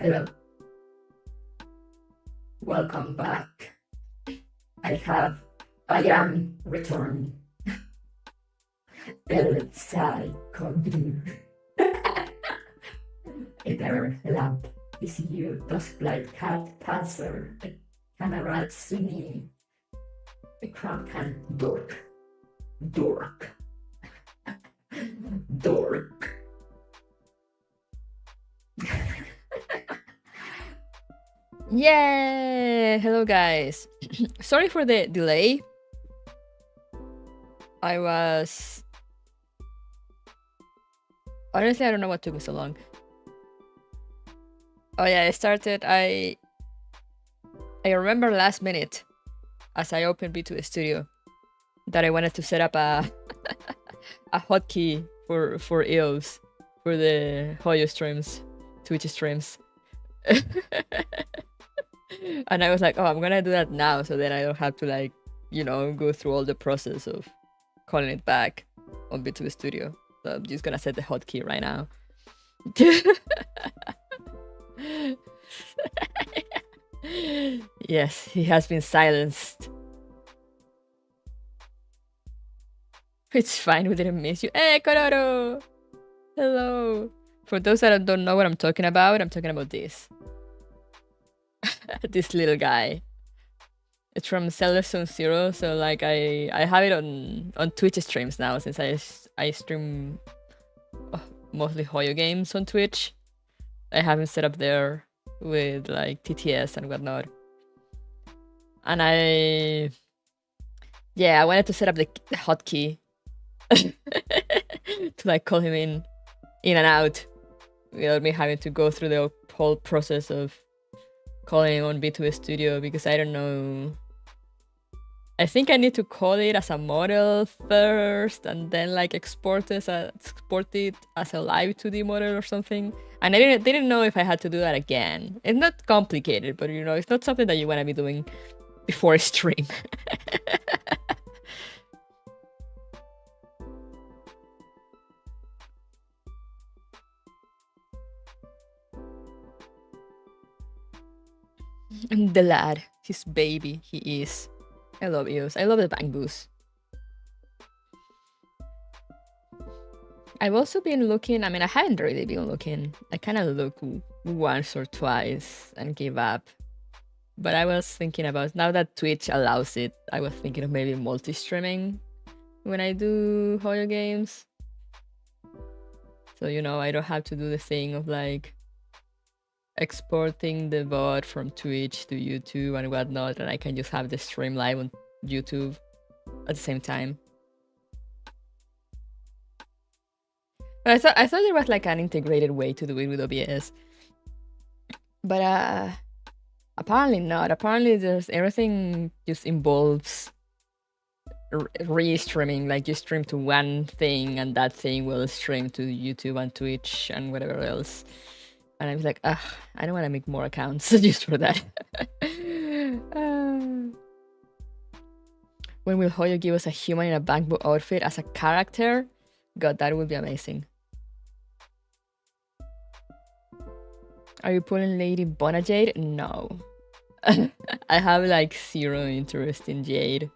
Hello. Welcome back. I am returned. Outside Kongroo. Either lamp is you dust like cat panther, a camarade swinging, a crown can dork. Yeah, hello guys. Sorry for the delay. Honestly, I don't know what took me so long. Oh yeah, I remember last minute as I opened B2 Studio that I wanted to set up a a hotkey for EOS for the Hoyo streams, Twitch streams. And I was like, oh, I'm gonna do that now so then I don't have to, like, you know, go through all the process of calling it back on B2 Studio. So I'm just gonna set the hotkey right now. Yes, he has been silenced. It's fine, we didn't miss you. Hey, Kororo! Hello! For those that don't know what I'm talking about this. This little guy. It's from Zelda Zone Zero, so like I have it on Twitch streams now since I stream mostly Hoyo games on Twitch. I have him set up there with like TTS and whatnot. And I wanted to set up the hotkey to like call him in and out without me having to go through the whole process of calling him on B2 Studio, because I don't know. I think I need to call it as a model first and then like export it as a live 2D model or something. And I didn't know if I had to do that again. It's not complicated, but you know, it's not something that you want to be doing before a stream. The lad, his baby, he is. I love EOS. I love the bang boost. I've also been looking, I mean, I haven't really been looking. I kind of looked once or twice and gave up. But I was thinking about, now that Twitch allows it, I was thinking of maybe multi-streaming when I do Hoyo games. So, you know, I don't have to do the thing of like exporting the VOD from Twitch to YouTube and whatnot, and I can just have the stream live on YouTube at the same time. But I thought there was like an integrated way to do it with OBS, but apparently not. Apparently there's everything just involves re-streaming, like you stream to one thing and that thing will stream to YouTube and Twitch and whatever else. And I was like, ugh, I don't want to make more accounts just for that. When will Hoyo give us a human in a bankbook outfit as a character? God, that would be amazing. Are you pulling Lady Bona Jade? No. I have like zero interest in Jade.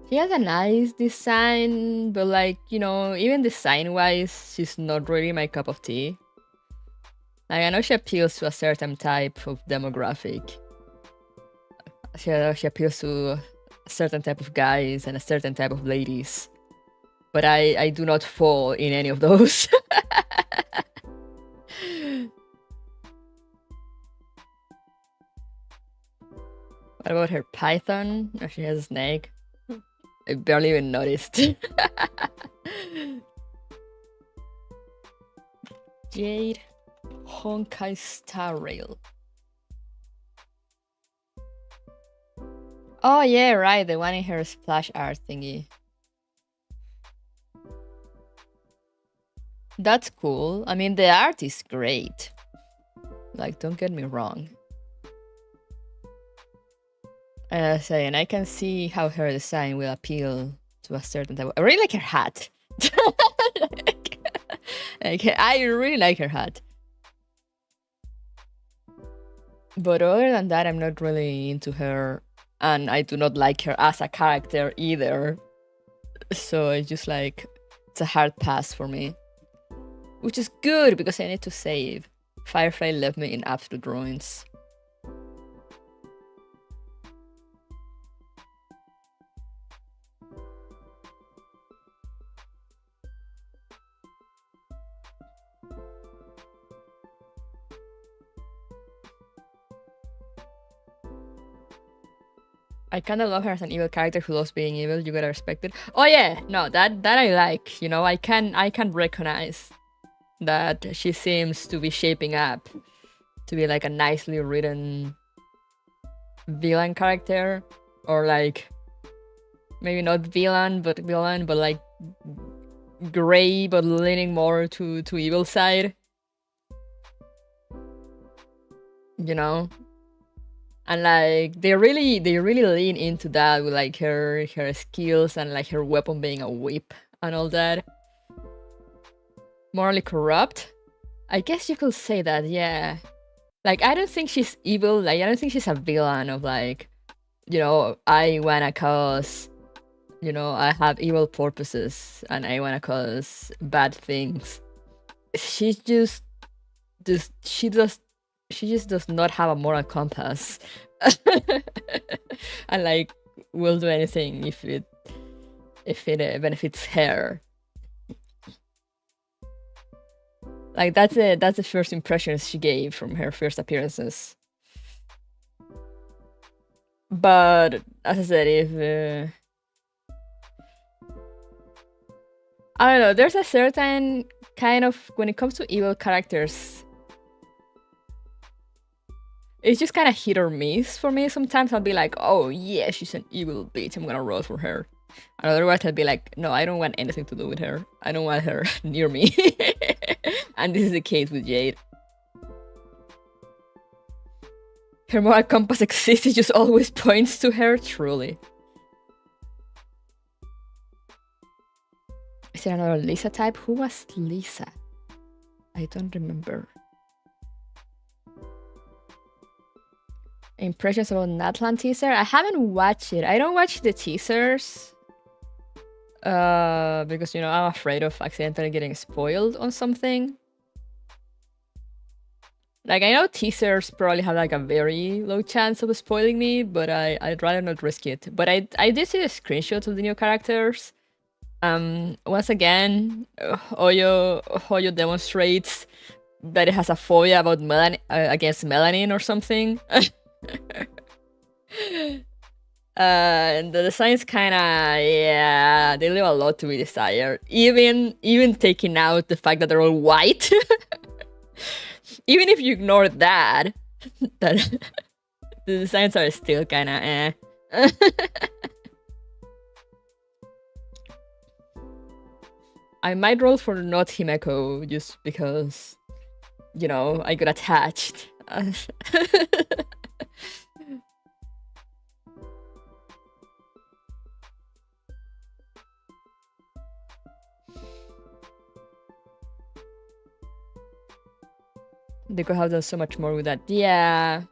She has a nice design, but like, you know, even design-wise, she's not really my cup of tea. Like, I know she appeals to a certain type of demographic. She appeals to a certain type of guys and a certain type of ladies. But I do not fall in any of those. What about her python? Oh, she has a snake. I barely even noticed. Jade Honkai Star Rail. Oh yeah, right, the one in her splash art thingy. That's cool. I mean, the art is great. Like, don't get me wrong. And I can see how her design will appeal to a certain type of... I really like her hat. Like, I really like her hat. But other than that, I'm not really into her. And I do not like her as a character either. So it's just like, it's a hard pass for me. Which is good, because I need to save. Firefly left me in absolute ruins. I kinda love her as an evil character who loves being evil. You gotta respect it. Oh yeah, no, that I like. You know, I can recognize that she seems to be shaping up to be like a nicely written villain character, or like maybe not villain, but like gray, but leaning more to evil side. You know. And like they really lean into that with like her skills and like her weapon being a whip and all that. Morally corrupt? I guess you could say that, yeah. Like, I don't think she's evil. Like, I don't think she's a villain of like, you know, I wanna cause, you know, I have evil purposes and I wanna cause bad things. She just does not have a moral compass. And like will do anything if it benefits her. Like that's the first impressions she gave from her first appearances. But as I said, if I don't know, there's a certain kind of, when it comes to evil characters, it's just kind of hit or miss for me. Sometimes I'll be like, oh yeah, she's an evil bitch, I'm gonna roll for her. And otherwise I'll be like, no, I don't want anything to do with her. I don't want her near me. And this is the case with Jade. Her moral compass exists, it just always points to her, truly. Is there another Lisa type? Who was Lisa? I don't remember. Impressions about Natlan teaser? I haven't watched it. I don't watch the teasers. Because, you know, I'm afraid of accidentally getting spoiled on something. Like, I know teasers probably have like a very low chance of spoiling me, but I'd rather not risk it. But I did see the screenshots of the new characters. Once again, Hoyo demonstrates that it has a phobia about against melanin or something. And the designs kinda, yeah, they leave a lot to be desired. Even taking out the fact that they're all white. Even if you ignore that, the designs are still kinda eh. I might roll for not Himeko just because, you know, I got attached. They could have done so much more with that. Yeah.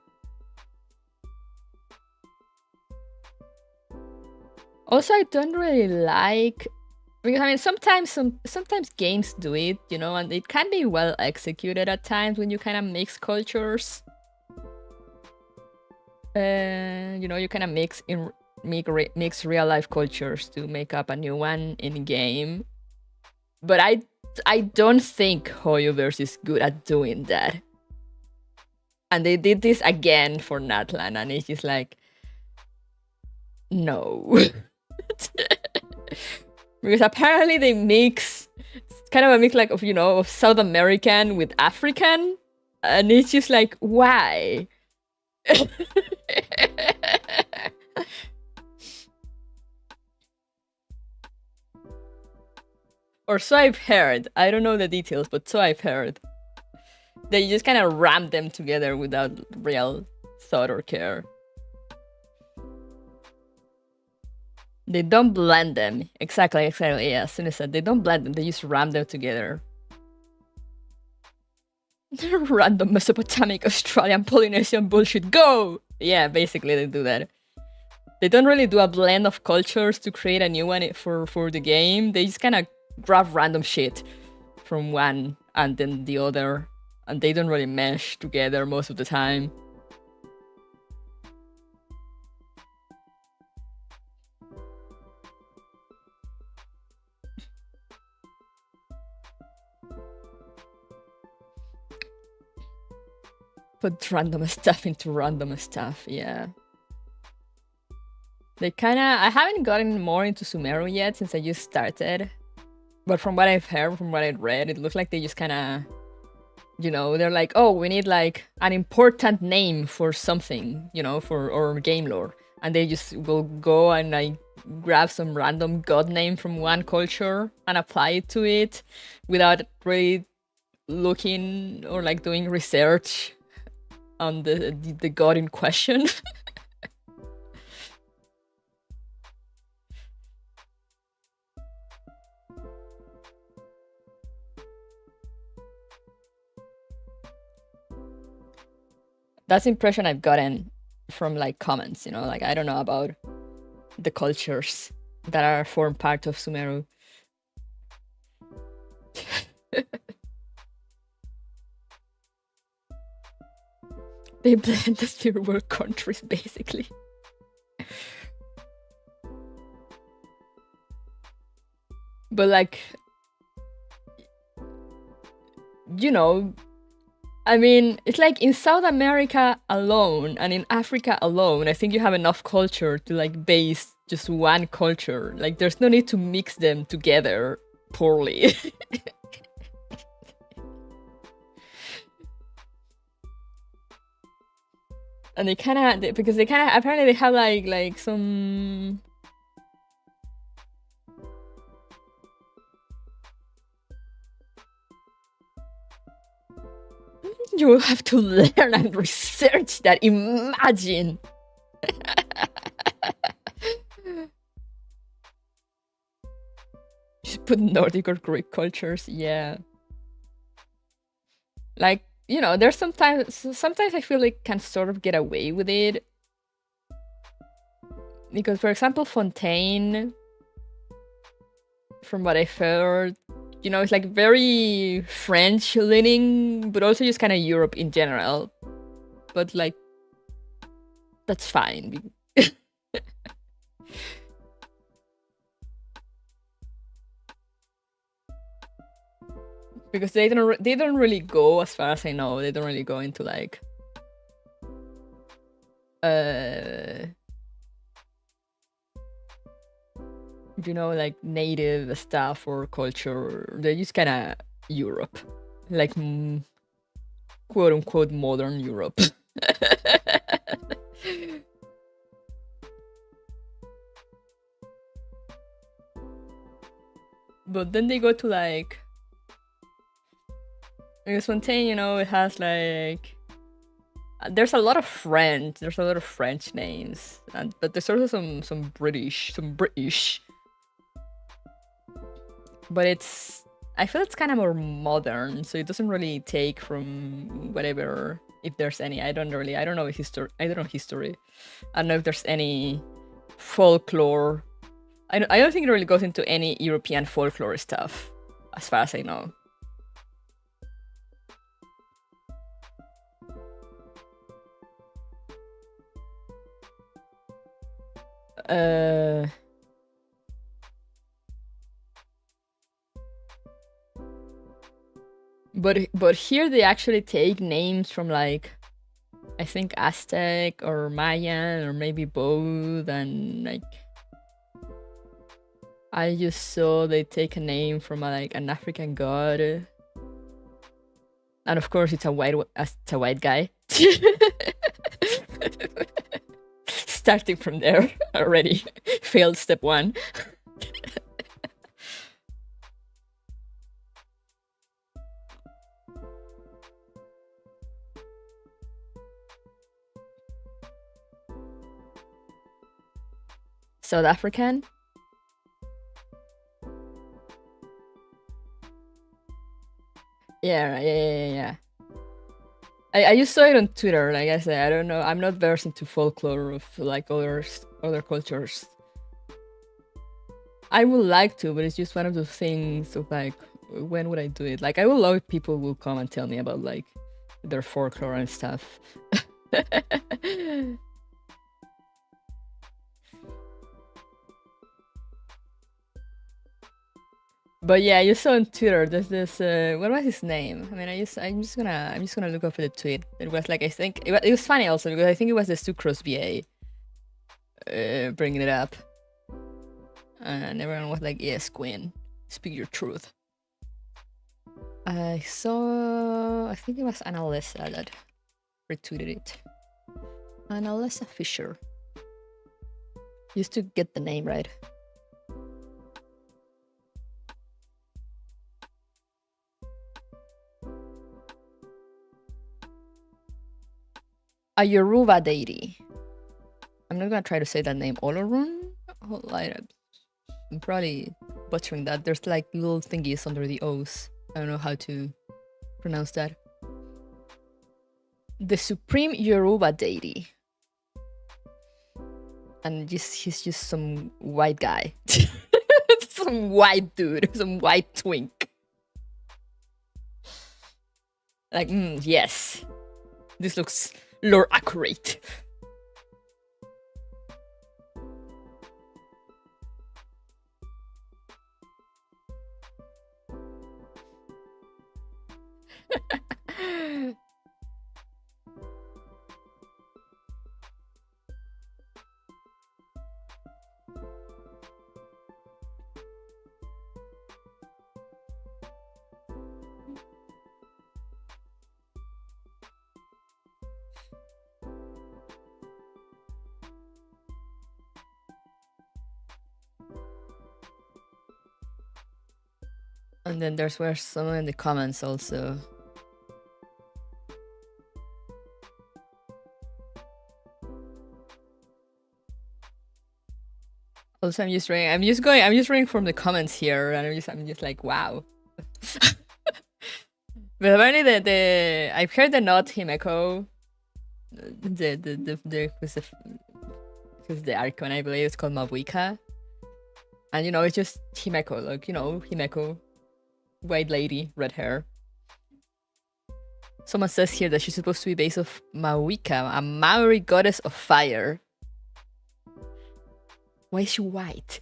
Also, I don't really like, because I mean, sometimes games do it, you know, and it can be well executed at times when you kind of mix cultures. You know, you kind of mix real life cultures to make up a new one in game. But I don't think Hoyoverse is good at doing that. And they did this again for Natlan, and it's just like, no. Because apparently they mix, it's kind of a mix like of, you know, of South American with African, and it's just like, why? Or so I've heard. I don't know the details, but so I've heard. They just kind of ram them together without real thought or care. They don't blend them. Exactly, yeah, as soon as I said, they don't blend them, they just ram them together. Random Mesopotamic, Australian, Polynesian bullshit, go! Yeah, basically they do that. They don't really do a blend of cultures to create a new one for the game. They just kind of grab random shit from one and then the other, and they don't really mesh together most of the time. Put random stuff into random stuff, yeah. They kinda... I haven't gotten more into Sumeru yet since I just started. But from what I've heard, from what I've read, it looks like they just kinda... You know, they're like, oh, we need like an important name for something, you know, for our game lore. And they just will go and like grab some random god name from one culture and apply it to it without really looking or like doing research on the god in question. That's the impression I've gotten from like comments, you know, like I don't know about the cultures that are form part of Sumeru. They blend the third world countries, basically. But like, you know, I mean, it's like in South America alone and in Africa alone, I think you have enough culture to like base just one culture. Like there's no need to mix them together poorly. And they kind of, because they kind of, apparently they have like some... You will have to learn and research that, imagine! Just put Nordic or Greek cultures, yeah. Like, you know, there's sometimes I feel like can sort of get away with it. Because, for example, Fontaine, from what I've heard, you know, it's like very French leaning, but also just kind of Europe in general. But like, that's fine. Because they don't really go, as far as I know, they don't really go into like you know, like native stuff or culture. They're just kind of Europe, like quote unquote modern Europe. But then they go to like, because Fontaine, you know, it has like, there's a lot of French names, but there's also some British. But it's, I feel it's kind of more modern, so it doesn't really take from whatever, if there's any. I don't know history. I don't know if there's any folklore. I don't think it really goes into any European folklore stuff, as far as I know. But here they actually take names from like, I think Aztec or Mayan or maybe both, and like I just saw they take a name from like an African god, and of course it's a white guy. Starting from there already failed step one. South African? Yeah. I just saw it on Twitter. Like I said, I don't know. I'm not versed into folklore of like other cultures. I would like to, but it's just one of those things of like, when would I do it? Like, I would love if people will come and tell me about like their folklore and stuff. But yeah, you saw on Twitter there's this what was his name? I mean, I'm just gonna look up for the tweet. It was like, I think it was funny also because I think it was the Sucrose VA bringing it up, and everyone was like, "Yes, Queen, speak your truth." I think it was Annalisa that retweeted it. Annalisa Fisher. Used to get the name right. A Yoruba deity. I'm not gonna try to say that name. Olorun? I'm probably butchering that. There's like little thingies under the O's. I don't know how to pronounce that. The supreme Yoruba deity. And he's just some white guy. Some white dude. Some white twink. Like, yes. This looks lore accurate. And then there's where someone in the comments also. Also, I'm just reading from the comments here, and I'm just like, wow. But apparently I've heard the not Himeko, because the icon, I believe it's called Mabuika, and you know, it's just Himeko, like, you know, Himeko, white lady, red hair. Someone says here that she's supposed to be based off Mawika, a Maori goddess of fire. Why is she white?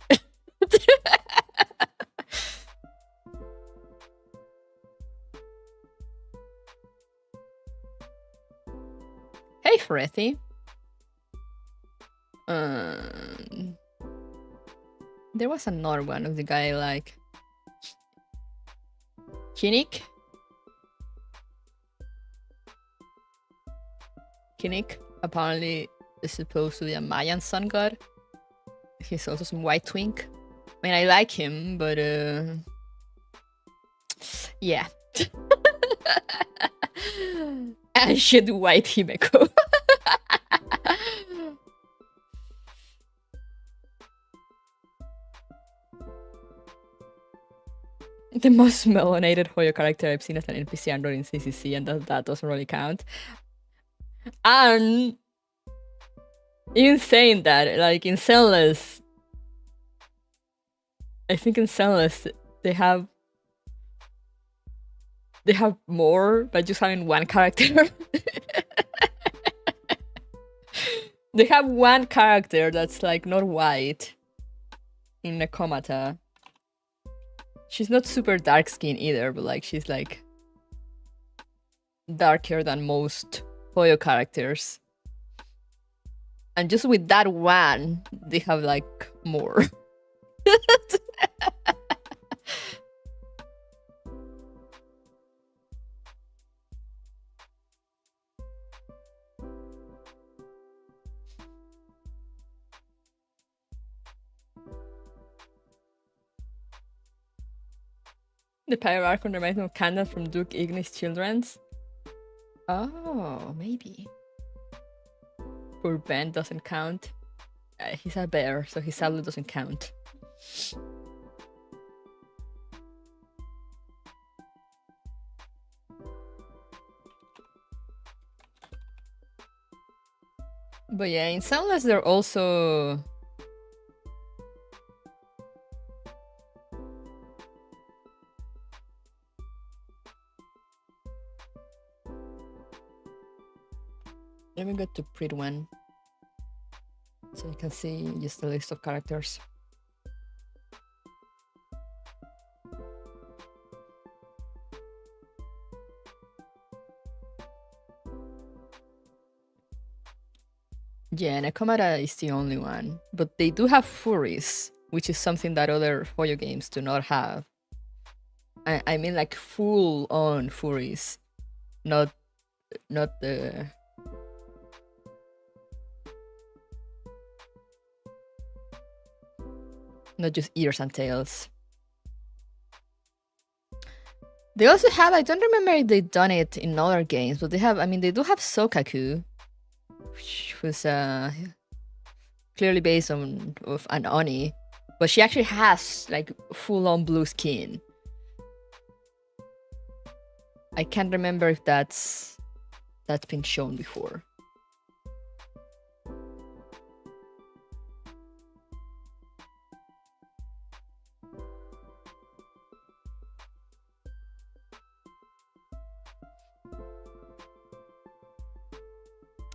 Hey, Frethi. There was another one of the guy like Kinnick. Kinnick apparently is supposed to be a Mayan sun god. He's also some white twink. I mean, I like him, but yeah. Ancient white Himeko. The most melanated Hoyo character I've seen as an NPC android in CCC, and that doesn't really count. And even saying that, like in Zenless, I think in Zenless they have more by just having one character. They have one character that's like not white in Nekomata. She's not super dark skin either, but like she's like darker than most Hoyo characters. And just with that one, they have like more. The Pyro Archon reminds me of Candace from Duke Ignis Children's. Oh, maybe. Poor Ben doesn't count. He's a bear, so his sadly doesn't count. But yeah, in Soundless they're also... Let me go to print one, so you can see just the list of characters. Yeah, Nakamura is the only one, but they do have furries, which is something that other Hoyo games do not have. I mean like full-on furries, not the... Not just ears and tails. They also have, I don't remember if they've done it in other games, but they have, I mean, they do have Sokaku, who's clearly based on of an Oni, but she actually has like full-on blue skin. I can't remember if that's been shown before.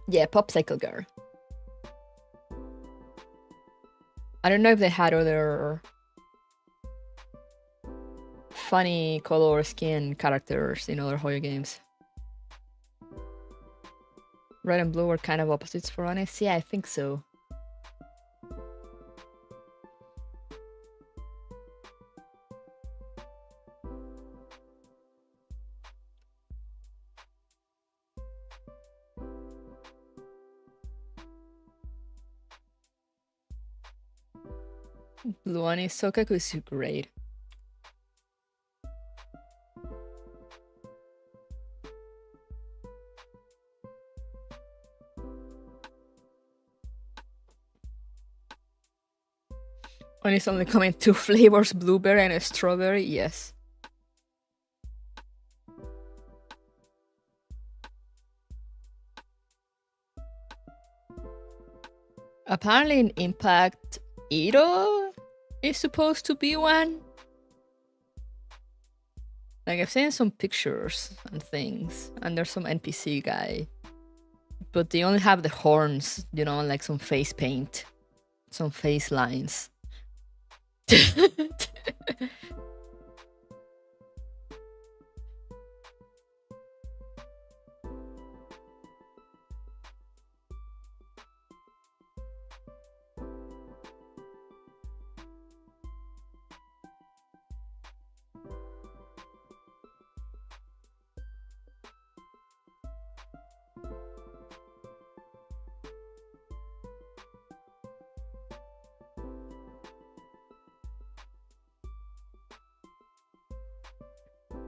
Yeah, Popsicle Girl. I don't know if they had other funny color skin characters in other Hoyo games. Red and blue were kind of opposites for Honest. Yeah, I think so. Blue Oni Sokaku is great. Oni's only coming 2 flavors, blueberry and strawberry, yes. Apparently in Impact, Ito is supposed to be one. Like, I've seen some pictures and things, and there's some NPC guy. But they only have the horns, you know, like some face paint, some face lines.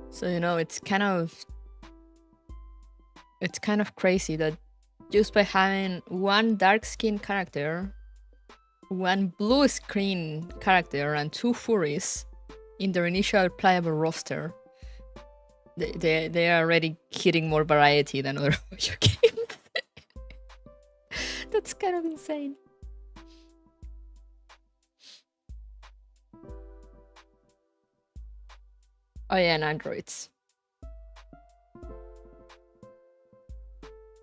So, you know, it's kind of crazy that just by having one dark skin character, one blue screen character, and 2 furries in their initial playable roster, they are already hitting more variety than other video games. That's kind of insane. Oh yeah, and androids.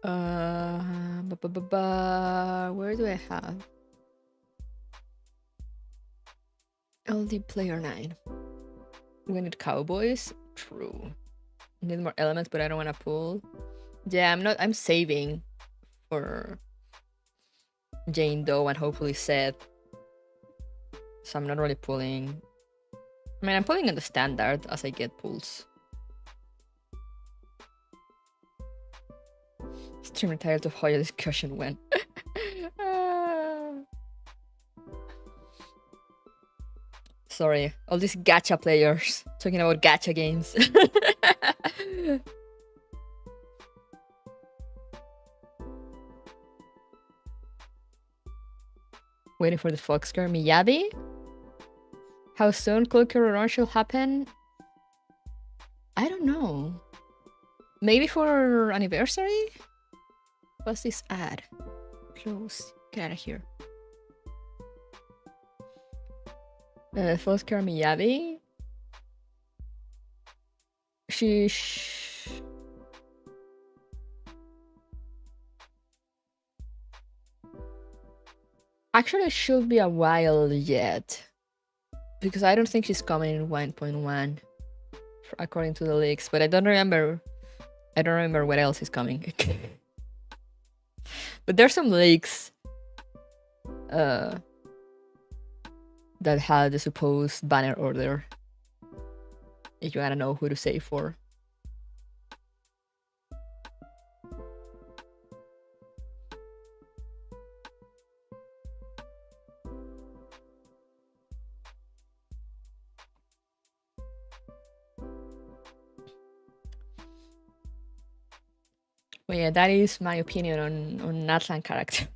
Where do I have? LD Player 9. We need cowboys? True. Need more elements, but I don't want to pull. Yeah, I'm saving for Jane Doe and hopefully Seth. So I'm not really pulling. I mean, I'm pulling in the standard as I get pulls. Extremely tired of how your discussion went. Sorry, all these gacha players talking about gacha games. Waiting for the fox girl. Miyabi? How soon Culture Run should happen? I don't know. Maybe for anniversary? What's this ad? Close. Get out of here. Foskar Miyabi. Actually, it should be a while yet, because I don't think she's coming in 1.1, according to the leaks. But I don't remember. I don't remember what else is coming. But there's some leaks that had the supposed banner order. If you wanna know who to save for. Well, yeah, that is my opinion on Natlan character.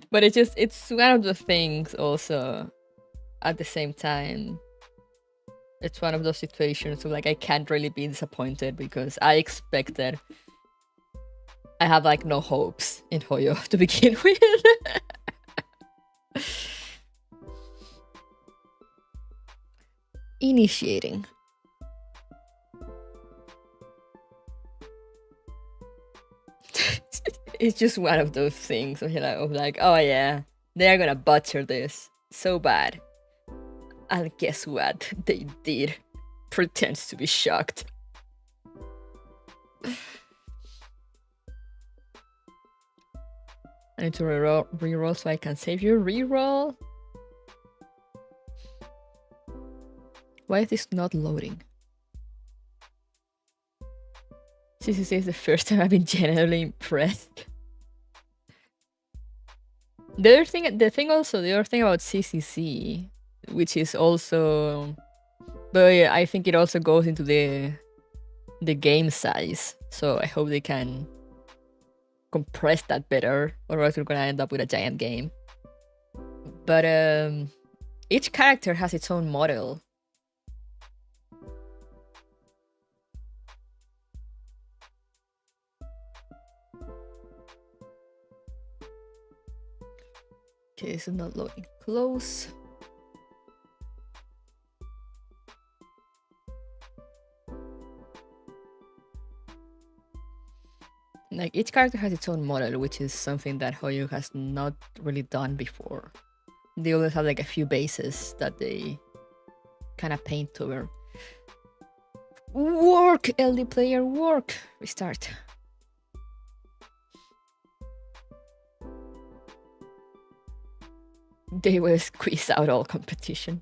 But it's one of the things also at the same time. It's one of those situations where like I can't really be disappointed because I expected. I have like no hopes in Hoyo to begin with. Initiating. It's just one of those things of like, oh yeah, they're gonna butcher this so bad. And guess what? They did. Pretends to be shocked. I need to reroll so I can save you. Reroll? Why is this not loading? CCC is the first time I've been genuinely impressed. The other thing about CCC, which is also, but yeah, I think it also goes into the game size. So I hope they can compress that better, or else we're gonna end up with a giant game. But each character has its own model. Okay, so not loading. Close. Like, each character has its own model, which is something that Hoyo has not really done before. They always have like a few bases that they kind of paint over. Work, LD player, work! Restart. They will squeeze out all competition.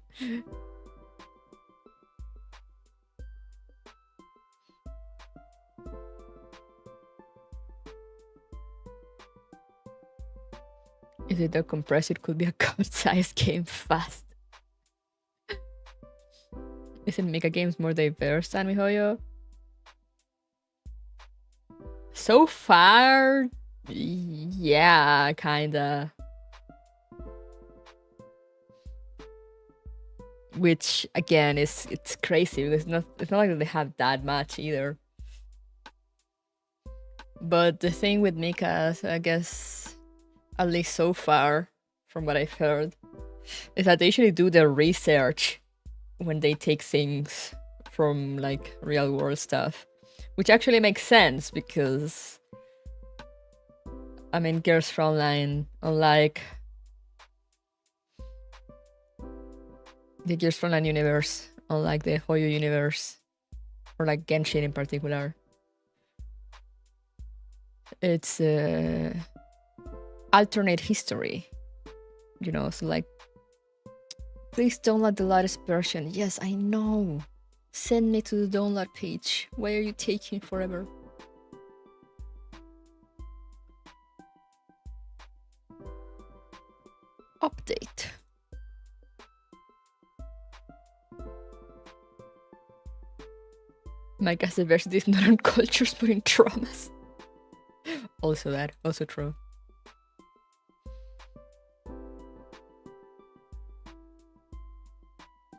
Is it a compress? It could be a god-sized game fast. Isn't Mega Games more diverse than MiHoYo? So far, yeah, kinda. Which again it's crazy because it's not like they have that much either. But the thing with Mika, I guess, at least so far, from what I've heard, is that they usually do their research when they take things from like real world stuff, which actually makes sense because, I mean, Girls Frontline, unlike the Gears Frontline universe, unlike the Hoyo universe, or like Genshin in particular, it's alternate history, you know. So like, please download the latest version. Yes, I know. Send me to the download page. Why are you taking forever? Update. My guess diversity is not on cultures but in traumas. Also that, also true.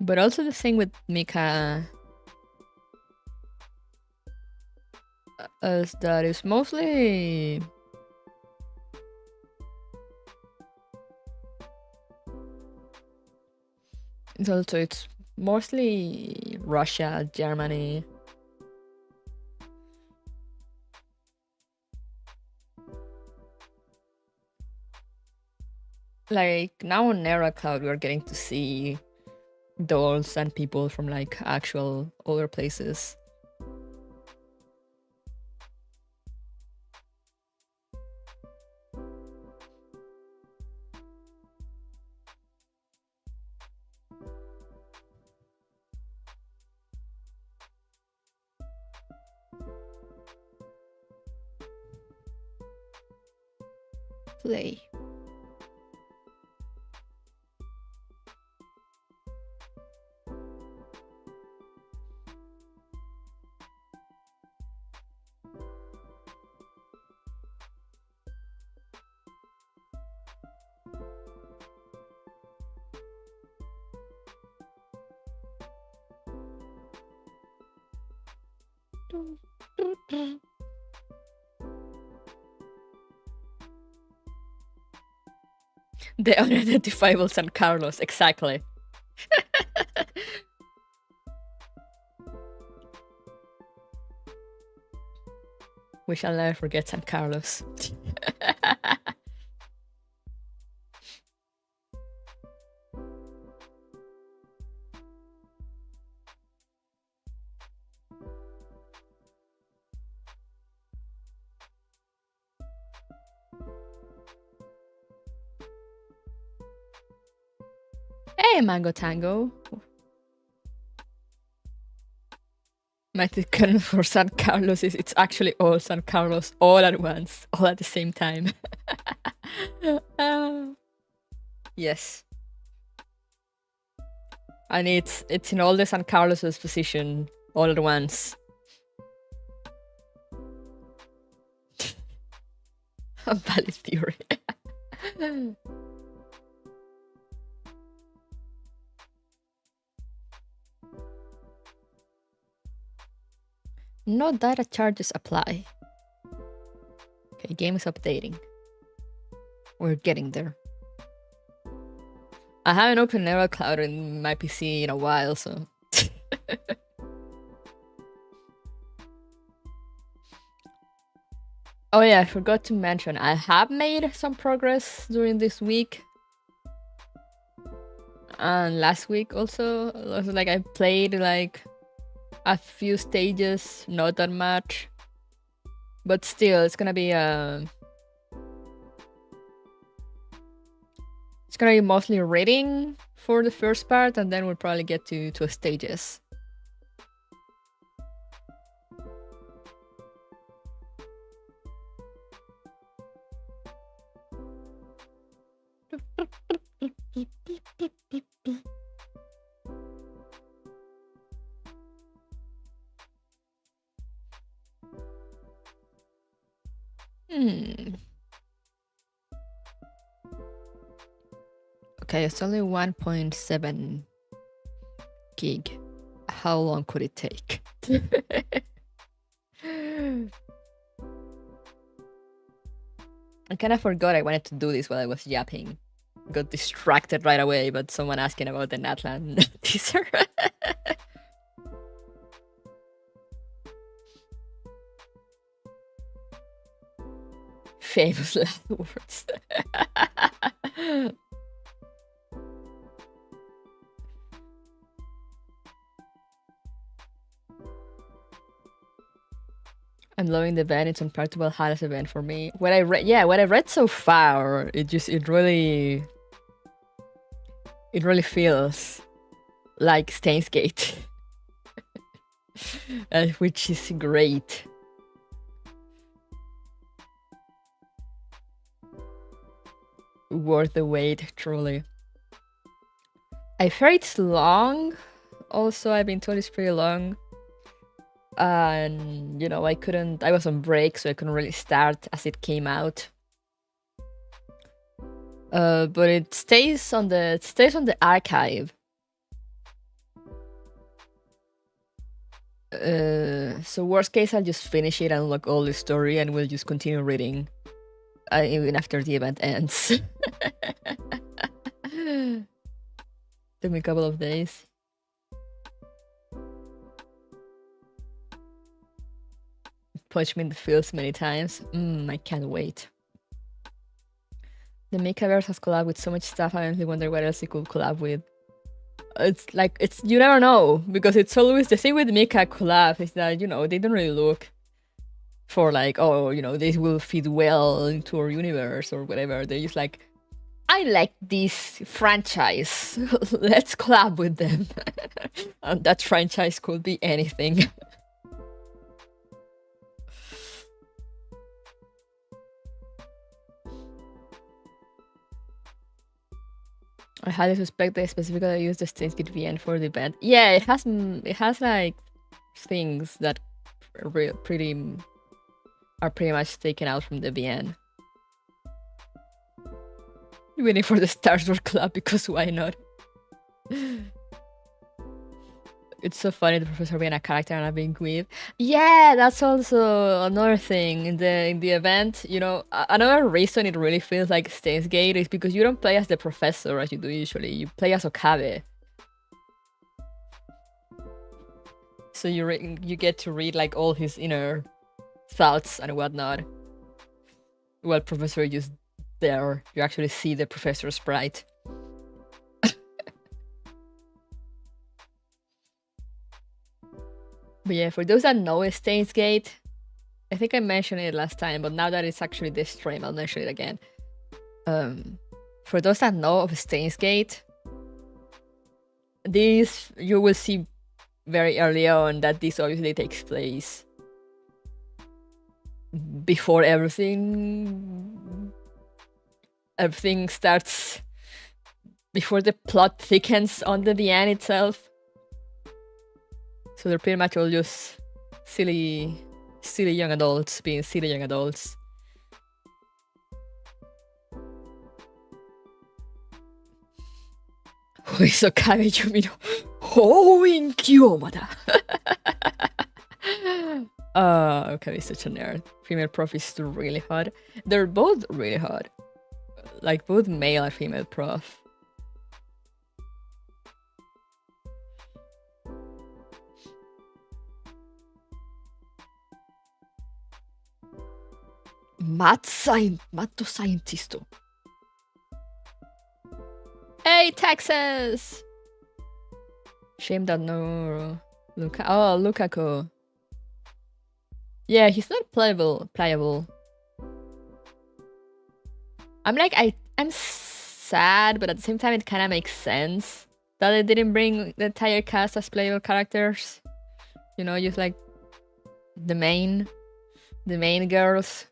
But also the thing with Mika is that it's mostly It's mostly Russia, Germany. Like now on Nera Cloud, we're getting to see dolls and people from like actual other places. Play. The unidentifiable San Carlos, exactly. We shall never forget San Carlos. Hey, Mango Tango. My canon for San Carlos is it's actually all San Carlos all at once, all at the same time. Yes. And it's in all the San Carlos's position all at once. A valid theory. No data charges apply. Okay, game is updating. We're getting there. I haven't opened Neural Cloud in my PC in a while, so... Oh yeah, I forgot to mention, I have made some progress during this week. And last week also, like I played like a few stages, not that much. But still, it's gonna be it's gonna be mostly reading for the first part, and then we'll probably get to stages. Okay, it's only 1.7 gig. How long could it take? I kind of forgot I wanted to do this while I was yapping. Got distracted right away, but someone asking about the Natlan teaser. Famous last words. I'm loving the event. It's unpredictable hardest event for me. What I read so far, it really feels like STEINS Gate, which is great. Worth the wait, truly. I've heard it's long. Also, I've been told it's pretty long. And, you know, I was on break, so I couldn't really start as it came out. But it stays on the archive. So worst case, I'll just finish it and unlock all the story, and we'll just continue reading even after the event ends. Took me a couple of days. Punched me in the feels many times. I can't wait. The Mechaverse has collabed with so much stuff. I honestly wonder what else it could collab with. It's like, you never know, because it's always the thing with Mecha collab is that, you know, they don't really look for like, oh, you know, this will fit well into our universe or whatever. They're just like, I like this franchise. Let's collab with them. And that franchise could be anything. I highly suspect they specifically used the STEINS VN for the event. Yeah, it has like things that are pretty much taken out from the VN. Waiting for the Star Wars Club because why not? It's so funny the professor being a character and not being queer. Yeah, that's also another thing in the event. You know, another reason it really feels like STEINS Gate is because you don't play as the professor as you do usually. You play as Okabe. So you get to read like all his inner thoughts and whatnot. While Professor is just there, you actually see the professor's sprite. But yeah, for those that know STEINS Gate, I think I mentioned it last time, but now that it's actually this stream, I'll mention it again. For those that know of STEINS Gate, this you will see very early on that this obviously takes place before everything starts, before the plot thickens on the VN itself. So they're pretty much all just silly young adults being silly young adults. Oiso Kabeyo Mino Hoin Kyomada. Okabe is such a nerd. Female prof is really hot. They're both really hot. Like both male and female prof. Mad scientist. Hey, Texas! Shame that no Lukaku. Yeah, he's not playable. I'm like, I'm sad, but at the same time it kind of makes sense that they didn't bring the entire cast as playable characters. You know, just like the main girls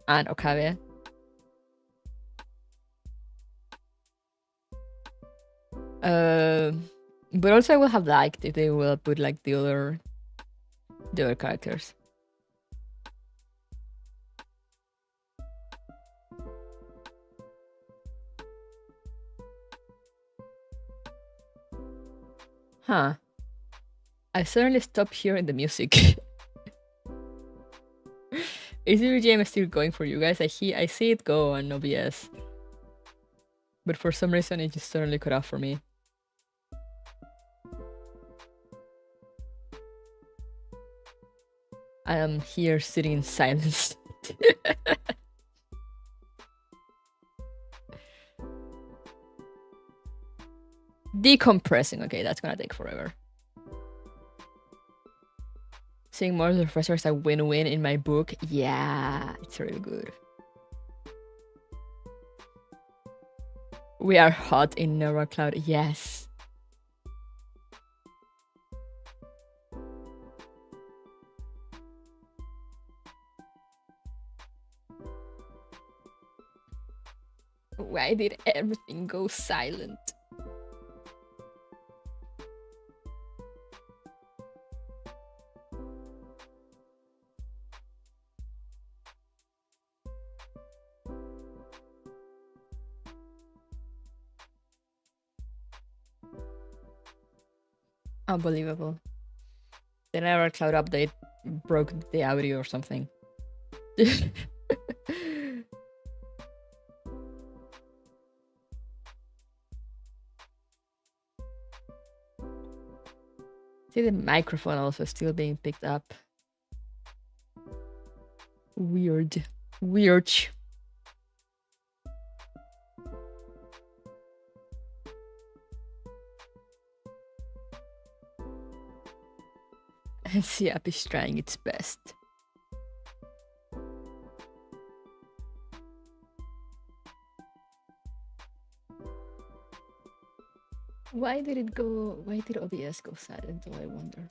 and Okabe. But also I would have liked if they will put like the other characters. Huh. I suddenly stopped hearing the music. Is the BGM still going for you guys? I see it go on OBS. But for some reason it just suddenly cut off for me. I am here sitting in silence. Decompressing. Okay, that's gonna take forever. Seeing more of the professor is a win-win in my book. Yeah, it's really good. We are hot in Nova Cloud. Yes. Why did everything go silent? Unbelievable. The Never Cloud update broke the audio or something. See the microphone also still being picked up. Weird. Weird. And Siap is trying its best. Why did OBS go silent, do I wonder?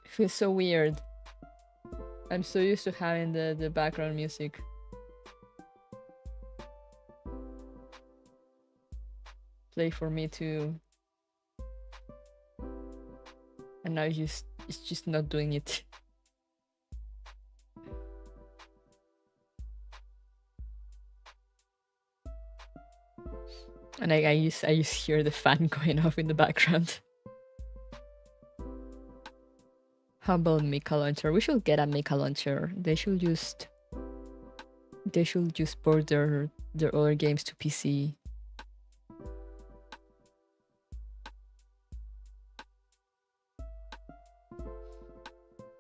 It feels so weird. I'm so used to having the background music. Play for me too. And now it's just not doing it. And I just hear the fan going off in the background. How about Mecha Launcher? We should get a Mecha Launcher. They should just port their other games to PC.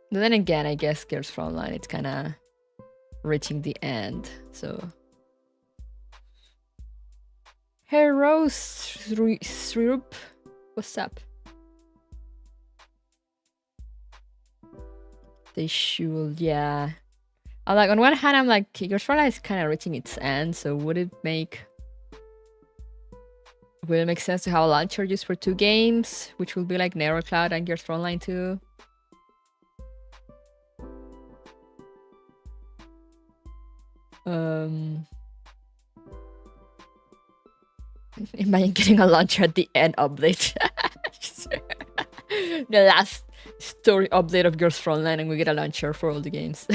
But then again, I guess Gears Frontline, it's kind of reaching the end, so. Hey Rose, Srirup, what's up? They should, yeah. Like on one hand, I'm like, Gears Frontline is kind of reaching its end, so would it make sense to have a launcher just for 2 games, which will be like Narrow Cloud and Gears Frontline 2? Imagine getting a launcher at the end update. The last story update of Gears Frontline, and we get a launcher for all the games.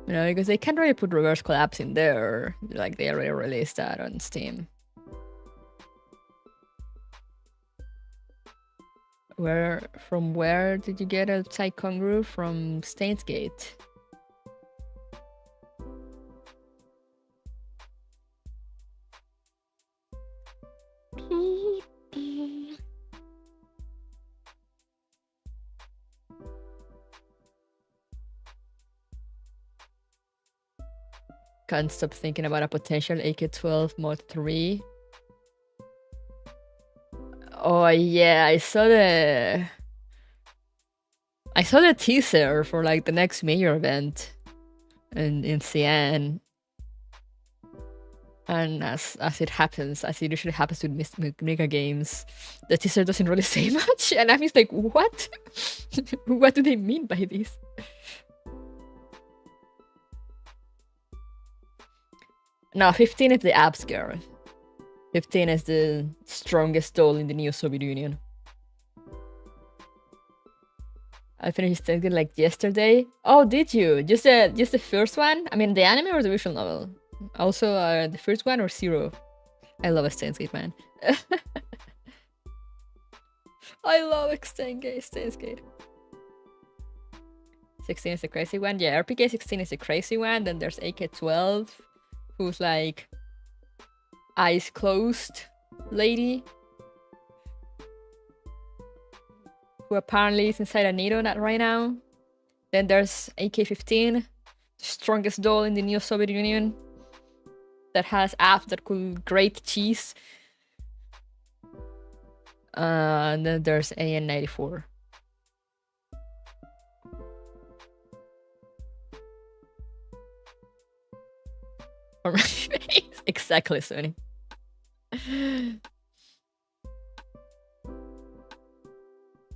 You know, because they can't really put reverse collapse in there, like they already released that on Steam. From where did you get outside Kongroo? From STEINS Gate. Can't stop thinking about a potential AK-12 Mod 3. Oh yeah, I saw the teaser for like the next major event in CN. And as it happens, as it usually happens with mega games, the teaser doesn't really say much, and I'm just like, what? What do they mean by this? No, 15 is the abs girl. 15 is the strongest doll in the new Soviet Union. I finished it like yesterday. Oh, did you? Just the first one? I mean, the anime or the visual novel? Also, the first one or Zero? I love STEINS Gate, man. I love STEINS Gate. 16 is the crazy one. Yeah, RPK 16 is the crazy one. Then there's AK-12, who's like eyes closed lady, who apparently is inside a NATO right now. Then there's AK-15, the strongest doll in the new Soviet Union, that has abs that could grate cheese. And then there's AN-94. For my face. Exactly, Sony.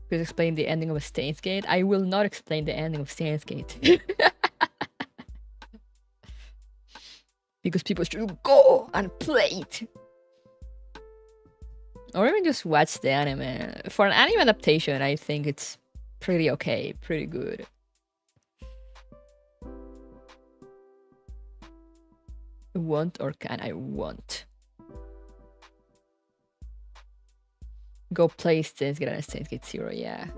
Please explain the ending of STEINS Gate. I will not explain the ending of STEINS Gate. Because people should go and play it. Or even just watch the anime. For an anime adaptation, I think it's pretty okay, pretty good. Want or can I want? Go play STEINS, get an STEINS, get 0, yeah.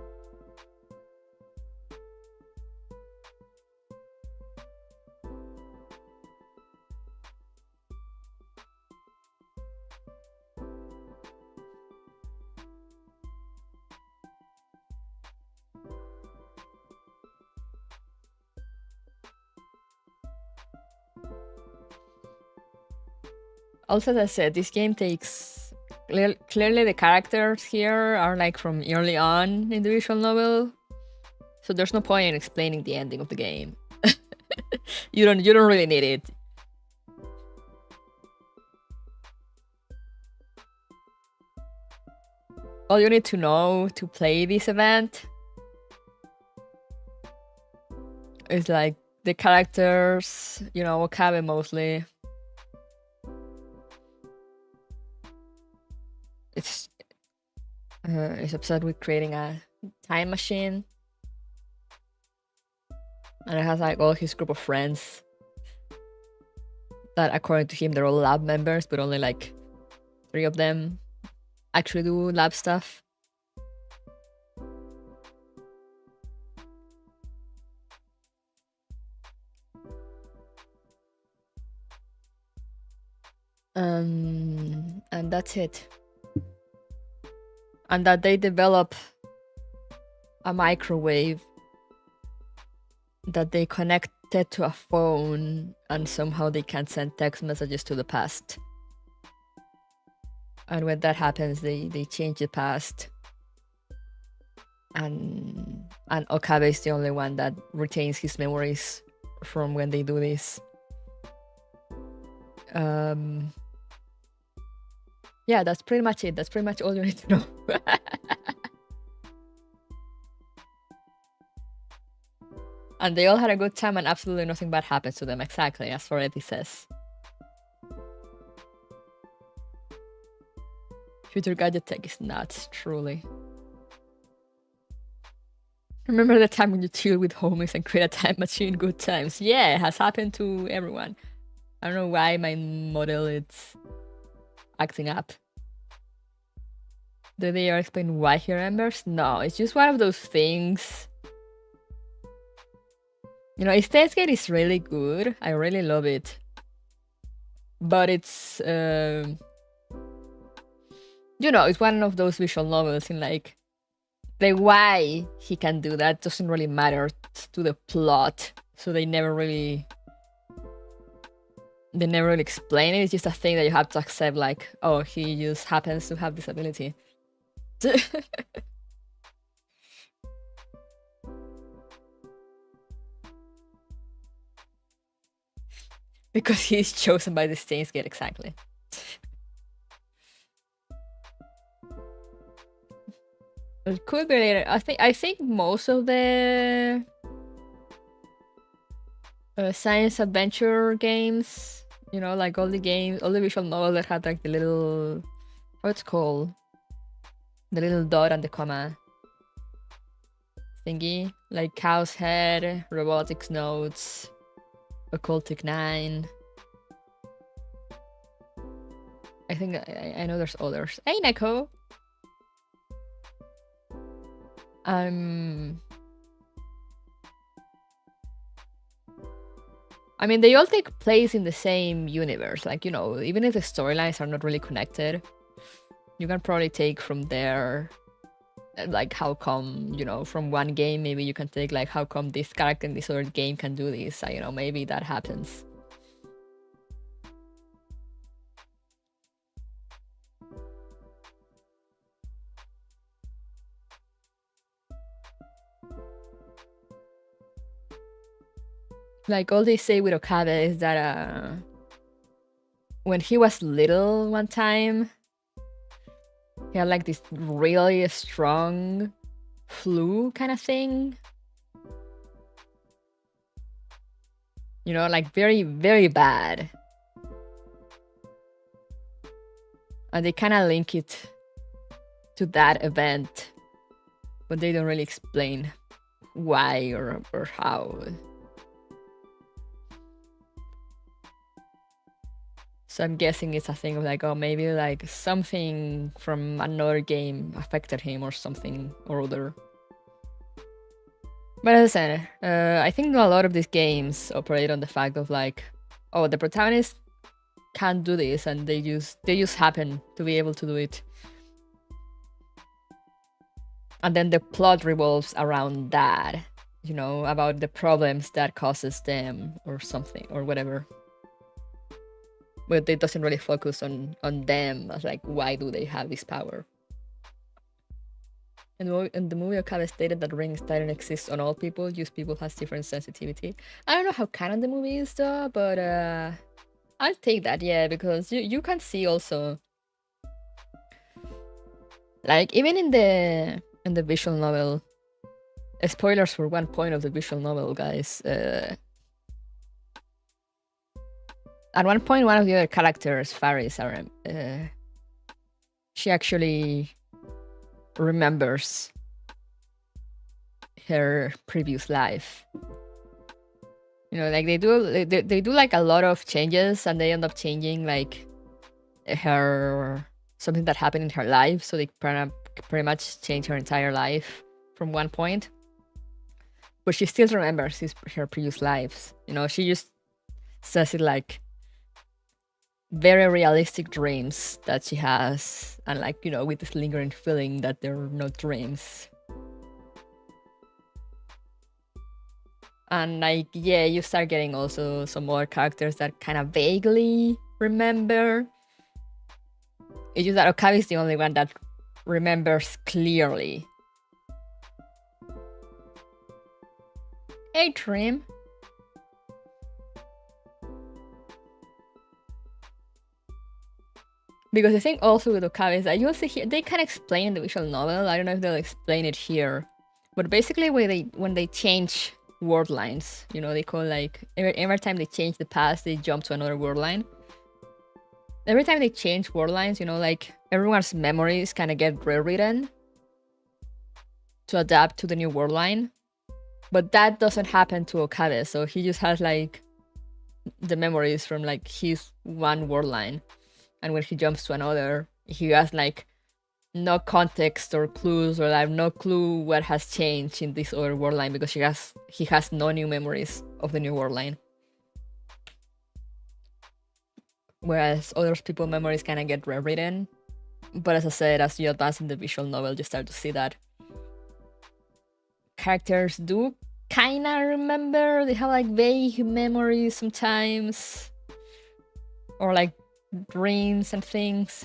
Also, as I said, this game takes... Clearly the characters here are like from early on in the visual novel. So there's no point in explaining the ending of the game. You don't really need it. All you need to know to play this event is like the characters, you know, Okabe mostly. Is upset with creating a time machine, and it has like all his group of friends that, according to him, they're all lab members, but only like 3 of them actually do lab stuff. And that's it. And that they develop a microwave that they connected to a phone, and somehow they can send text messages to the past. And when that happens, they change the past. And Okabe is the only one that retains his memories from when they do this. Yeah, that's pretty much it. That's pretty much all you need to know. And they all had a good time and absolutely nothing bad happens to them, exactly, as Freddy says. Future gadget tech is nuts, truly. Remember the time when you chill with homies and create a time machine? Good times. Yeah, it has happened to everyone. I don't know why my model is acting up. Did they ever explain why he remembers? No, it's just one of those things. You know, STEINS is really good. I really love it. But it's, you know, it's one of those visual novels in like, the why he can do that doesn't really matter to the plot. So they never really explain it. It's just a thing that you have to accept, like, oh, he just happens to have this ability. Because he's chosen by the STEINS Gate, exactly. It could be later. I think most of the science adventure games, you know, like all the games, all the visual novels that had like the little, what's it called? The little dot and the comma thingy, like Cow's Head, Robotics Notes, Occultic 9. I think I know there's others. Hey, Neko! I mean, they all take place in the same universe. Like, you know, even if the storylines are not really connected, you can probably take from there, like, how come, you know, from one game, maybe you can take, like, how come this character in this other game can do this. You know, maybe that happens. Like, all they say with Okabe is that when he was little one time, he had like this really strong flu kind of thing. You know, like very, very bad. And they kind of link it to that event, but they don't really explain why or how. So I'm guessing it's a thing of like, oh, maybe like something from another game affected him or something or other. But as I said, I think a lot of these games operate on the fact of like, oh, the protagonist can't do this, and they just happen to be able to do it. And then the plot revolves around that, you know, about the problems that causes them or something or whatever. But it doesn't really focus on them as like, why do they have this power? In the movie, Okabe stated that rings didn't exist on all people. Just people has different sensitivity. I don't know how canon the movie is though, but I'll take that, yeah, because you can see also, like, even in the visual novel. Spoilers for one point of the visual novel, guys. At one point, one of the other characters, Faris, she actually remembers her previous life. You know, like they do like a lot of changes, and they end up changing like her something that happened in her life. So they pretty much change her entire life from one point. But she still remembers her previous lives. You know, she just says it like very realistic dreams that she has, and like, you know, with this lingering feeling that they're not dreams. And like, yeah, you start getting also some more characters that kind of vaguely remember. It's just that Okabe is the only one that remembers clearly. Hey, Trim. Because the thing also with Okabe is that you also hear, they can explain in the visual novel. I don't know if they'll explain it here. But basically when they change word lines, you know, they call like, every time they change the past, they jump to another word line. Every time they change word lines, you know, like everyone's memories kind of get rewritten to adapt to the new word line. But that doesn't happen to Okabe, so he just has like the memories from like his one word line. And when he jumps to another, he has like no context or clues, or like no clue what has changed in this other word line, because he has no new memories of the new word line. Whereas other people's memories kind of get rewritten. But as I said, as you advance in the visual novel, you start to see that characters do kind of remember. They have like vague memories sometimes, or like dreams and things.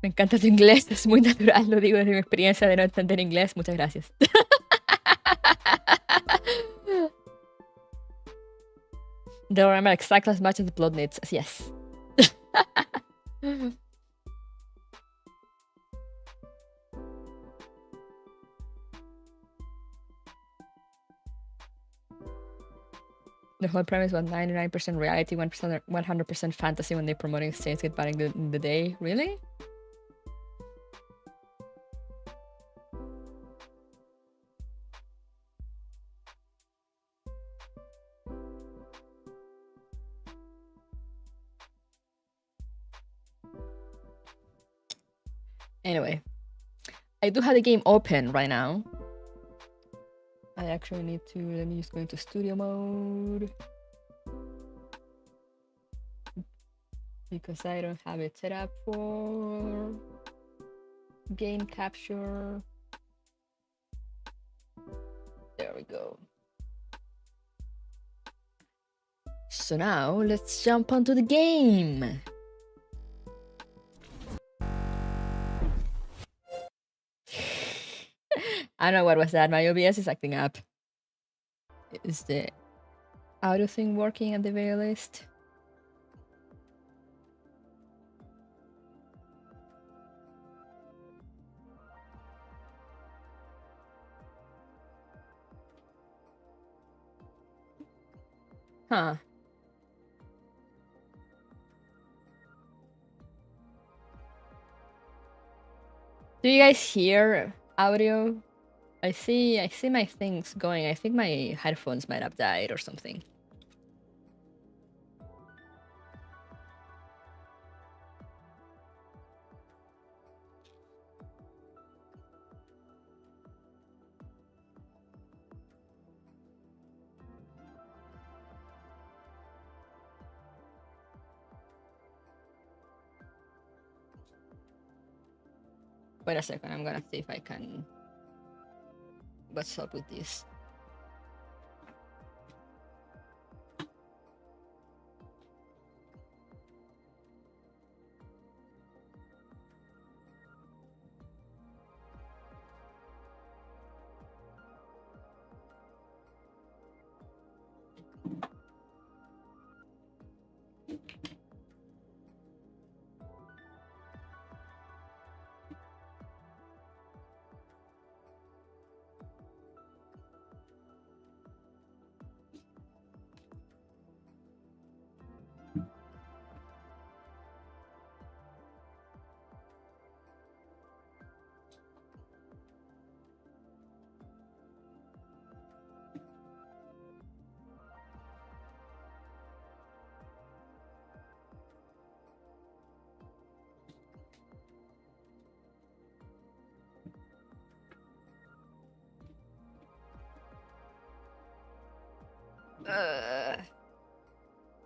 Me encanta tu inglés, es muy natural, lo digo desde mi experiencia de no entender inglés. Muchas gracias. They'll remember exactly as much as the plot needs. Yes. The whole premise was 99% reality, 100% fantasy when they're promoting STEINS get back in the day. Really? Anyway, I do have the game open right now. I actually need to, let me just go into studio mode. Because I don't have it set up for game capture. There we go. So now let's jump onto the game. I don't know what was that. My OBS is acting up. Is the audio thing working at the very least? Huh. Do you guys hear audio. I see my things going. I think my headphones might have died or something. Wait a second, I'm gonna see if I can... What's up with this?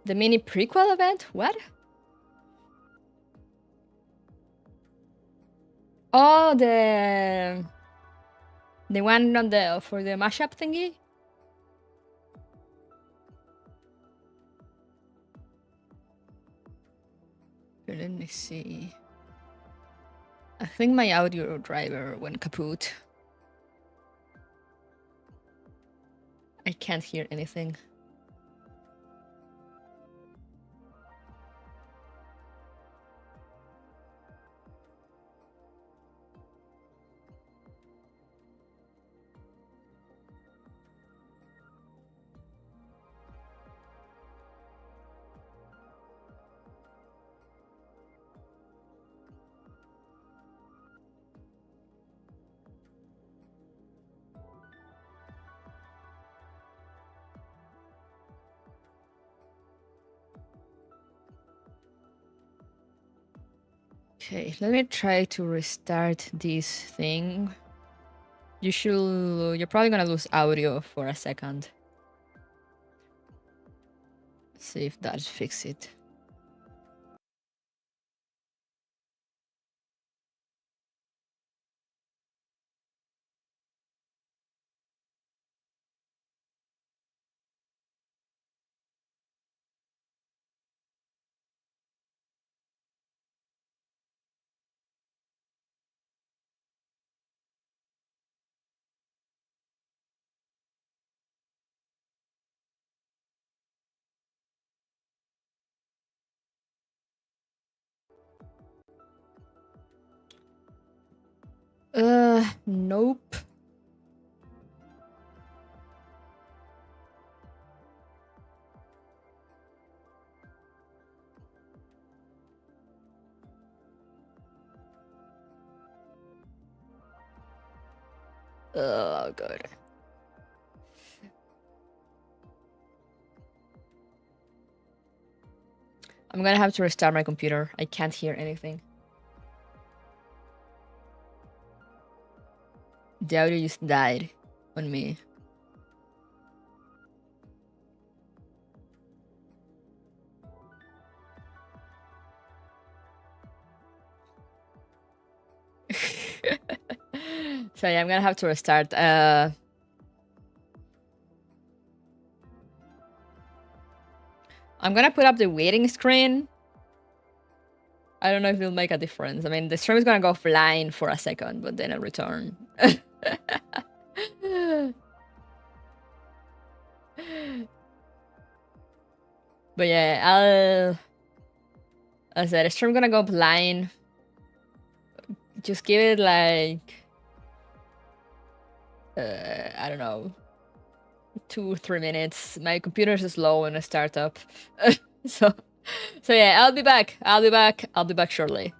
The mini prequel event? What? Oh, the one on the for the mashup thingy? Here, let me see. I think my audio driver went kaput. I can't hear anything. Okay, let me try to restart this thing. You're probably gonna lose audio for a second. See if that fixes it. Nope. Oh, God. I'm gonna have to restart my computer. I can't hear anything. The audio just died on me. So yeah, I'm gonna have to restart. I'm gonna put up the waiting screen. I don't know if it'll make a difference. I mean, the stream is gonna go offline for a second, but then I'll return. But yeah, as I said, the stream gonna go offline. Just give it like, I don't know, 2-3 minutes. My computer's slow in a startup. So yeah, I'll be back. I'll be back shortly.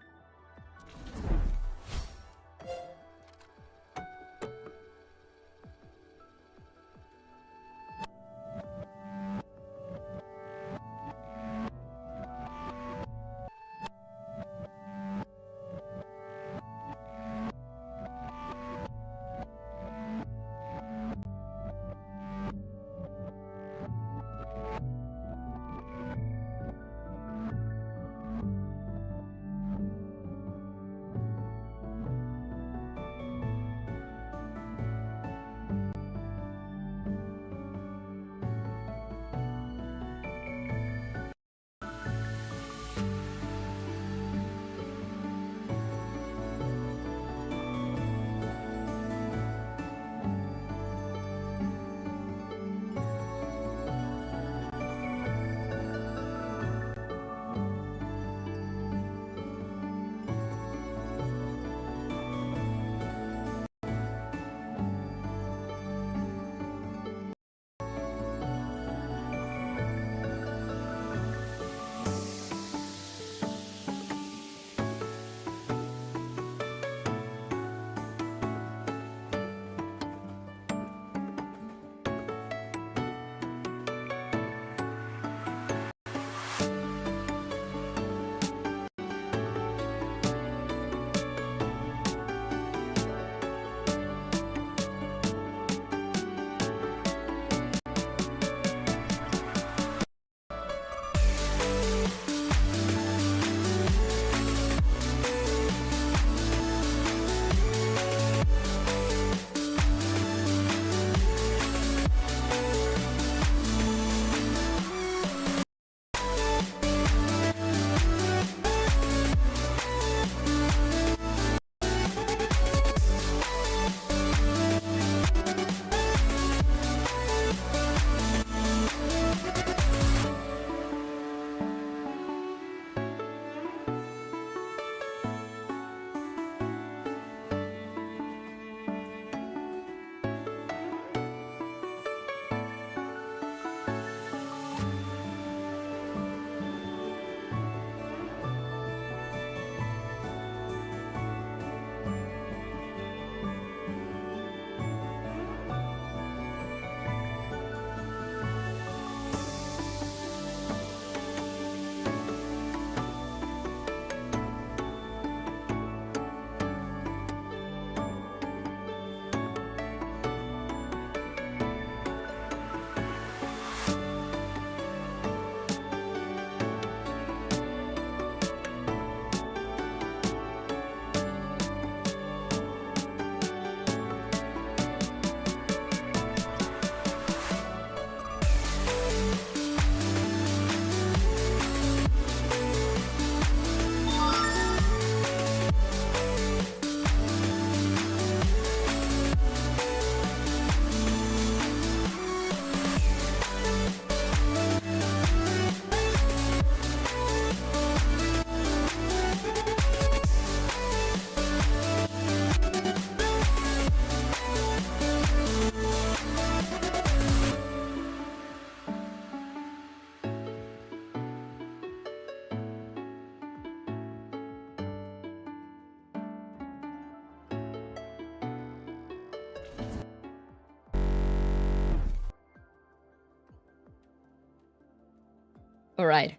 Alright.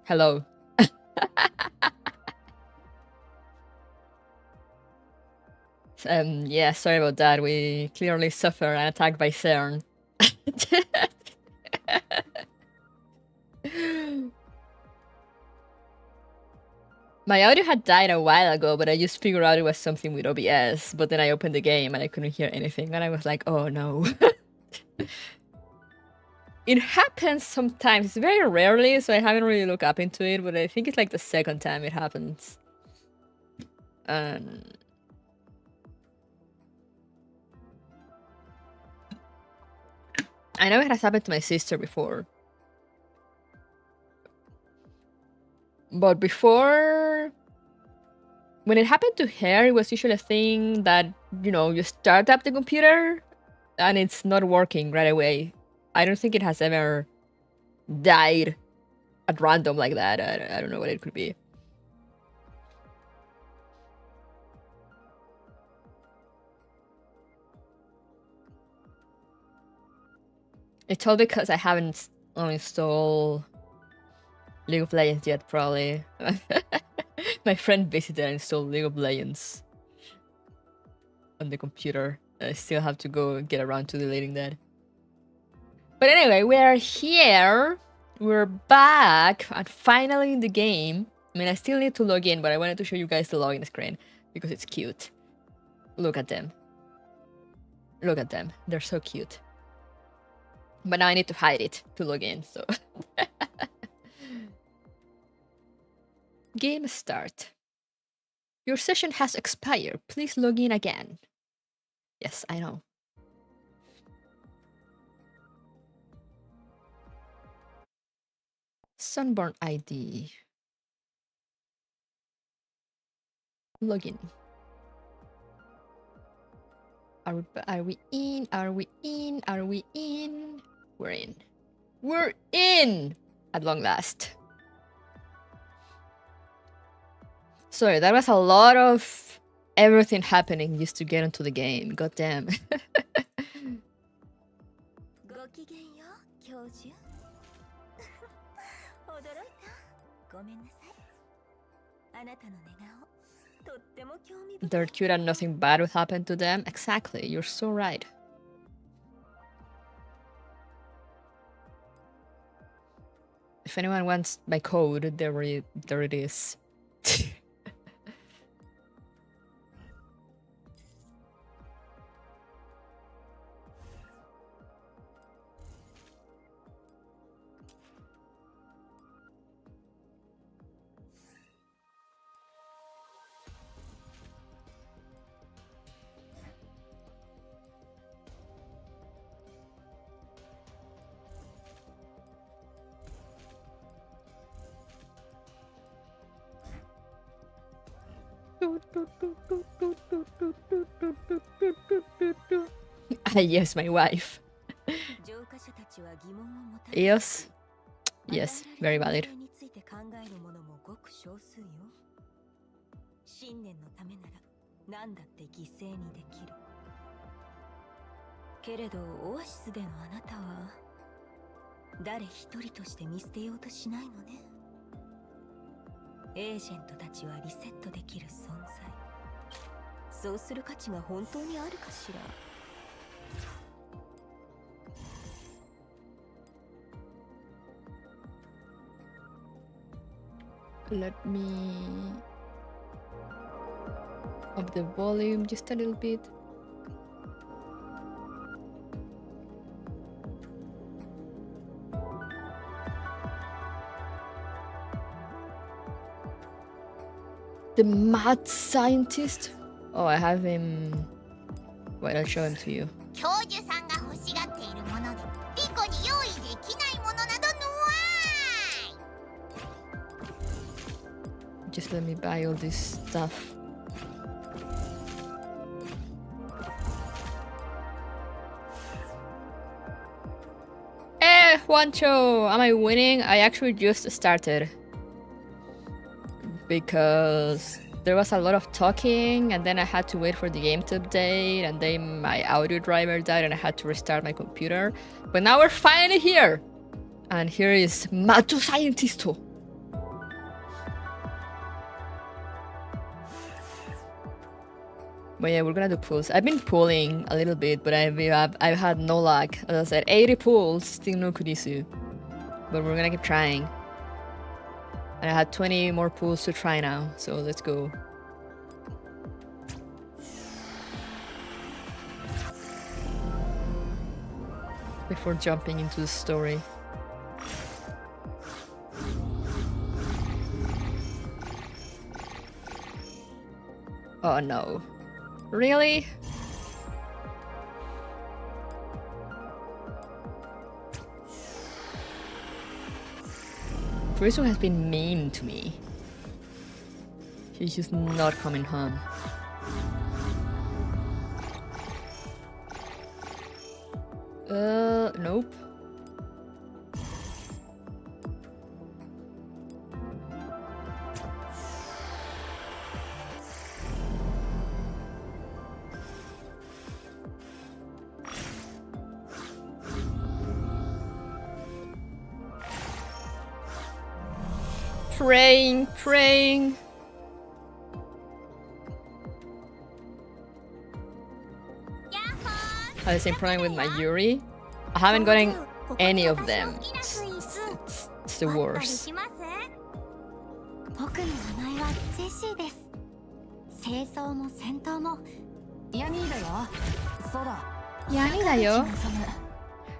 Hello. Yeah, sorry about that. We clearly suffer an attack by CERN. My audio had died a while ago, but I just figured out it was something with OBS. But then I opened the game and I couldn't hear anything, and I was like, oh no. It happens sometimes. It's very rarely, so I haven't really looked up into it, but I think it's like the second time it happens. I know it has happened to my sister before. But before, when it happened to her, it was usually a thing that, you know, you start up the computer and it's not working right away. I don't think it has ever died at random like that. I don't know what it could be. It's all because I haven't uninstalled League of Legends yet, probably. My friend visited and installed League of Legends on the computer. I still have to go get around to deleting that. But anyway, we are here. We're back and finally in the game. I mean, I still need to log in, but I wanted to show you guys the login screen because it's cute. Look at them. Look at them. They're so cute. But now I need to hide it to log in, so... Game start. Your session has expired. Please log in again. Yes, I know. Sunburn ID. Login. Are we in? Are we in? Are we in? We're in. We're in! At long last. Sorry, that was a lot of everything happening just to get into the game. God damn. They're cute and nothing bad will happen to them. Exactly, you're so right. If anyone wants my code, there it is. Yes, my wife. Yes. Yes, very valid. Let me up the volume just a little bit. The mad scientist? Oh, I have him. Wait, I'll show him to you. Just let me buy all this stuff. Juancho, am I winning? I actually just started. Because there was a lot of talking and then I had to wait for the game to update and then my audio driver died and I had to restart my computer. But now we're finally here! And here is Macho Scientisto. But yeah, we're gonna do pulls. I've been pulling a little bit, but I've had no luck. As I said, 80 pulls, still no Kurisu. But we're gonna keep trying. And I had 20 more pulls to try now, so let's go. Before jumping into the story. Oh no. Really? Kurisu has been mean to me. He's just not coming home. Nope. Praying. I had the same problem with my Yuri. I haven't gotten any of them. It's the worst.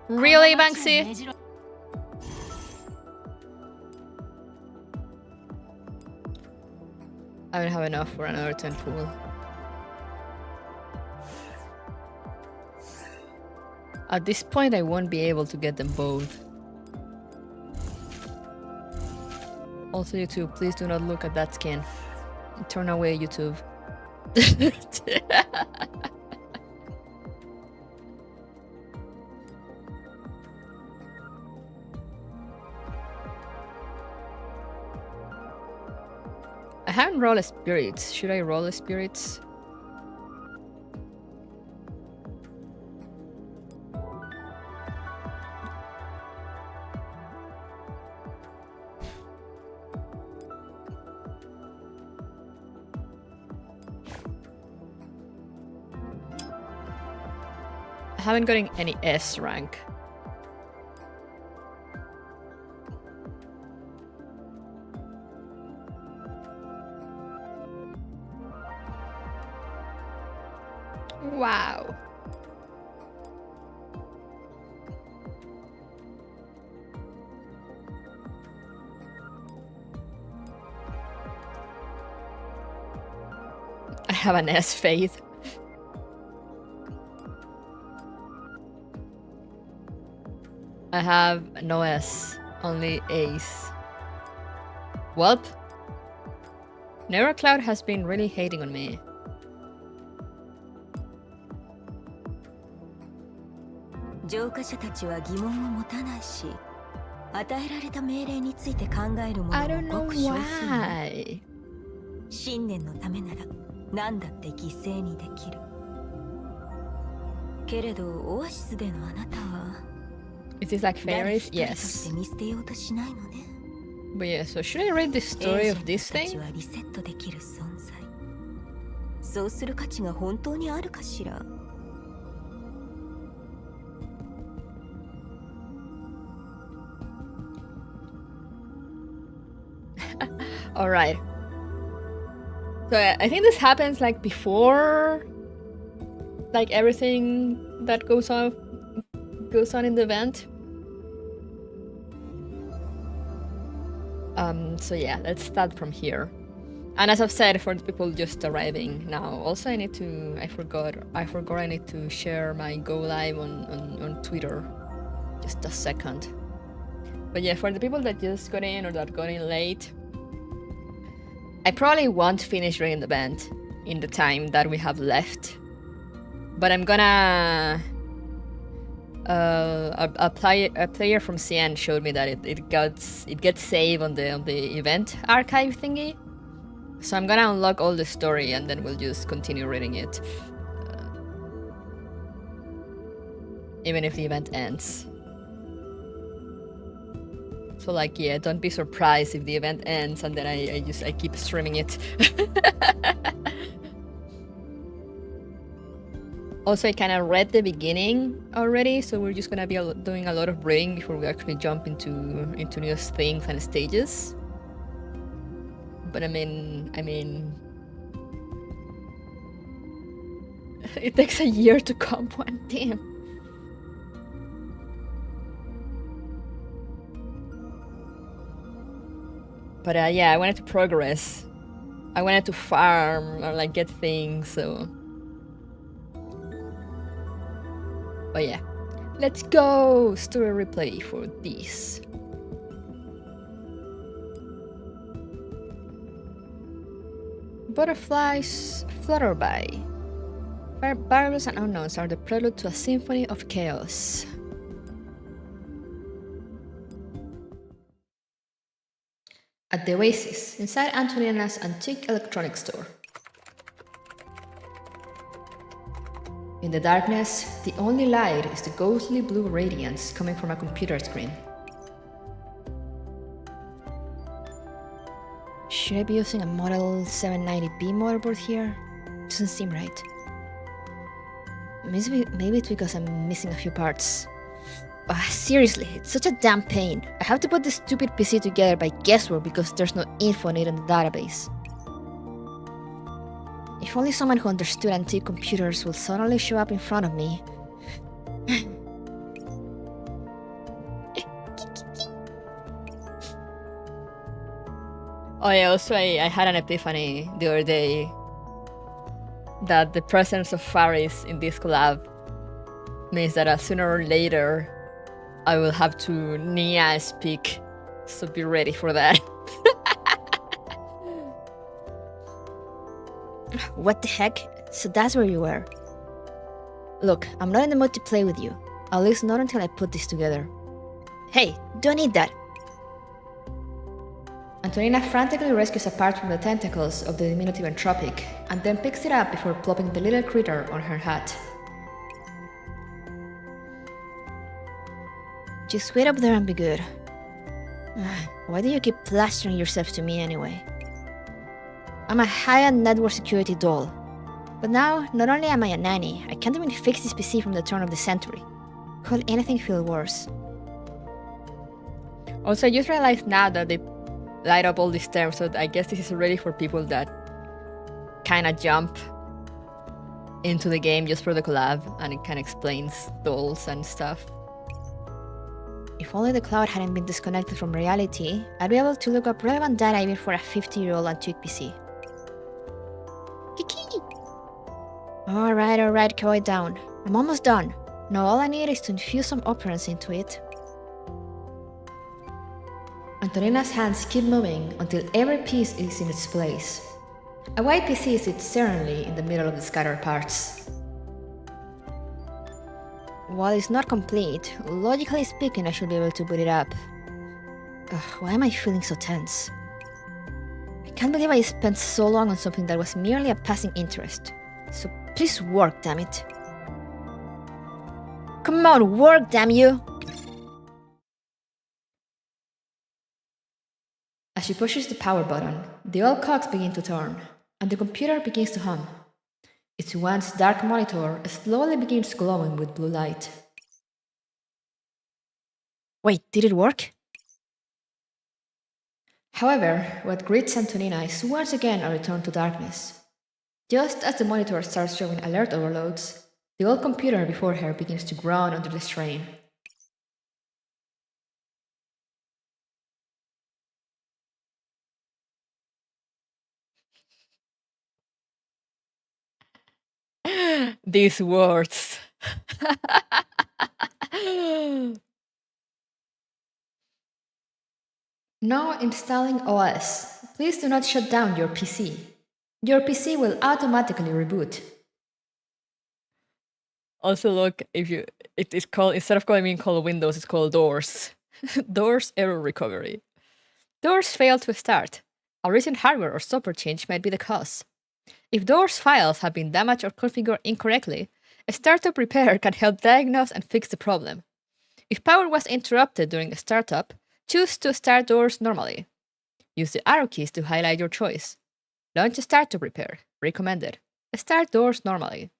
Really, Banksy? I don't have enough for another 10 pool. At this point, I won't be able to get them both. Also, YouTube, please do not look at that skin. Turn away, YouTube. I haven't rolled a spirits. Should I roll a spirits? I haven't gotten any S rank. Wow. I have an S faith. I have no S, only A's. Welp. Neurocloud has been really hating on me. I don't know why. Is this like fairies? Yes. But yeah, so should I read the story of this thing? Alright. So I think this happens like before like everything that goes on in the event. So yeah, let's start from here. And as I've said, for the people just arriving now, also I forgot I need to share my go live on Twitter. Just a second. But yeah, for the people that just got in or that got in late, I probably won't finish reading the event in the time that we have left. But I'm gonna a player from CN showed me that it gets saved on the event archive thingy. So I'm gonna unlock all the story and then we'll just continue reading it, even if the event ends. So like, yeah, don't be surprised if the event ends and then I keep streaming it. Also, I kind of read the beginning already, so we're just gonna be doing a lot of reading before we actually jump into new things and stages. But I mean, it takes a year to comp one, damn. But yeah, I wanted to progress. I wanted to farm or like get things, so. But yeah, let's go! Story replay for this. Butterflies Flutter-By. Variables and unknowns are the prelude to a symphony of chaos. At the Oasis, inside Antonina's antique electronics store. In the darkness, the only light is the ghostly blue radiance coming from a computer screen. Should I be using a Model 790B motherboard here? Doesn't seem right. Maybe it's because I'm missing a few parts. Seriously, it's such a damn pain. I have to put this stupid PC together by guesswork because there's no info on it in the database. If only someone who understood antique computers will suddenly show up in front of me. Oh yeah, also I had an epiphany the other day that the presence of fairies in this collab means that sooner or later I will have to Nia speak, so be ready for that. What the heck? So that's where you were. Look, I'm not in the mood to play with you. At least not until I put this together. Hey, don't eat that! Antonina frantically rescues a part from the tentacles of the diminutive Entropic, and then picks it up before plopping the little critter on her hat. Just wait up there and be good. Why do you keep plastering yourself to me anyway? I'm a high-end network security doll. But now, not only am I a nanny, I can't even fix this PC from the turn of the century. Could anything feel worse? Also, I just realized now that they light up all these terms, so I guess this is already for people that kinda jump into the game just for the collab, and it kinda explains dolls and stuff. If only the cloud hadn't been disconnected from reality, I'd be able to look up relevant data even for a 50-year-old antique PC. Kiki! Alright, quiet down. I'm almost done. Now all I need is to infuse some operance into it. Antonina's hands keep moving until every piece is in its place. A white PC sits serenely in the middle of the scattered parts. While it's not complete, logically speaking I should be able to boot it up. Why am I feeling so tense? I can't believe I spent so long on something that was merely a passing interest. So please work, damn it. Come on, work, damn you! As she pushes the power button, the old cogs begin to turn, and the computer begins to hum. Its once dark monitor slowly begins glowing with blue light. Wait, did it work? However, what greets Antonina is once again a return to darkness. Just as the monitor starts showing alert overloads, the old computer before her begins to groan under the strain. These words. Now installing OS. Please do not shut down your PC. Your PC will automatically reboot. Also, look, it is called, instead of being called Windows, it's called Doors. Doors error recovery. Doors failed to start. A recent hardware or software change might be the cause. If Doors files have been damaged or configured incorrectly, a startup repair can help diagnose and fix the problem. If power was interrupted during a startup, Choose to start doors normally. Use the arrow keys to highlight your choice. Launch start to prepare. Recommended. Start doors normally.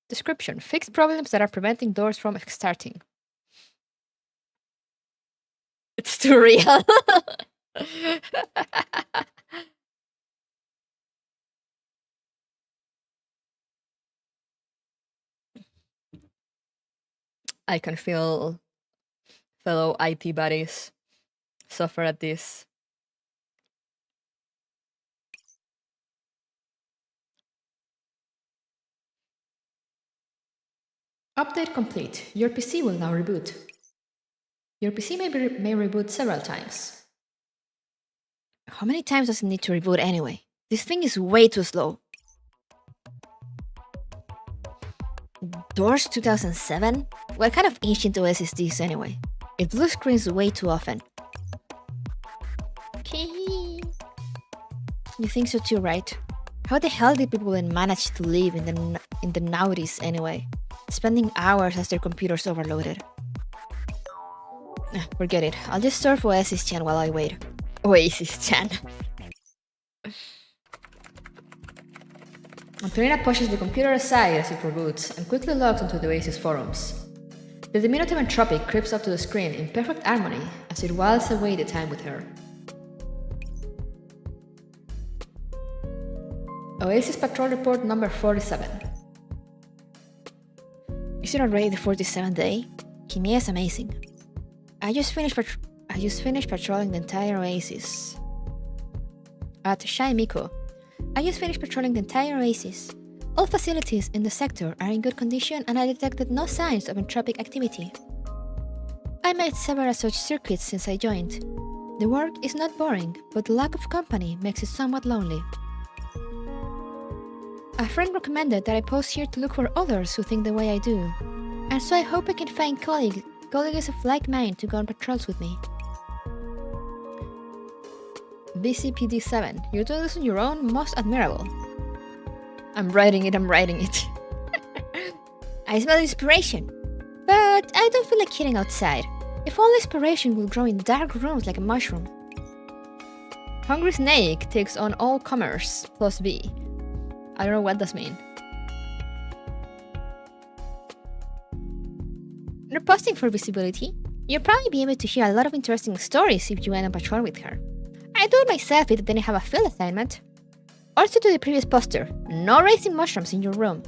Description. Fix problems that are preventing doors from starting. It's too real. I can feel fellow IT buddies suffer at this. Update complete. Your PC will now reboot. Your PC may reboot several times. How many times does it need to reboot anyway? This thing is way too slow. Doors 2007? What kind of ancient OS is this anyway? It blue screens way too often. You think so too, right? How the hell did people manage to live in the 90s anyway? Spending hours as their computers overloaded. Forget it. I'll just surf Oasis-chan while I wait. Oasis-chan. Antonina pushes the computer aside as it reboots and quickly logs into the Oasis forums. The diminutive Entropic creeps up to the screen in perfect harmony as it whiles away the time with her. Oasis Patrol Report number 47. Is it already the 47th day? Kimi is amazing. I just finished patrolling the entire Oasis. At Shai Miko. I just finished patrolling the entire Oasis. All facilities in the sector are in good condition and I detected no signs of entropic activity. I made several such circuits since I joined. The work is not boring, but the lack of company makes it somewhat lonely. A friend recommended that I post here to look for others who think the way I do, and so I hope I can find colleagues of like mind to go on patrols with me. BCPD7, you're doing this on your own? Most admirable. I'm writing it. I smell inspiration, but I don't feel like hitting outside. If all inspiration will grow in dark rooms like a mushroom. Hungry Snake takes on all comers plus B. I don't know what this means. You're posting for visibility. You'll probably be able to hear a lot of interesting stories if you end on patrol with her. I do it myself if I didn't have a field assignment. Also to the previous poster, no raising mushrooms in your room.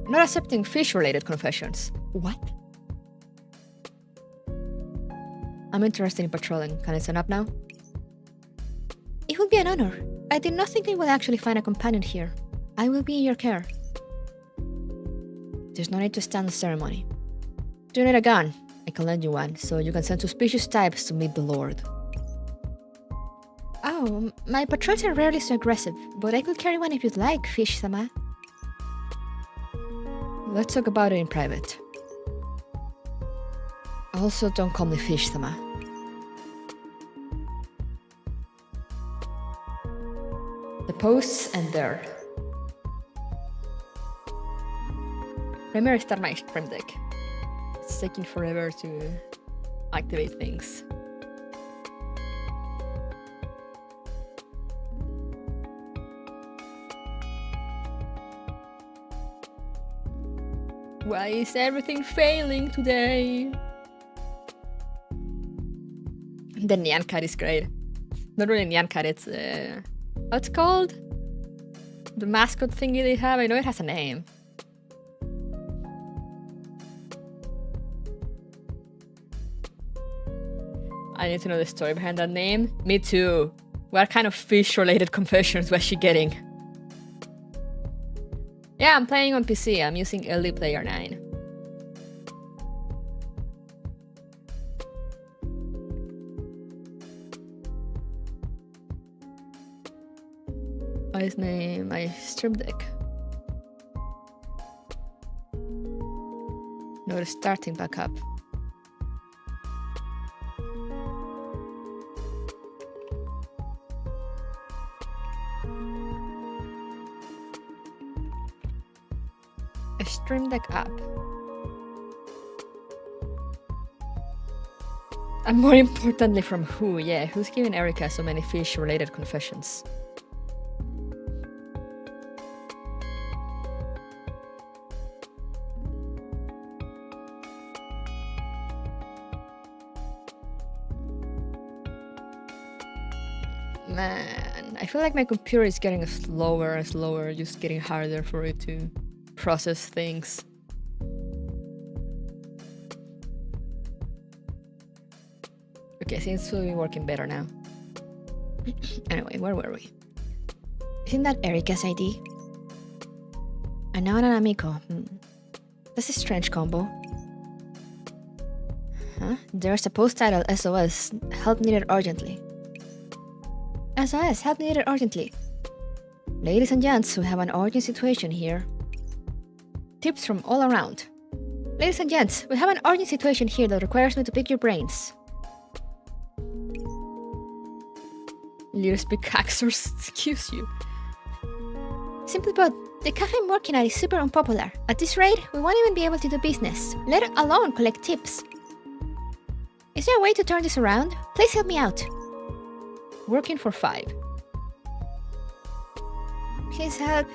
Not accepting fish-related confessions. What? I'm interested in patrolling. Can I sign up now? It would be an honor. I did not think I would actually find a companion here. I will be in your care. There's no need to stand the ceremony. Do you need a gun? I can lend you one, so you can send suspicious types to meet the Lord. Oh, my patrols are rarely so aggressive, but I could carry one if you'd like, Fish-sama. Let's talk about it in private. Also, don't call me Fish-sama. The posts end there. Let me restart my Stream Deck. It's taking forever to activate things. Why is everything failing today? The Nyan Cat is great. Not really Nyan Cat, it's what's it called? The mascot thingy they have. I know it has a name. I need to know the story behind that name. Me too. What kind of fish-related confessions was she getting? Yeah, I'm playing on PC. I'm using LD Player 9. What is my Stream Deck? No, it's starting back up. A Stream Deck app. And more importantly, from who? Yeah, who's giving Erica so many fish-related confessions? Man, I feel like my computer is getting slower and slower, just getting harder for it to process things. Okay, seems to be working better now. Anyway, where were we? Isn't that Erica's ID? And now an amico. That's a strange combo. Huh? There's a post title SOS, help needed urgently. SOS, help needed urgently. Ladies and gents, we have an urgent situation here. Tips from all around. Ladies and gents, we have an urgent situation here that requires me to pick your brains. Little pickaxers, excuse you. Simply put, the cafe I'm working at is super unpopular. At this rate, we won't even be able to do business, let alone collect tips. Is there a way to turn this around? Please help me out. Working for 5. Please help.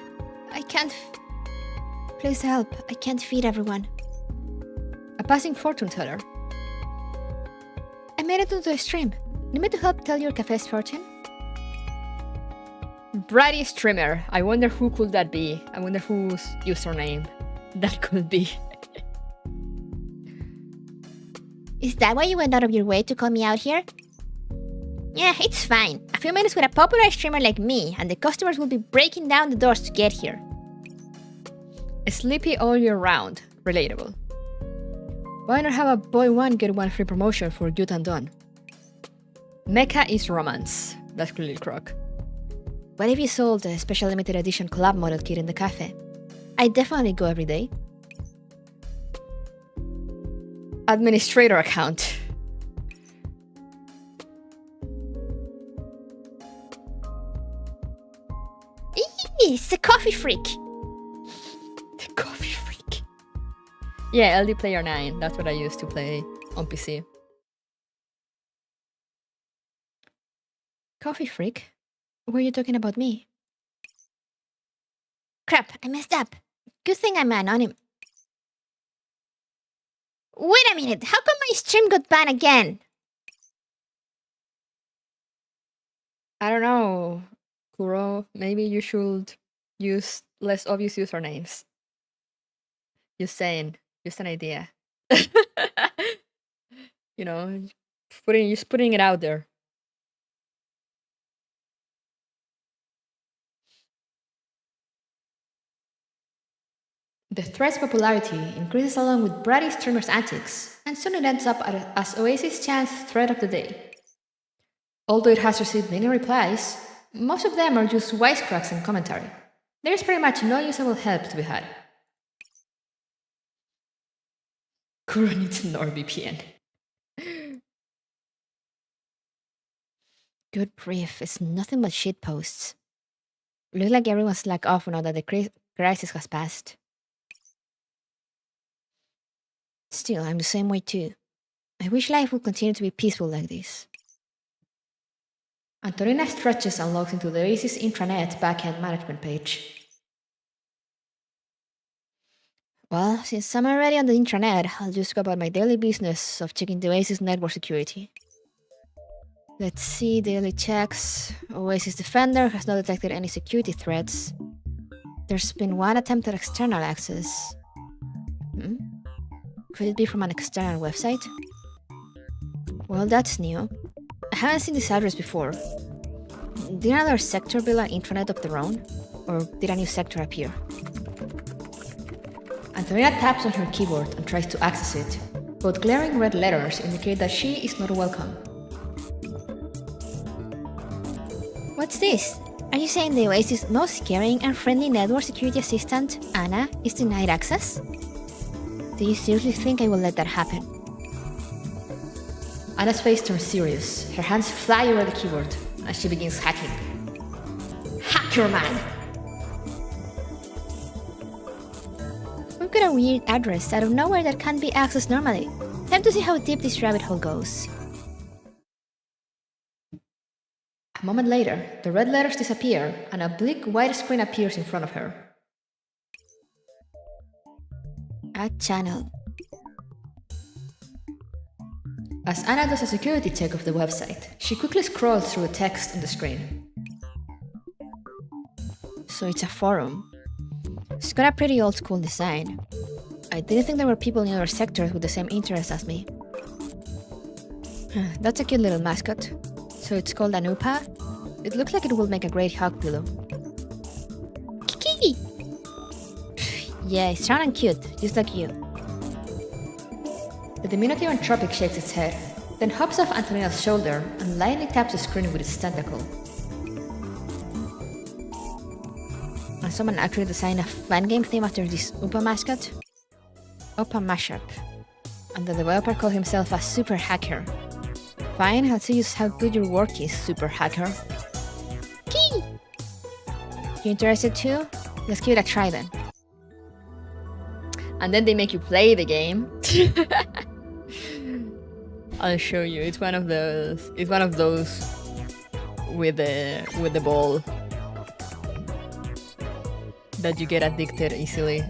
Please help. I can't feed everyone. A passing fortune teller. I made it into a stream. Need me to help tell your cafe's fortune? Bratty streamer. I wonder who could that be. I wonder whose username that could be. Is that why you went out of your way to call me out here? Yeah, it's fine. A few minutes with a popular streamer like me, and the customers will be breaking down the doors to get here. Sleepy all year round. Relatable. Why not have a buy one get one free promotion for Youth and Done? Mecha is romance. That's clearly Croc. What if you sold a special limited edition collab model kit in the cafe? I'd definitely go every day. Administrator account. It's a coffee freak. The coffee freak. Yeah, LD Player 9. That's what I used to play on PC. Coffee freak? Were you talking about me? Crap, I messed up. Good thing I'm anonym. Wait a minute, how come my stream got banned again? I don't know, Kuro. Maybe you should use less obvious usernames. Just saying. Just an idea. You know, just putting it out there. The thread's popularity increases along with bratty streamers' antics, and soon it ends up as Oasis Chan's thread of the day. Although it has received many replies, most of them are just wisecracks and commentary. There is pretty much no usable help to be had. Kuro needs NordVPN. Good brief, it's nothing but shit posts. Looks like everyone's slack off now that the crisis has passed. Still, I'm the same way too. I wish life would continue to be peaceful like this. Antonina stretches and logs into the Oasis intranet backend management page. Well, since I'm already on the intranet, I'll just go about my daily business of checking the Oasis network security. Let's see, daily checks. Oasis Defender has not detected any security threats. There's been one attempted external access. Could it be from an external website? Well, that's new. I haven't seen this address before. Did another sector build an intranet of their own? Or did a new sector appear? Antonina taps on her keyboard and tries to access it, but glaring red letters indicate that she is not welcome. What's this? Are you saying the Oasis' most caring and friendly network security assistant, Anna, is denied access? Do you seriously think I will let that happen? Anna's face turns serious. Her hands fly over the keyboard, and she begins hacking. Hacker man! We've got a weird address out of nowhere that can't be accessed normally. Time to see how deep this rabbit hole goes. A moment later, the red letters disappear and a bleak white screen appears in front of her. Add channel. As Anna does a security check of the website, she quickly scrolls through the text on the screen. So it's a forum. It's got a pretty old school design. I didn't think there were people in other sectors with the same interests as me. That's a cute little mascot. So it's called Anupa? It looks like it will make a great hug pillow. Kiki! Yeah, it's round and cute, just like you. The diminutive Anthropic shakes its head, then hops off Antonina's shoulder and lightly taps the screen with its tentacle. And someone actually designed a fan game theme after this Upa mascot? Upa mashup. And the developer called himself a super hacker. Fine, I'll see just how good your work is, super hacker. Key! You interested too? Let's give it a try then. And then they make you play the game. I'll show you. It's one of those. It's one of those with the ball that you get addicted easily.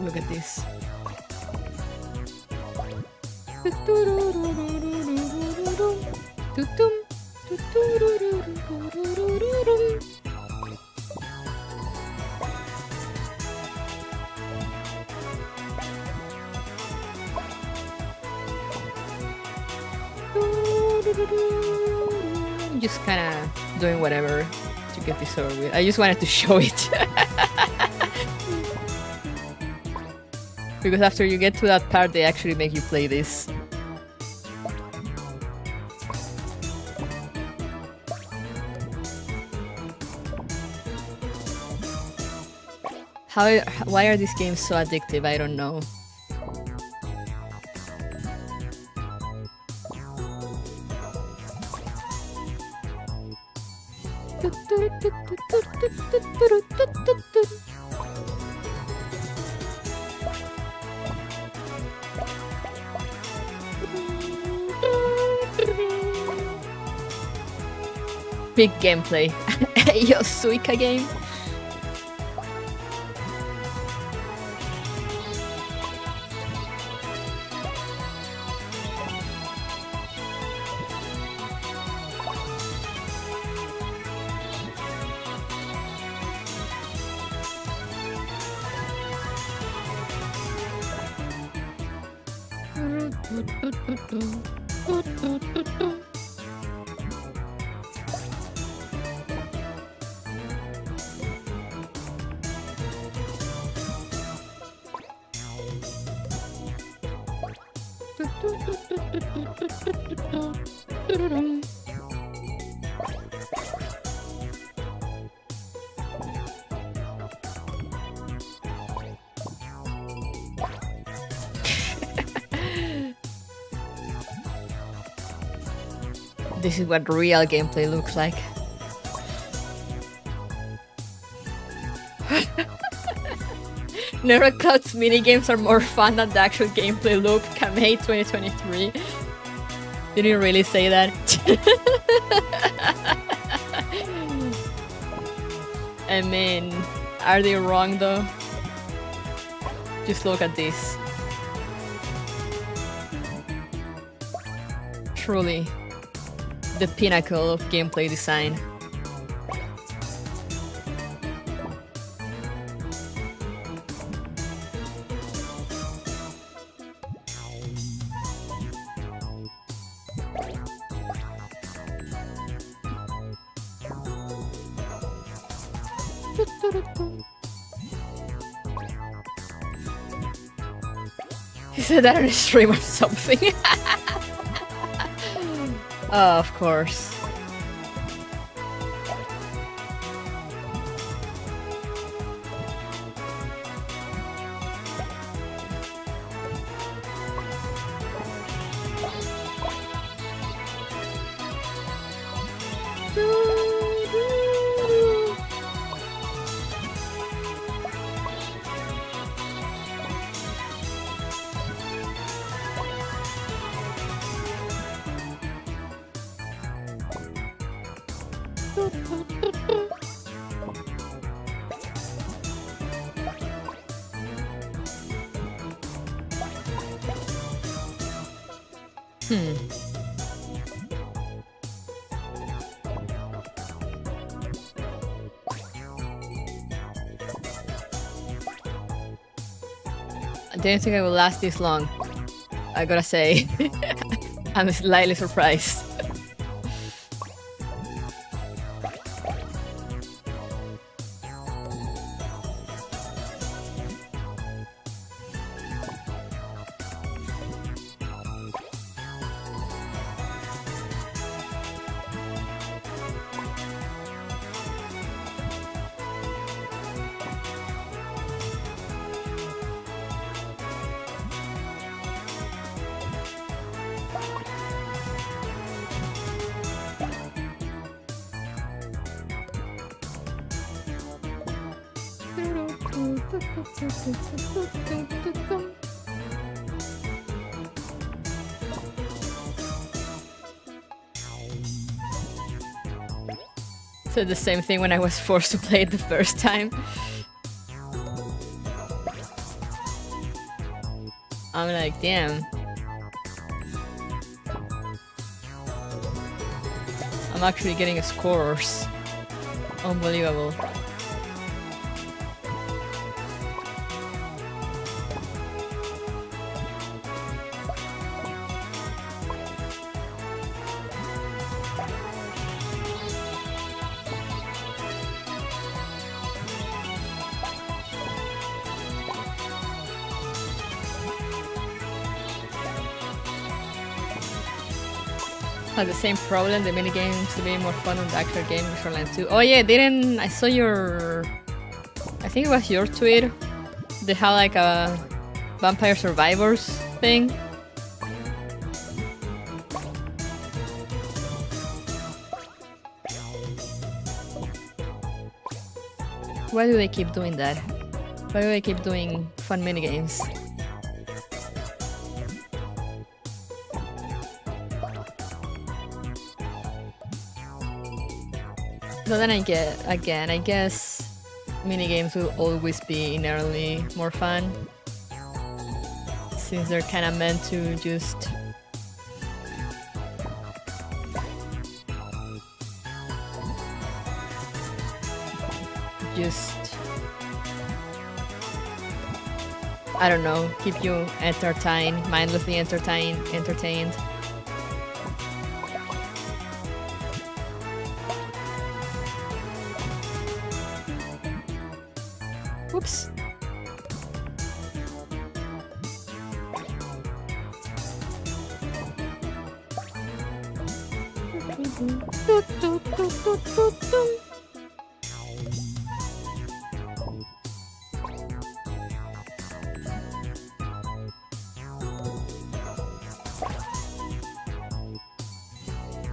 Look at this. Just kind of doing whatever to get this over with. I just wanted to show it. Because after you get to that part, they actually make you play this. Why are these games so addictive? I don't know. Big gameplay. Yo, Suika game. This is what real gameplay looks like. Neurocloud's minigames are more fun than the actual gameplay loop. Kamei 2023. Did you really say that? I mean, are they wrong though? Just look at this. Truly, the pinnacle of gameplay design. He said that on a stream or something. Oh, of course. I didn't think I would last this long. I gotta say, I'm slightly surprised. So the same thing when I was forced to play it the first time. I'm like, damn. I'm actually getting scores. Unbelievable. Had the same problem, the minigames to be more fun than the actual game in Shoreline 2. Oh yeah, didn't I saw your, I think it was your tweet. They had like a Vampire Survivors thing. Why do they keep doing that? Why do they keep doing fun minigames? But then I guess minigames will always be inherently more fun, since they're kind of meant to just I don't know, keep you entertained, mindlessly entertained. Whoops.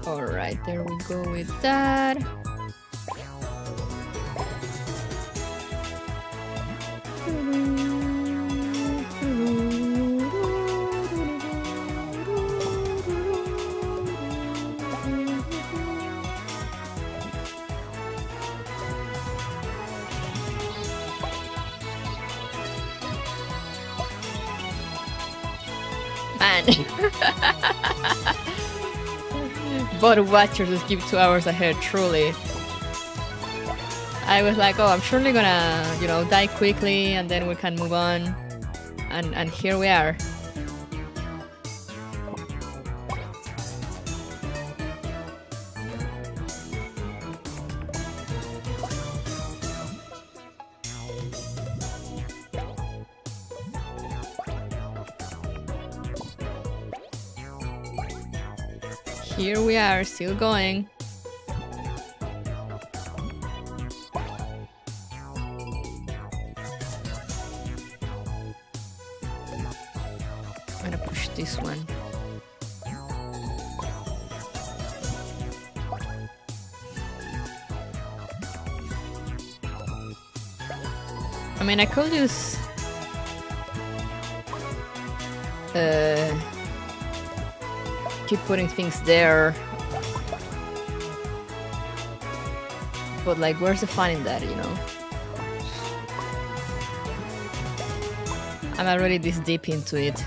All right, there we go with that. Man. But watchers just keep 2 hours ahead, truly. I was like, oh, I'm surely gonna, you know, die quickly and then we can move on. And here we are. Here we are, still going. I'm gonna push this one. I mean, I could use keep putting things there, but like, where's the fun in that, you know? I'm already this deep into it.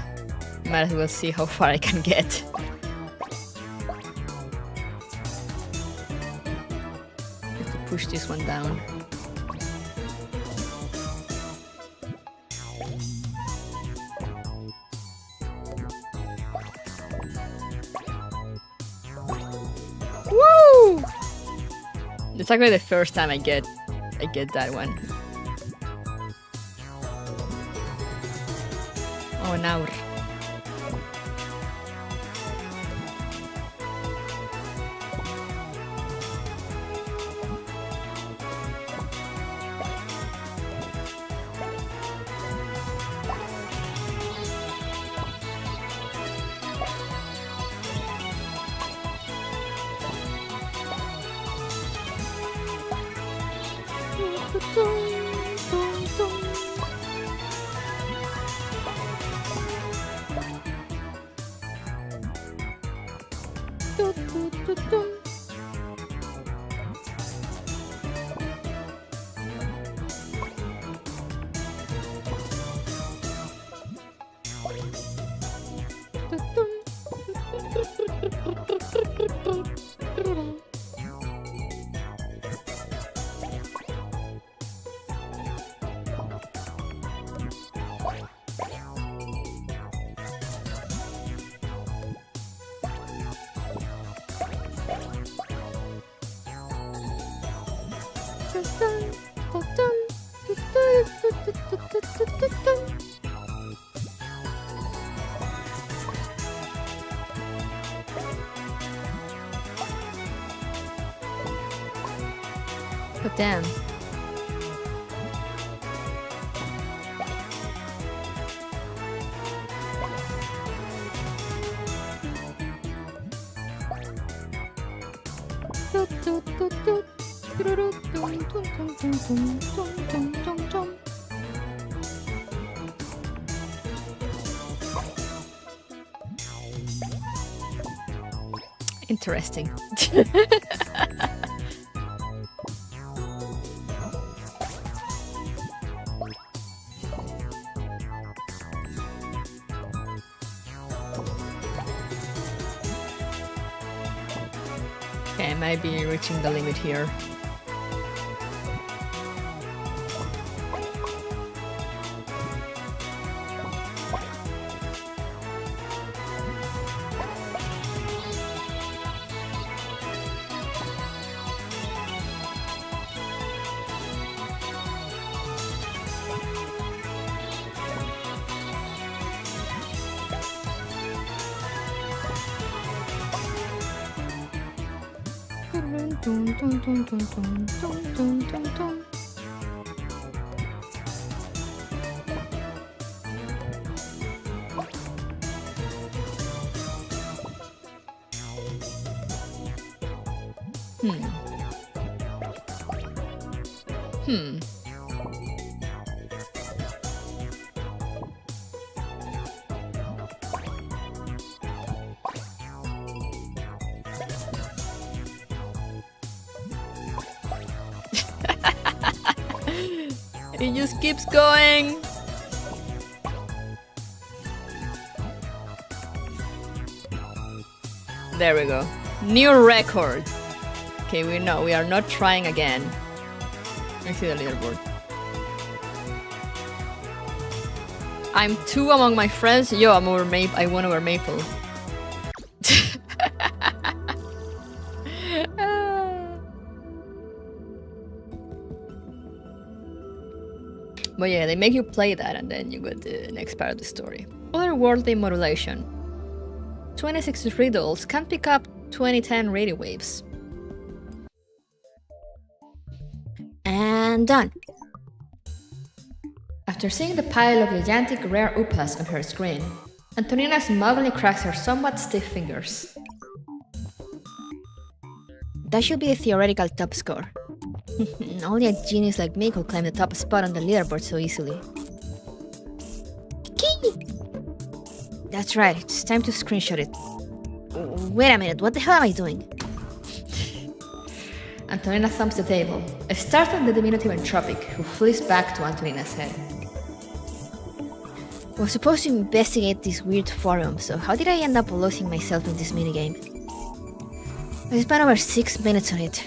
Might as well see how far I can get. push this one down. Woo! It's actually the first time I get that one. Oh, now. But damn. Interesting. Okay, I might be reaching the limit here. It just keeps going. There we go. New record. Okay, we know we are not trying again. Let me see the leaderboard. I'm 2 among my friends. Yo, I'm over Maple. I won over Maple. But yeah, they make you play that and then you get the next part of the story. Otherworldly modulation. 26 riddles can pick up 2010 radio waves. And done. After seeing the pile of gigantic rare upas on her screen, Antonina smugly cracks her somewhat stiff fingers. That should be a theoretical top score. Only a genius like me could climb the top spot on the leaderboard so easily. Key! That's right, it's time to screenshot it. Wait a minute, what the hell am I doing? Antonina thumps the table, startled the diminutive Entropic, who flees back to Antonina's head. I was supposed to investigate this weird forum, so how did I end up losing myself in this minigame? I spent over 6 minutes on it.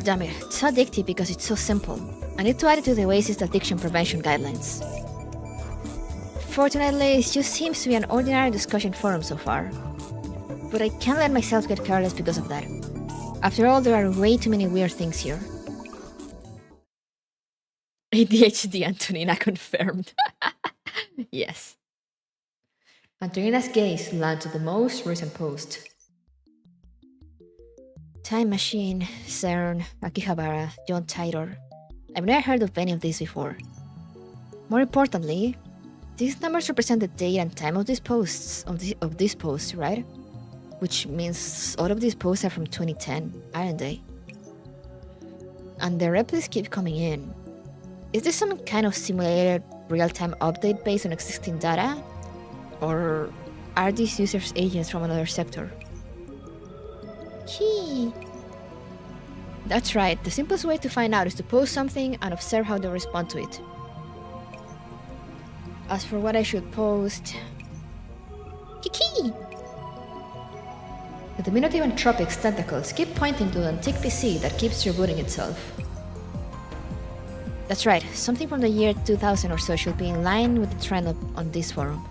Damn it, it's so addictive because it's so simple. I need to add it to the Oasis addiction prevention guidelines. Fortunately, it just seems to be an ordinary discussion forum so far. But I can't let myself get careless because of that. After all, there are way too many weird things here. ADHD Antonina confirmed. Yes. Antonina's gaze lands on the most recent post. Time Machine, CERN, Akihabara, John Titor. I've never heard of any of these before. More importantly, these numbers represent the date and time of these posts, of these posts, right? Which means all of these posts are from 2010, aren't they? And the replies keep coming in. Is this some kind of simulated real-time update based on existing data? Or are these users agents from another sector? Gee. That's right, the simplest way to find out is to post something and observe how they respond to it. As for what I should post... Kiki! The diminutive Entropics tentacles keep pointing to the antique PC that keeps rebooting itself. That's right, something from the year 2000 or so should be in line with the trend on this forum.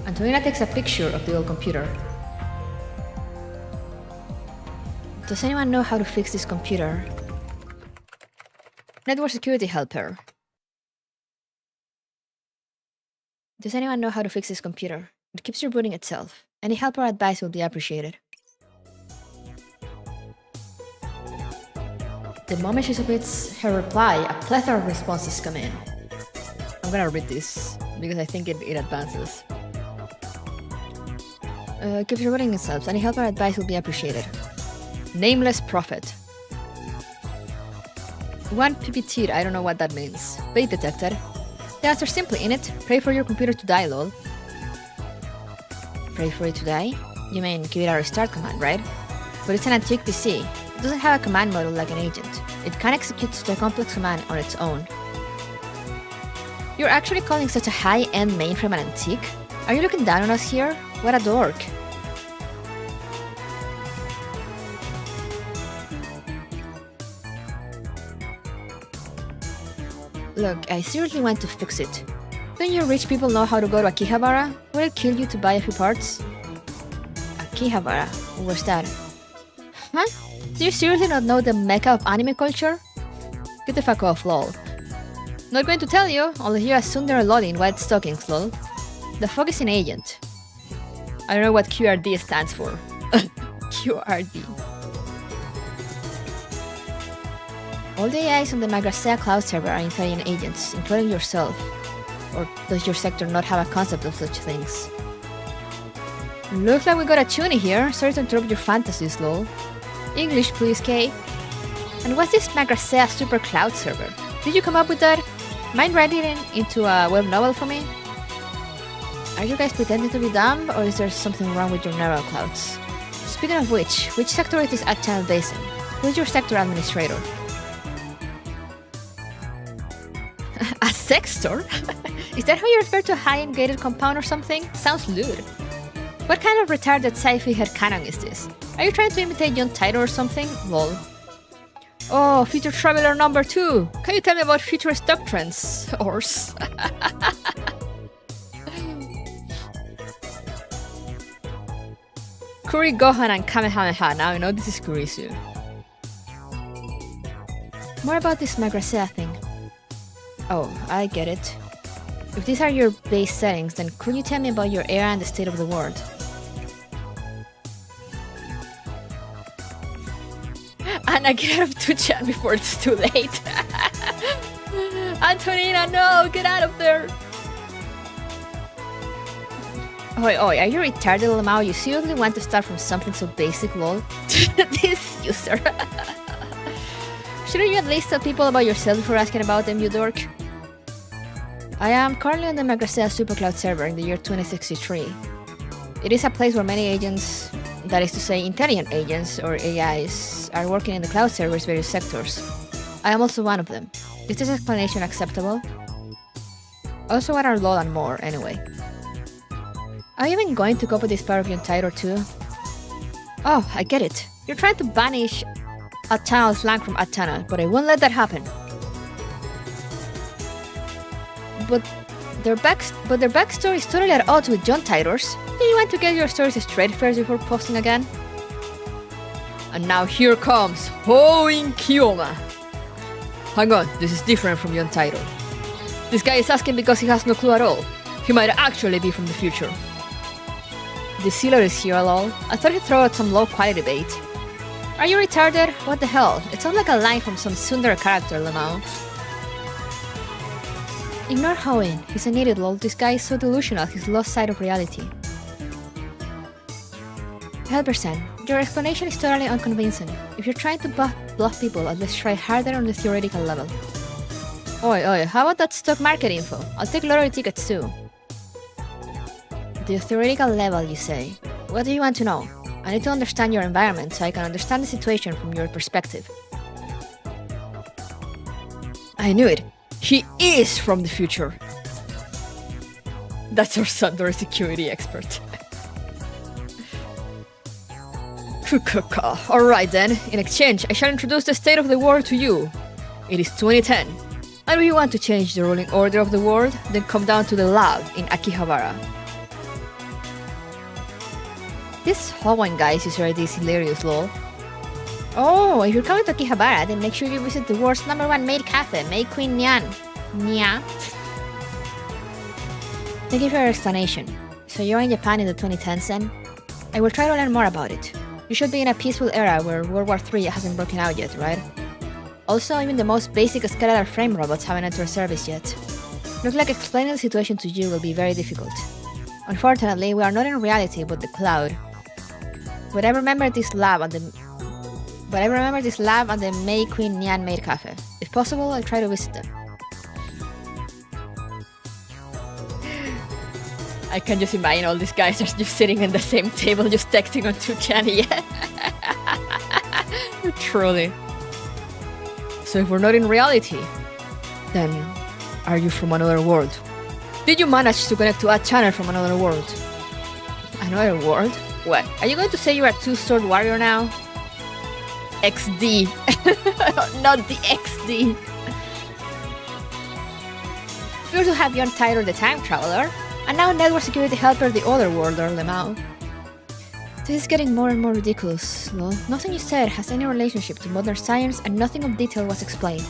Antonina takes a picture of the old computer. Does anyone know how to fix this computer? Network security helper. Does anyone know how to fix this computer? It keeps rebooting itself. Any help or advice will be appreciated. The moment she submits her reply, a plethora of responses come in. I'm gonna read this, because I think it advances. Keeps rebooting itself. Any help or advice will be appreciated. Nameless Prophet. One PPT, I don't know what that means. Bait detected. The answer's simply in it. Pray for your computer to die, lol. Pray for it to die? You mean give it a restart command, right? But it's an antique PC. It doesn't have a command module like an agent. It can't execute such a complex command on its own. You're actually calling such a high-end mainframe an antique? Are you looking down on us here? What a dork. Look, I seriously want to fix it. Don't you rich people know how to go to Akihabara? Would it kill you to buy a few parts? Akihabara? Where's that? Huh? Do you seriously not know the mecca of anime culture? Get the fuck off, lol. Not going to tell you, unless you assume they're lolly in white stockings, lol. The fuck is an agent? I don't know what QRD stands for. QRD. All the AIs on the Magrasea cloud server are intelligent agents, including yourself. Or does your sector not have a concept of such things? Looks like we got a tunie here. Sorry to interrupt your fantasies, lol. English, please, Kay. And what's this Magrasea super cloud server? Did you come up with that? Mind writing it into a web novel for me? Are you guys pretending to be dumb, or is there something wrong with your neural clouds? Speaking of which sector is this channel based in? Who's your sector administrator? A sextor? Is that how you refer to a high-end gated compound or something? Sounds lewd. What kind of retarded sci-fi headcanon is this? Are you trying to imitate John Titor or something? Lol. Oh, Future Traveler number 2! Can you tell me about future stock trends? Horse. Kuri Gohan and Kamehameha. Now I know this is Kurisu. More about this Magrasea thing. Oh, I get it. If these are your base settings, then could you tell me about your era and the state of the world? Anna, get out of Tuchan before it's too late. Antonina, no! Get out of there! Oi, are you retarded, Lamau? You seriously want to start from something so basic, lol? This user. Shouldn't you at least tell people about yourself before asking about them, you dork? I am currently on the Magrasea Supercloud server in the year 2063. It is a place where many agents, that is to say intelligent agents or AIs, are working in the cloud server's various sectors. I am also one of them. Is this explanation acceptable? Also what are LOL and more, anyway. Are you even going to copy this part of your title too? Oh, I get it. You're trying to banish Tunnel slang from tunnel, but I won't let that happen. But their backstory is totally at odds with John Titor's. Do you want to get your stories straight first before posting again? And now here comes Hoin Kiyoma. Hang on, this is different from John Titor. This guy is asking because he has no clue at all. He might actually be from the future. The sealer is here, lol. I thought he'd throw out some low-quality bait. Are you retarded? What the hell? It sounds like a line from some Sundar character, Lemao. Ignore Hoenn. He's an idiot, lol. This guy is so delusional, he's lost sight of reality. Helperson, your explanation is totally unconvincing. If you're trying to bluff people, at least try harder on the theoretical level. Oi, how about that stock market info? I'll take lottery tickets too. The theoretical level, you say? What do you want to know? I need to understand your environment so I can understand the situation from your perspective. I knew it! He is from the future! That's our Sundar security expert. Alright then, in exchange, I shall introduce the state of the world to you. It is 2010. And if you want to change the ruling order of the world, then come down to the lab in Akihabara. This Hoenn guy is already hilarious, lol. Oh, if you're coming to Akihabara, then make sure you visit the world's #1 maid cafe, May Queen Nyan. Nya? Thank you for your explanation. So you're in Japan in the 2010s then? I will try to learn more about it. You should be in a peaceful era where World War III hasn't broken out yet, right? Also, even the most basic skeletal frame robots haven't entered service yet. Looks like explaining the situation to you will be very difficult. Unfortunately, we are not in reality but the cloud. But I remember this lab at the May Queen Nyan Maid Cafe. If possible, I'll try to visit them. I can just imagine all these guys are just sitting at the same table, just texting on 2chan. Yeah. Truly. So if we're not in reality, then are you from another world? Did you manage to connect to a channel from another world? Another world? What? Are you going to say you are a two-sword warrior now? XD. Not the XD. Fear to have John Titor the time traveler, and now network security helper the Otherworlder, Lemao. This is getting more and more ridiculous, lol. Nothing you said has any relationship to modern science and nothing of detail was explained.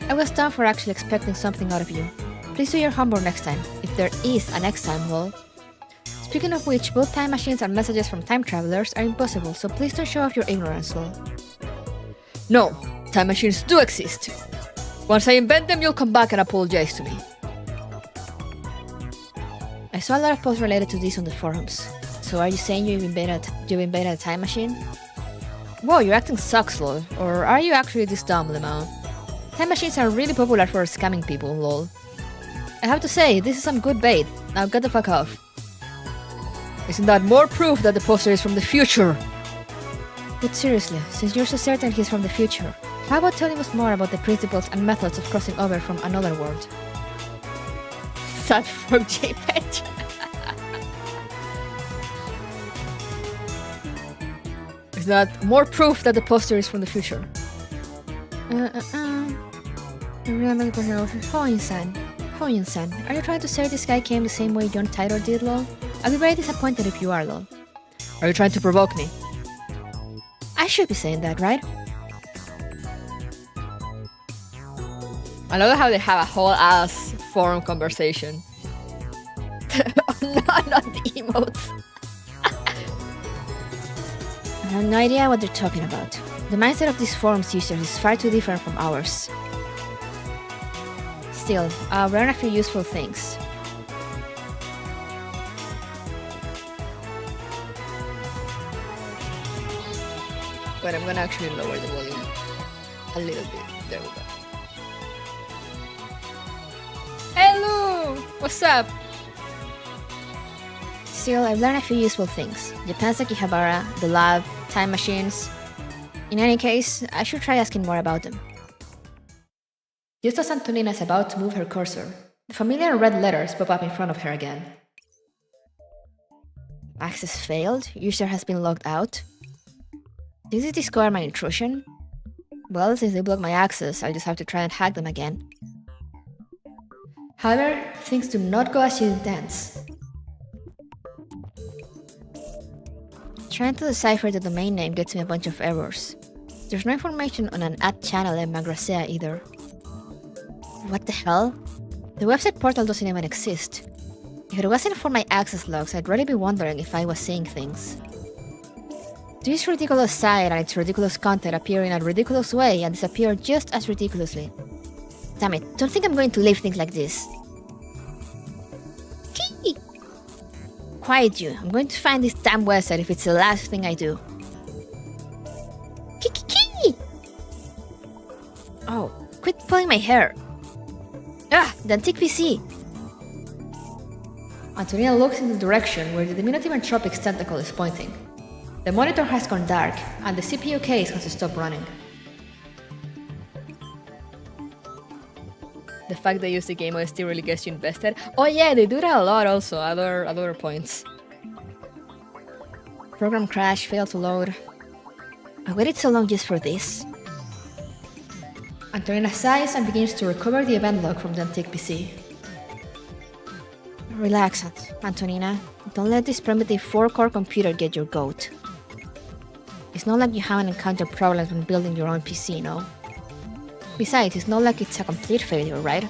I was done for actually expecting something out of you. Please do your homework next time, if there is a next time, lol. Speaking of which, both time machines and messages from time travelers are impossible, so please don't show off your ignorance, lol. No, time machines do exist. Once I invent them, you'll come back and apologize to me. I saw a lot of posts related to this on the forums. So are you saying you've invaded a time machine? Whoa, your acting sucks, lol. Or are you actually this dumb, Lemao? Time machines are really popular for scamming people, lol. I have to say, this is some good bait. Now get the fuck off. Isn't that more proof that the poster is from the future? But seriously, since you're so certain he's from the future, how about telling us more about the principles and methods of crossing over from another world? Sad frog JPEG. Is that more proof that the poster is from the future? Hoenn-san, are you trying to say this guy came the same way John Titor did, lol? I'll be very disappointed if you are, lol. Are you trying to provoke me? I should be saying that, right? I love how they have a whole ass forum conversation. not the emotes. I have no idea what they're talking about. The mindset of these forums users is far too different from ours. Still, I'll learn a few useful things. But I'm gonna actually lower the volume a little bit. There we go. Hello! What's up? Still, I've learned a few useful things. Japan's Akihabara, the lab, time machines. In any case, I should try asking more about them. Just as Antonina is about to move her cursor, the familiar red letters pop up in front of her again. Access failed. User has been logged out. Did this discover my intrusion? Well, since they block my access, I'll just have to try and hack them again. However, things do not go as you intend. Trying to decipher the domain name gets me a bunch of errors. There's no information on an @channel in Magrasea either. What the hell? The website portal doesn't even exist. If it wasn't for my access logs, I'd really be wondering if I was seeing things. This ridiculous site and its ridiculous content appear in a ridiculous way and disappear just as ridiculously. Damn it, don't think I'm going to leave things like this. Kee! Quiet you, I'm going to find this damn website if it's the last thing I do. Kee! Oh, quit pulling my hair. Ah, the antique PC! Antonina looks in the direction where the diminutive Entropics tentacle is pointing. The monitor has gone dark, and the CPU case has stopped running. The fact they use the game OST really gets you invested. Oh yeah, they do that a lot also, other points. Program crash, failed to load. I waited so long just for this. Antonina sighs and begins to recover the event log from the antique PC. Relax, Antonina. Don't let this primitive 4-core computer get your goat. It's not like you haven't encountered problems when building your own PC, no? Besides, it's not like it's a complete failure, right?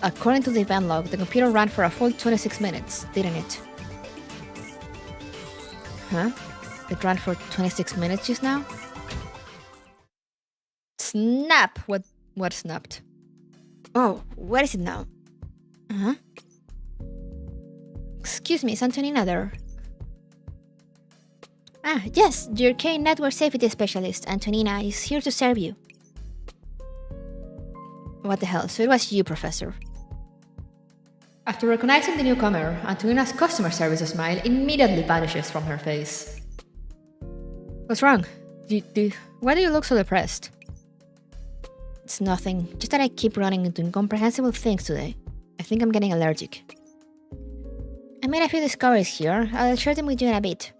According to the event log, the computer ran for a full 26 minutes, didn't it? Huh? It ran for 26 minutes just now? Snap! What snapped? Oh, where is it now? Huh? Excuse me, is Antonina there? Ah, yes, your K network safety specialist, Antonina, is here to serve you. What the hell, so it was you, Professor. After recognizing the newcomer, Antonina's customer service smile immediately vanishes from her face. What's wrong? Why do you look so depressed? It's nothing, just that I keep running into incomprehensible things today. I think I'm getting allergic. I made a few discoveries here, I'll share them with you in a bit.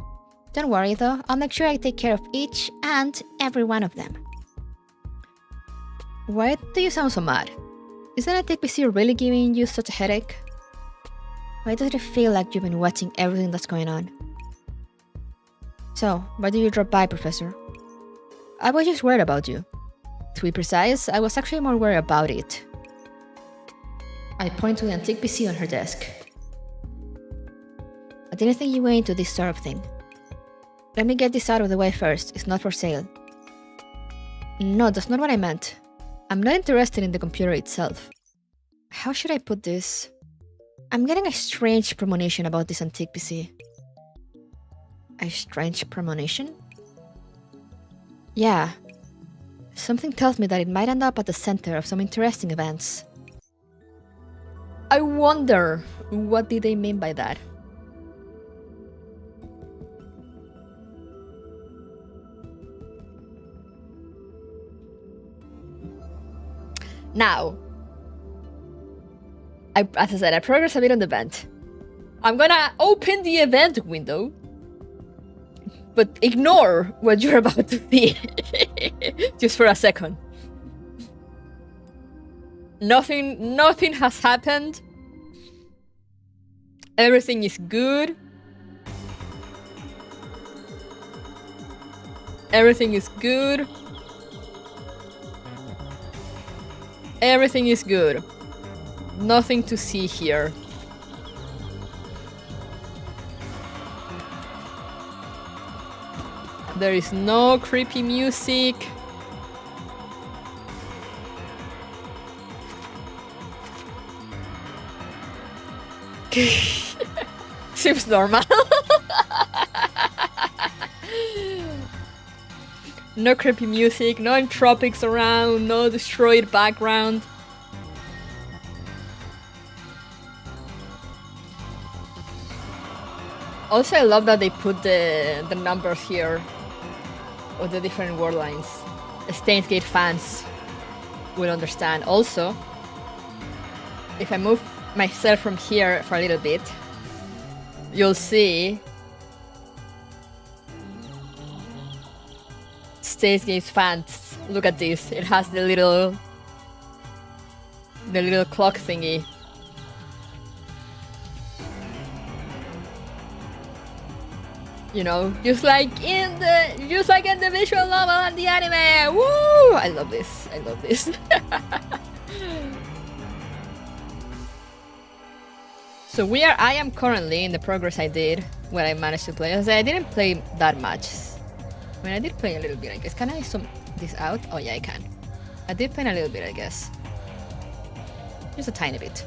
Don't worry though, I'll make sure I take care of each and every one of them. Why do you sound so mad? Isn't a tech PC really giving you such a headache? Why does it feel like you've been watching everything that's going on? So, why did you drop by, Professor? I was just worried about you. To be precise, I was actually more worried about it. I point to the antique PC on her desk. I didn't think you were into this sort of thing. Let me get this out of the way first, it's not for sale. No, that's not what I meant. I'm not interested in the computer itself. How should I put this? I'm getting a strange premonition about this antique PC. A strange premonition? Yeah. Something tells me that it might end up at the center of some interesting events. I wonder, what did they mean by that? Now, as I said, I progressed a bit on the event. I'm gonna open the event window, but ignore what you're about to see. Just for a second. Nothing has happened. Everything is good. Everything is good. Everything is good. Nothing to see here. There is no creepy music. Seems normal. No creepy music, no entropics around, no destroyed background. Also, I love that they put the numbers here of the different word lines. STEINS Gate fans will understand. Also, if I move myself from here for a little bit, you'll see STEINS Gate fans Look at this. It has the little clock thingy. You know, just like in the visual novel and the anime. Woo! I love this. I love this. So I am currently in the progress I did when I managed to play. I didn't play that much. I mean, I did play a little bit, I guess. Can I zoom this out? Oh yeah, I can. I did play a little bit, I guess. Just a tiny bit.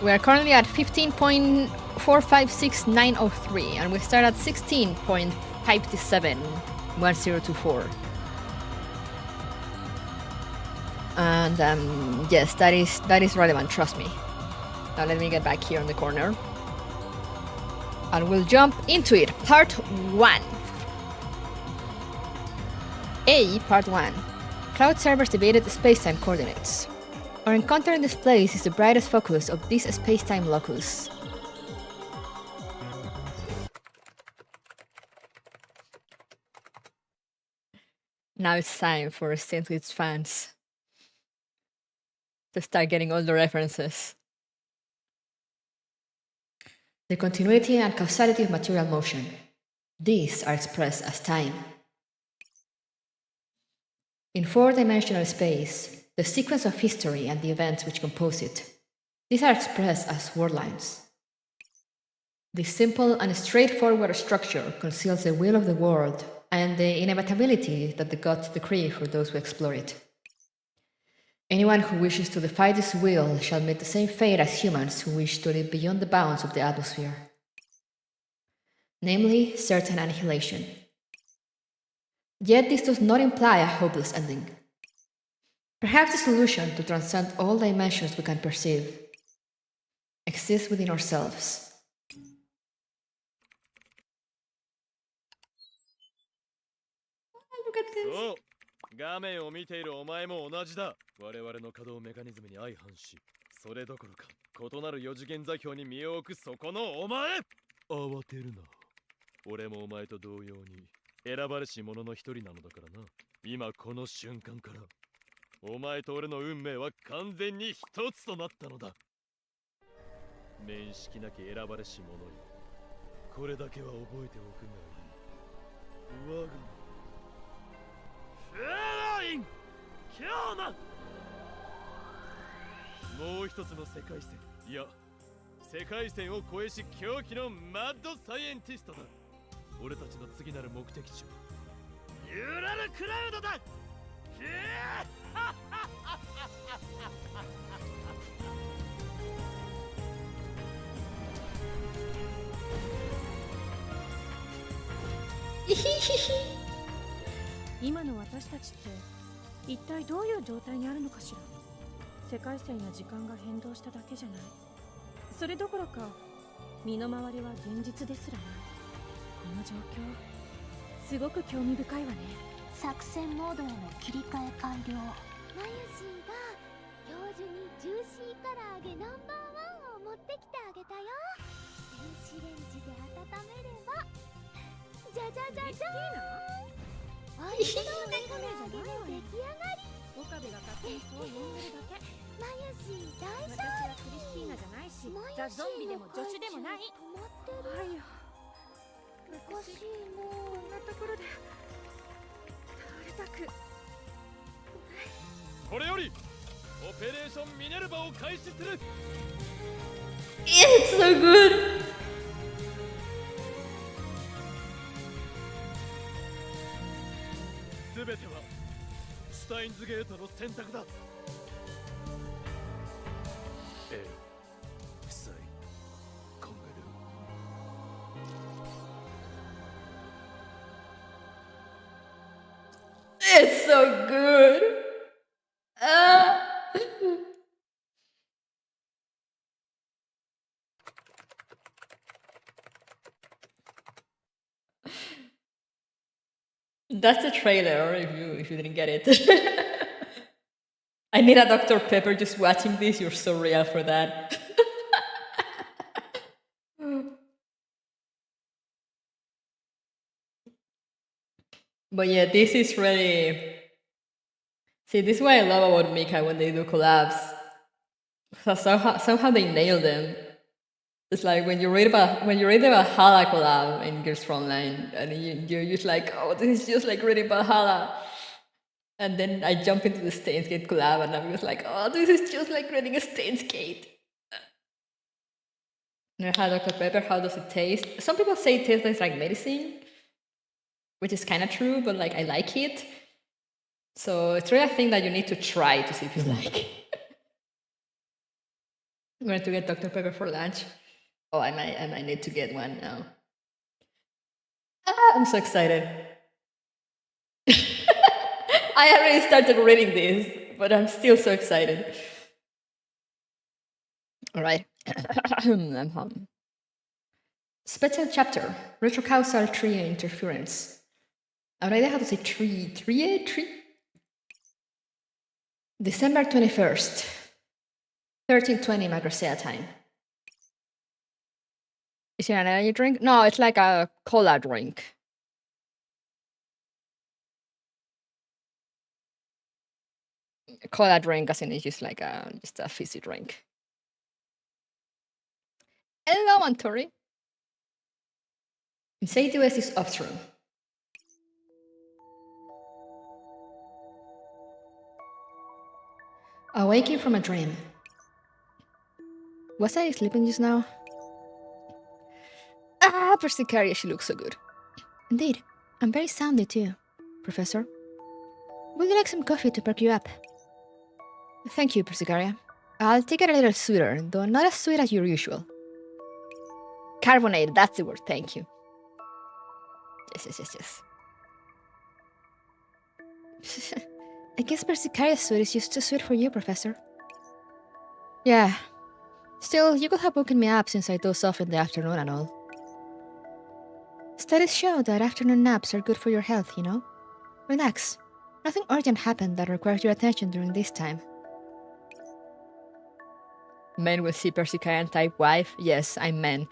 We are currently at 15.456903 and we start at 16.571024. And yes, that is relevant, trust me. Now let me get back here on the corner. And we'll jump into it. Part 1. Part 1. Cloud servers deviated spacetime coordinates. Our encounter in this place is the brightest focus of this spacetime locus. Now it's time for STEINS fans to start getting all the references. The continuity and causality of material motion. These are expressed as time. In four-dimensional space, the sequence of history and the events which compose it. These are expressed as word lines. This simple and straightforward structure conceals the will of the world and the inevitability that the gods decree for those who explore it. Anyone who wishes to defy this will shall meet the same fate as humans who wish to live beyond the bounds of the atmosphere. Namely, certain annihilation. Yet this does not imply a hopeless ending. Perhaps the solution to transcend all dimensions we can perceive exists within ourselves. Look at this. 画面を見ているお前も同じだ。我々の稼働メカニズムに相反し、それどころか異なる四次元座標に身を置くそこのお前。慌てるな。俺もお前と同様に選ばれし者の一人なのだからな。今この瞬間からお前と俺の運命は完全に一つとなったのだ。面識なき選ばれし者よ。これだけは覚えておくがいい。我がフェアインキャーナ。もう一つの世界線、いや世界線を超えし狂気のマッドサイエンティストだ。俺たちの次なる目的地はユラルクラウドだ。今の私たちって一体どういう状態にあるのかしら。世界線や時間が変動しただけじゃない。それどころか身の回りは現実ですらない。この状況すごく興味深いわね。作戦モードへの切り替え完了。マユシーが教授にジューシー唐揚げナンバー1を持ってきてあげたよ。電子レンジで温めればじゃじゃじゃじゃーん。おいしそうな唐揚げの出来上がり。岡部が勝手にそう呼んでるだけ。マユシー大丈私はクリスティーナじゃないし、ザ・ゾンビでも助手でもない。止まってる。はいよ。おかしいの。こんなところで倒れたく。これよりオペレーションミネルヴァを開始する。 It's so good! すべてはスタインズゲートの選択だ。夫妻コングルー。 It's so good! That's the trailer, if you didn't get it. I need a Dr. Pepper just watching this. You're so real for that. But yeah, this is really... See, this is what I love about Mika when they do collabs. So somehow they nail them. It's like when you read about Valhalla collab in Gears Frontline, and you're just like, oh, this is just like reading Valhalla. And then I jump into the STEINS Gate collab, and I'm just like, oh, this is just like reading a STEINS Gate. Hi, Dr. Pepper, how does it taste? Some people say it tastes like medicine, which is kind of true, but like I like it. So it's really a thing that you need to try to see if you like. I'm going to get Dr. Pepper for lunch. Oh, I might need to get one now. I'm so excited. I already started reading this, but I'm still so excited. All right. Special chapter, Retrocausal Trie interference. I have no idea how to say Trie? December 21st, 13:20 Macrosea time. Is it an energy drink? No, it's like a cola drink. Cola drink as in it's just like just a fizzy drink. Hello, Montori. Inside US is Upstream. Awaking from a dream. Was I sleeping just now? Ah, Persicaria, she looks so good. Indeed, I'm very soundly too, Professor. Would you like some coffee to perk you up? Thank you, Persicaria. I'll take it a little sweeter, though not as sweet as your usual. Carbonate, that's the word, thank you. Yes. I guess Persicaria's sweet is just too sweet for you, Professor. Yeah. Still, you could have woken me up since I doze off in the afternoon and all. Studies show that afternoon naps are good for your health, you know? Relax. Nothing urgent happened that requires your attention during this time. Men will see Persicarian type wife? Yes, I'm men.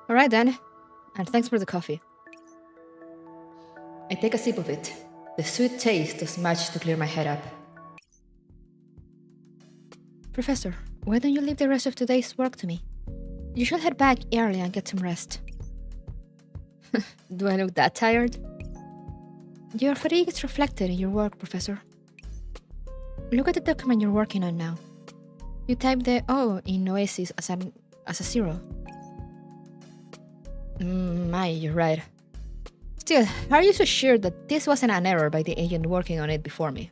Alright then, and thanks for the coffee. I take a sip of it. The sweet taste does much to clear my head up. Professor, why don't you leave the rest of today's work to me? You should head back early and get some rest. Do I look that tired? Your fatigue is reflected in your work, Professor. Look at the document you're working on now. You type the O in Oasis as a 0. You're right. Still, are you so sure that this wasn't an error by the agent working on it before me?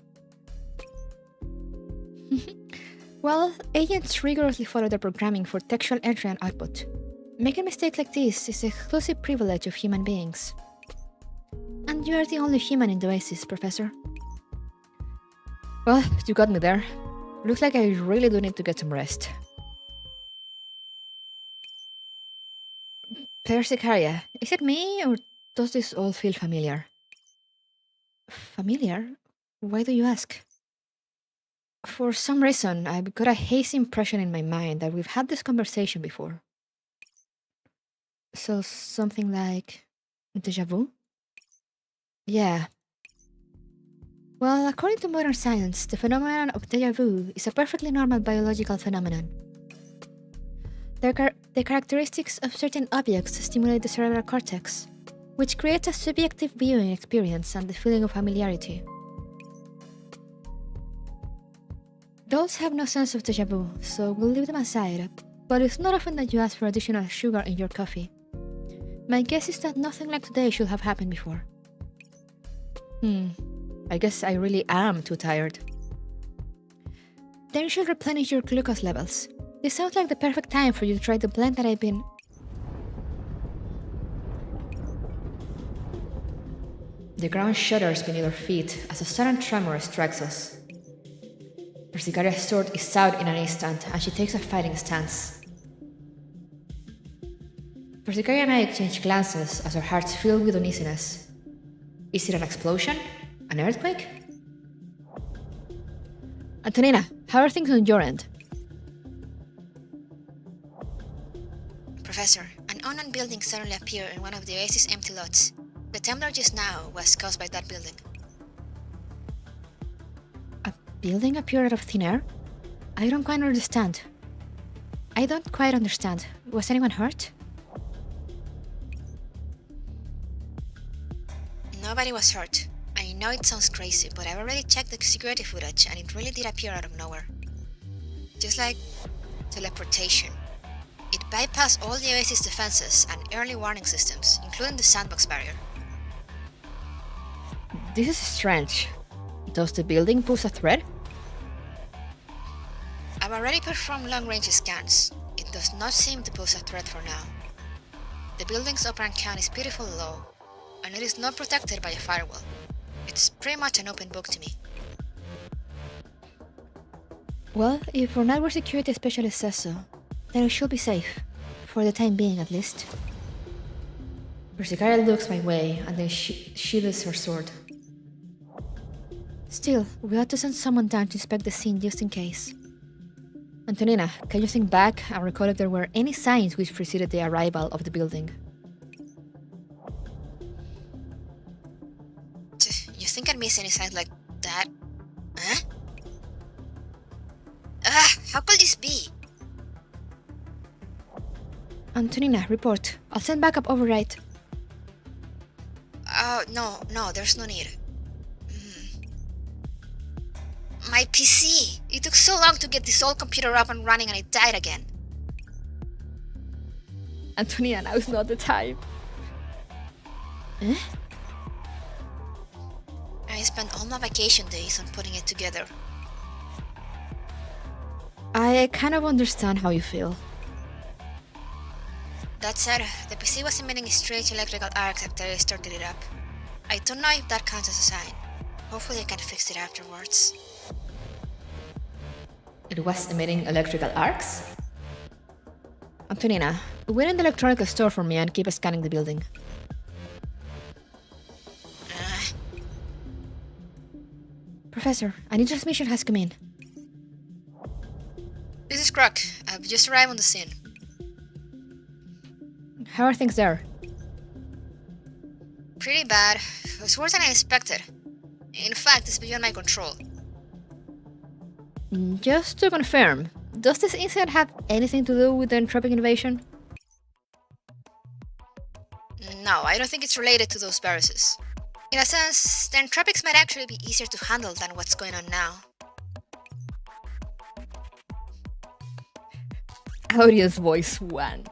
Well, agents rigorously follow their programming for textual entry and output. Making mistakes like this is the exclusive privilege of human beings. And you are the only human in the Oasis, Professor. Well, you got me there. Looks like I really do need to get some rest. Persicaria, is it me, or does this all feel familiar? Familiar? Why do you ask? For some reason, I've got a hazy impression in my mind that we've had this conversation before. So something like déjà vu? Yeah. Well, according to modern science, the phenomenon of déjà vu is a perfectly normal biological phenomenon. The characteristics of certain objects stimulate the cerebral cortex, which creates a subjective viewing experience and the feeling of familiarity. Dolls have no sense of déjà vu, so we'll leave them aside, but it's not often that you ask for additional sugar in your coffee. My guess is that nothing like today should have happened before. I guess I really am too tired. Then you should replenish your glucose levels. This sounds like the perfect time for you to try the blend that I've been... The ground shudders beneath our feet as a sudden tremor strikes us. Persicaria's sword is out in an instant, and she takes a fighting stance. Persicaria and I exchange glances as our hearts fill with uneasiness. Is it an explosion? An earthquake? Antonina, how are things on your end? Professor, an unknown building suddenly appeared in one of the Oasis' empty lots. The temblor just now was caused by that building. A building appeared out of thin air? I don't quite understand. Was anyone hurt? Nobody was hurt. I know it sounds crazy, but I've already checked the security footage and it really did appear out of nowhere. Just like teleportation. It bypassed all the Oasis defenses and early warning systems, including the sandbox barrier. This is strange. Does the building pose a threat? I've already performed long-range scans. It does not seem to pose a threat for now. The building's operand count is beautifully low, and it is not protected by a firewall. It's pretty much an open book to me. Well, if our network security specialist says so, then we should be safe. For the time being, at least. Persicaria looks my way, and then sheathes her sword. Still, we ought to send someone down to inspect the scene just in case. Antonina, can you think back and recall if there were any signs which preceded the arrival of the building? You think I'd miss any signs like that? Huh? How could this be? Antonina, report. I'll send backup override. No, there's no need. My PC! It took so long to get this old computer up and running and it died again. Antonia, now's not the time. I spent all my vacation days on putting it together. I kind of understand how you feel. That said, the PC was emitting strange electrical arcs after I started it up. I don't know if that counts as a sign. Hopefully I can fix it afterwards. It was emitting electrical arcs? Antonina, wait in the electronic store for me and keep scanning the building. Professor, a new transmission has come in. This is Croc. I've just arrived on the scene. How are things there? Pretty bad. It was worse than I expected. In fact, it's beyond my control. Just to confirm, does this incident have anything to do with the entropic invasion? No, I don't think it's related to those viruses. In a sense, the entropics might actually be easier to handle than what's going on now. Audience voice 1.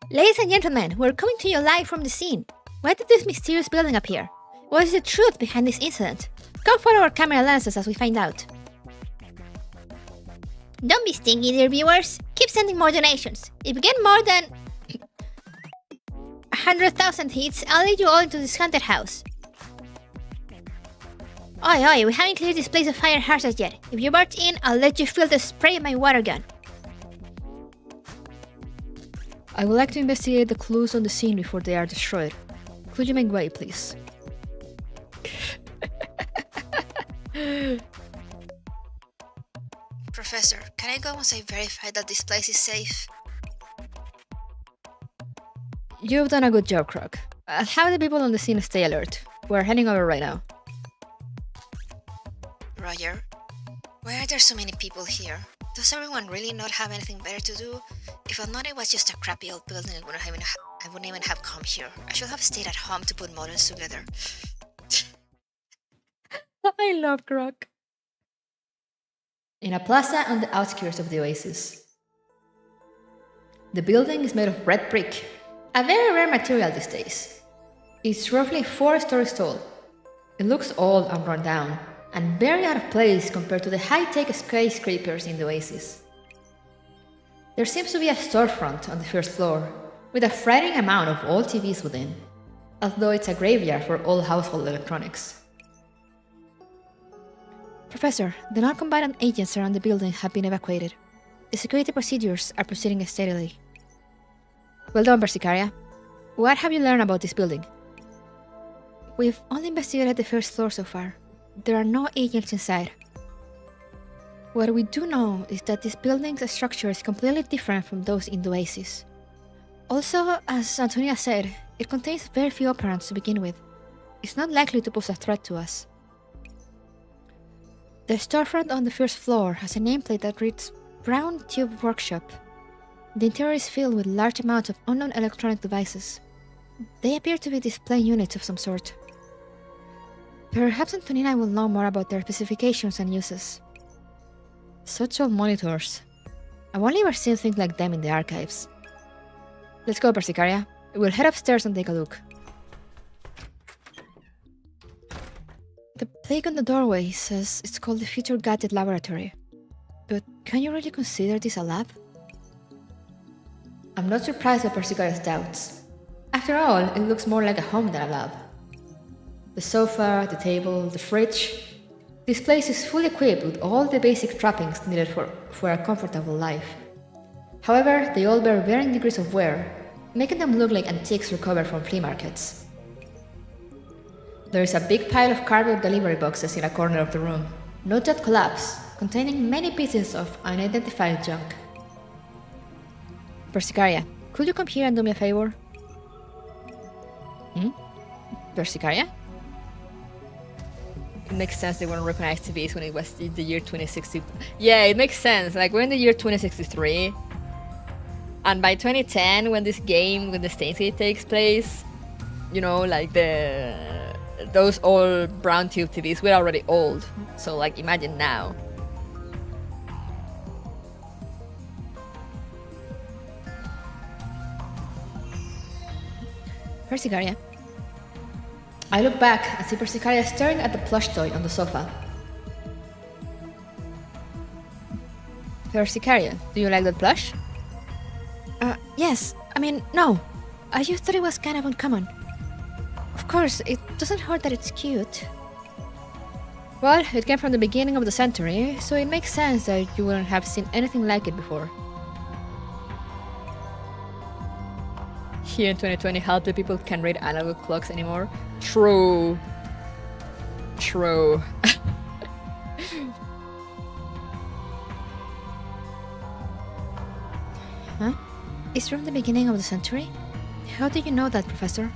Ladies and gentlemen, we're coming to you live from the scene. Why did this mysterious building appear? What is the truth behind this incident? Come follow our camera lenses as we find out. Don't be stingy, dear viewers. Keep sending more donations. If we get more than 100,000 hits, I'll lead you all into this haunted house. Oi, we haven't cleared this place of fire hazards yet. If you barge in, I'll let you feel the spray of my water gun. I would like to investigate the clues on the scene before they are destroyed. Could you make way, please? Professor, can I go once I verify that this place is safe? You've done a good job, Croc. Have the people on the scene stay alert. We're heading over right now. Roger. Why are there so many people here? Does everyone really not have anything better to do? If I thought it was just a crappy old building, I wouldn't even have come here. I should have stayed at home to put models together. I love Croc. In a plaza on the outskirts of the Oasis. The building is made of red brick, a very rare material these days. It's roughly 4 stories tall. It looks old and run down, and very out of place compared to the high-tech skyscrapers in the Oasis. There seems to be a storefront on the first floor, with a frightening amount of old TVs within, although it's a graveyard for all household electronics. Professor, the non-combatant agents around the building have been evacuated. The security procedures are proceeding steadily. Well done, Persicaria. What have you learned about this building? We've only investigated the first floor so far. There are no agents inside. What we do know is that this building's structure is completely different from those in the Oasis. Also, as Antonia said, it contains very few operants to begin with. It's not likely to pose a threat to us. The storefront on the first floor has a nameplate that reads Brown Tube Workshop. The interior is filled with large amounts of unknown electronic devices. They appear to be display units of some sort. Perhaps Antonina will know more about their specifications and uses. Such old monitors. I've only ever seen things like them in the archives. Let's go, Persicaria. We'll head upstairs and take a look. The plaque on the doorway says it's called the Future Gadget Laboratory. But can you really consider this a lab? I'm not surprised by Persicaria's doubts. After all, it looks more like a home than a lab. The sofa, the table, the fridge. This place is fully equipped with all the basic trappings needed for a comfortable life. However, they all bear varying degrees of wear, making them look like antiques recovered from flea markets. There is a big pile of cardboard delivery boxes in a corner of the room, not yet collapsed, containing many pieces of unidentified junk. Persicaria, could you come here and do me a favor? Persicaria? It makes sense they wouldn't recognize TVs when it was the year 2060. Yeah, it makes sense. Like, we're in the year 2063. And by 2010, when this game, when the STEINS takes place, you know, like those old brown tube TVs were already old. So, like, imagine now. Persicaria. I look back and see Persicaria staring at the plush toy on the sofa. Persicaria, do you like that plush? Yes. I mean, no. I just thought it was kind of uncommon. Of course, it doesn't hurt that it's cute. Well, it came from the beginning of the century, so it makes sense that you wouldn't have seen anything like it before. Here in 2020, half the people can't read analog clocks anymore. True. True. Huh? It's from the beginning of the century? How do you know that, Professor?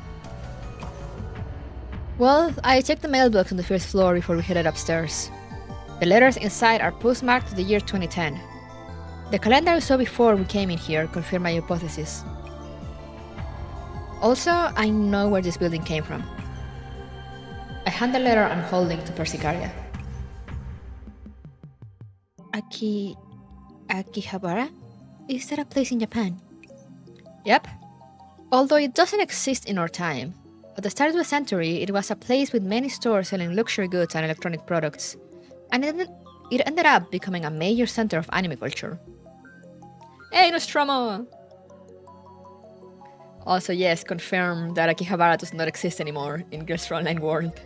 Well, I checked the mailbox on the first floor before we headed upstairs. The letters inside are postmarked to the year 2010. The calendar I saw before we came in here confirmed my hypothesis. Also, I know where this building came from. I hand the letter I'm holding to Persicaria. Akihabara? Is that a place in Japan? Yep. Although it doesn't exist in our time. At the start of the century, it was a place with many stores selling luxury goods and electronic products. And it ended up becoming a major center of anime culture. Hey, Nostromo! Also, yes, confirm that Akihabara does not exist anymore in Girls Online world.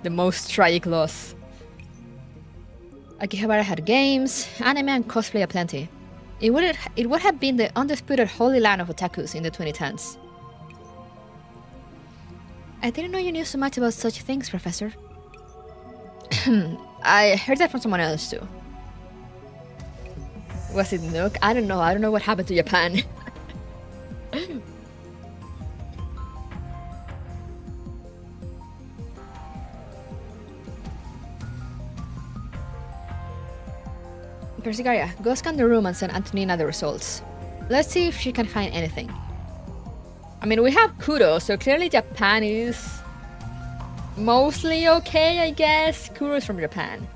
The most tragic loss. Akihabara had games, anime, and cosplay aplenty. It would have been the undisputed holy land of otakus in the 2010s. I didn't know you knew so much about such things, Professor. I heard that from someone else too. Was it Nook? I don't know what happened to Japan. Persicaria, go scan the room and send Antonina the results. Let's see if she can find anything. I mean, we have Kuro, so clearly Japan is mostly okay, I guess. Kuro is from Japan.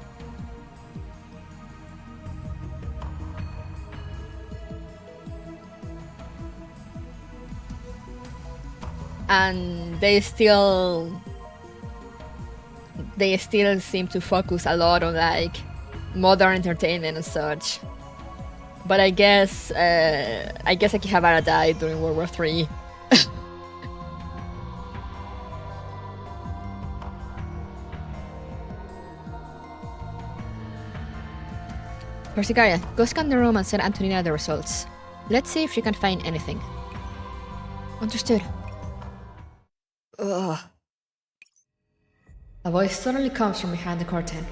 And they still seem to focus a lot on like modern entertainment and such. But I guess Akihabara died during World War III. Persicaria, go scan the room and send Antonina the results. Let's see if she can find anything. Understood. Ugh. A voice suddenly comes from behind the curtain.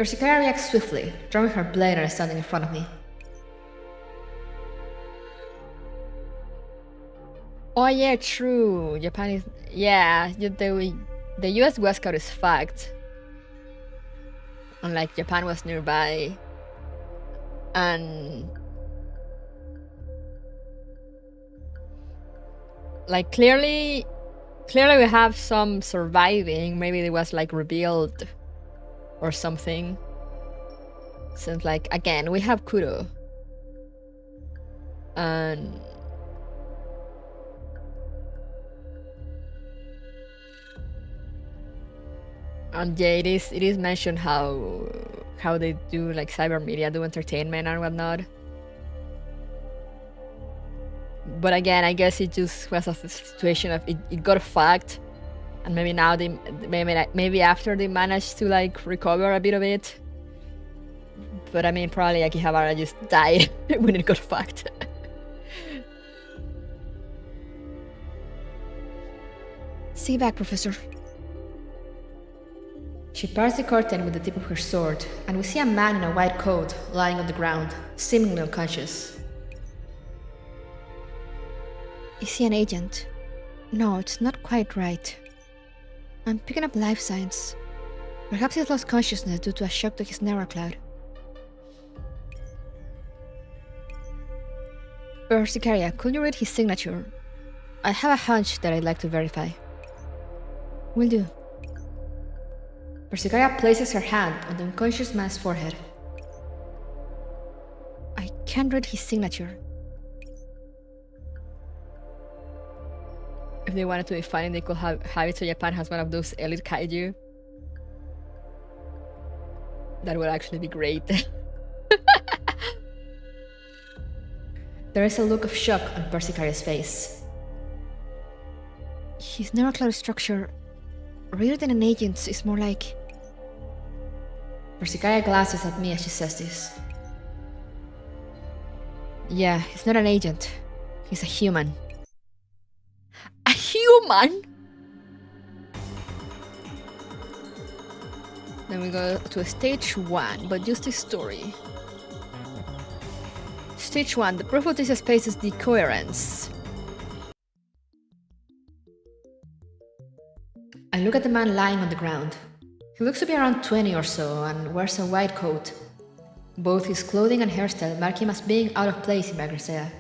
Persicaria reacts swiftly, drawing her blade and standing in front of me. Oh yeah, true. Japan is... Yeah, the US West Coast is fucked. Unlike Japan was nearby. And... Like, clearly we have some surviving. Maybe it was, like, rebuilt or something. Since, like, again, we have Kuro. And... And yeah, it is mentioned how they do, like, cyber media, do entertainment and whatnot. But again, I guess it just was a situation of it got fucked, and maybe now maybe after they managed to, like, recover a bit of it. But I mean, probably Akihabara just died when it got fucked. See you back, Professor. She parts the curtain with the tip of her sword, and we see a man in a white coat lying on the ground, seemingly unconscious. Is he an agent? No, it's not quite right. I'm picking up life signs. Perhaps he's lost consciousness due to a shock to his neural cloud. Persicaria, could you read his signature? I have a hunch that I'd like to verify. Will do. Persicaria places her hand on the unconscious man's forehead. I can't read his signature. If they wanted to be funny, they could have it so Japan has one of those elite kaiju. That would actually be great. There is a look of shock on Persicaria's face. His neural cloud structure, rather than an agent's, is more like... Persicaria glances at me as she says this. Yeah, he's not an agent. He's a human. A human? Then we go to stage 1, but just the story. Stage 1, the proof of this space is Decoherence. I look at the man lying on the ground. He looks to be around 20 or so and wears a white coat. Both his clothing and hairstyle mark him as being out of place in Bagresea.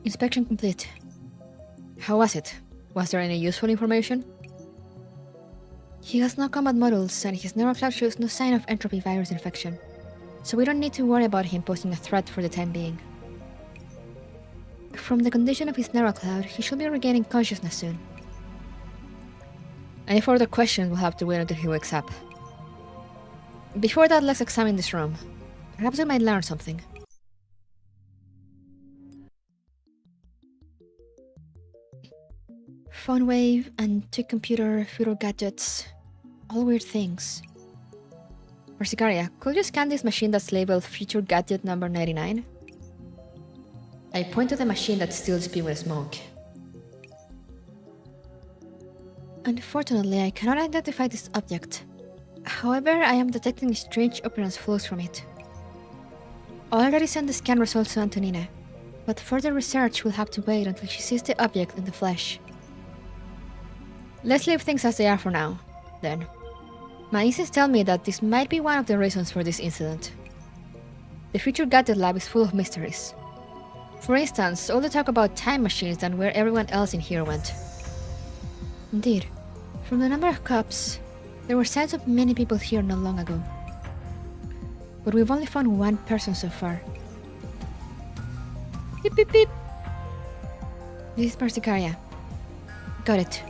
Inspection complete. How was it? Was there any useful information? He has no combat models and his neural cloud shows no sign of entropy virus infection, so we don't need to worry about him posing a threat for the time being. From the condition of his neural cloud, he should be regaining consciousness soon. Any further questions will have to wait until he wakes up. Before that, let's examine this room. Perhaps we might learn something. Phone wave, antique computer, feudal gadgets, all weird things. Persicaria, could you scan this machine that's labeled Future Gadget number 99? I point to the machine that's still spewing smoke. Unfortunately, I cannot identify this object. However, I am detecting strange appearance flows from it. I already sent the scan results to Antonina, but further research will have to wait until she sees the object in the flesh. Let's leave things as they are for now, then. My instincts tell me that this might be one of the reasons for this incident. The Future Gadget Lab is full of mysteries. For instance, all the talk about time machines and where everyone else in here went. Indeed, from the number of cops, there were signs of many people here not long ago. But we've only found one person so far. Beep beep beep! This is Persicaria. Got it.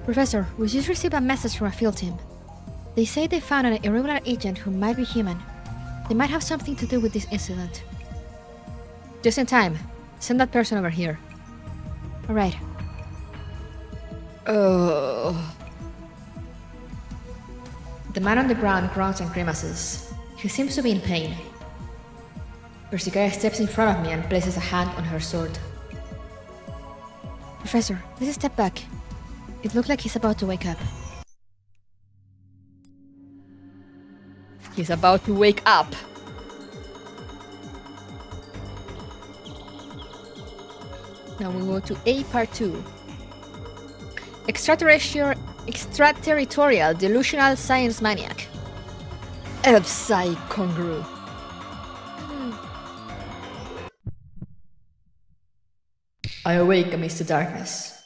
Professor, we just received a message from a field team. They say they found an irregular agent who might be human. They might have something to do with this incident. Just in time. Send that person over here. Alright. Oh. The man on the ground grunts and grimaces. He seems to be in pain. Persicaria steps in front of me and places a hand on her sword. Professor, let's step back. It looks like he's about to wake up. He's about to wake up. Now we go to A part 2. Extraterritorial Delusional Science Maniac. Psy Kongroo. I awake amidst the darkness.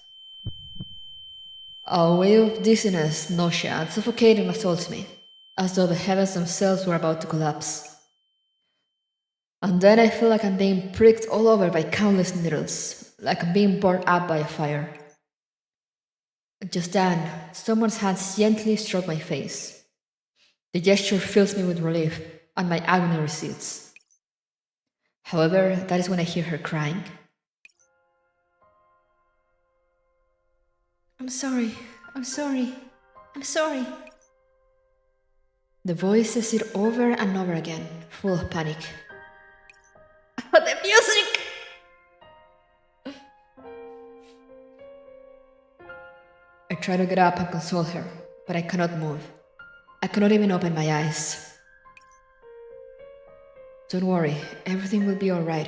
A wave of dizziness, nausea, and suffocating assaults me, as though the heavens themselves were about to collapse. And then I feel like I'm being pricked all over by countless needles, like I'm being burned up by a fire. Just then, someone's hands gently stroke my face. The gesture fills me with relief, and my agony recedes. However, that is when I hear her crying. I'm sorry. The voice says it over and over again, full of panic. The music! I try to get up and console her, but I cannot move. I cannot even open my eyes. Don't worry, everything will be alright.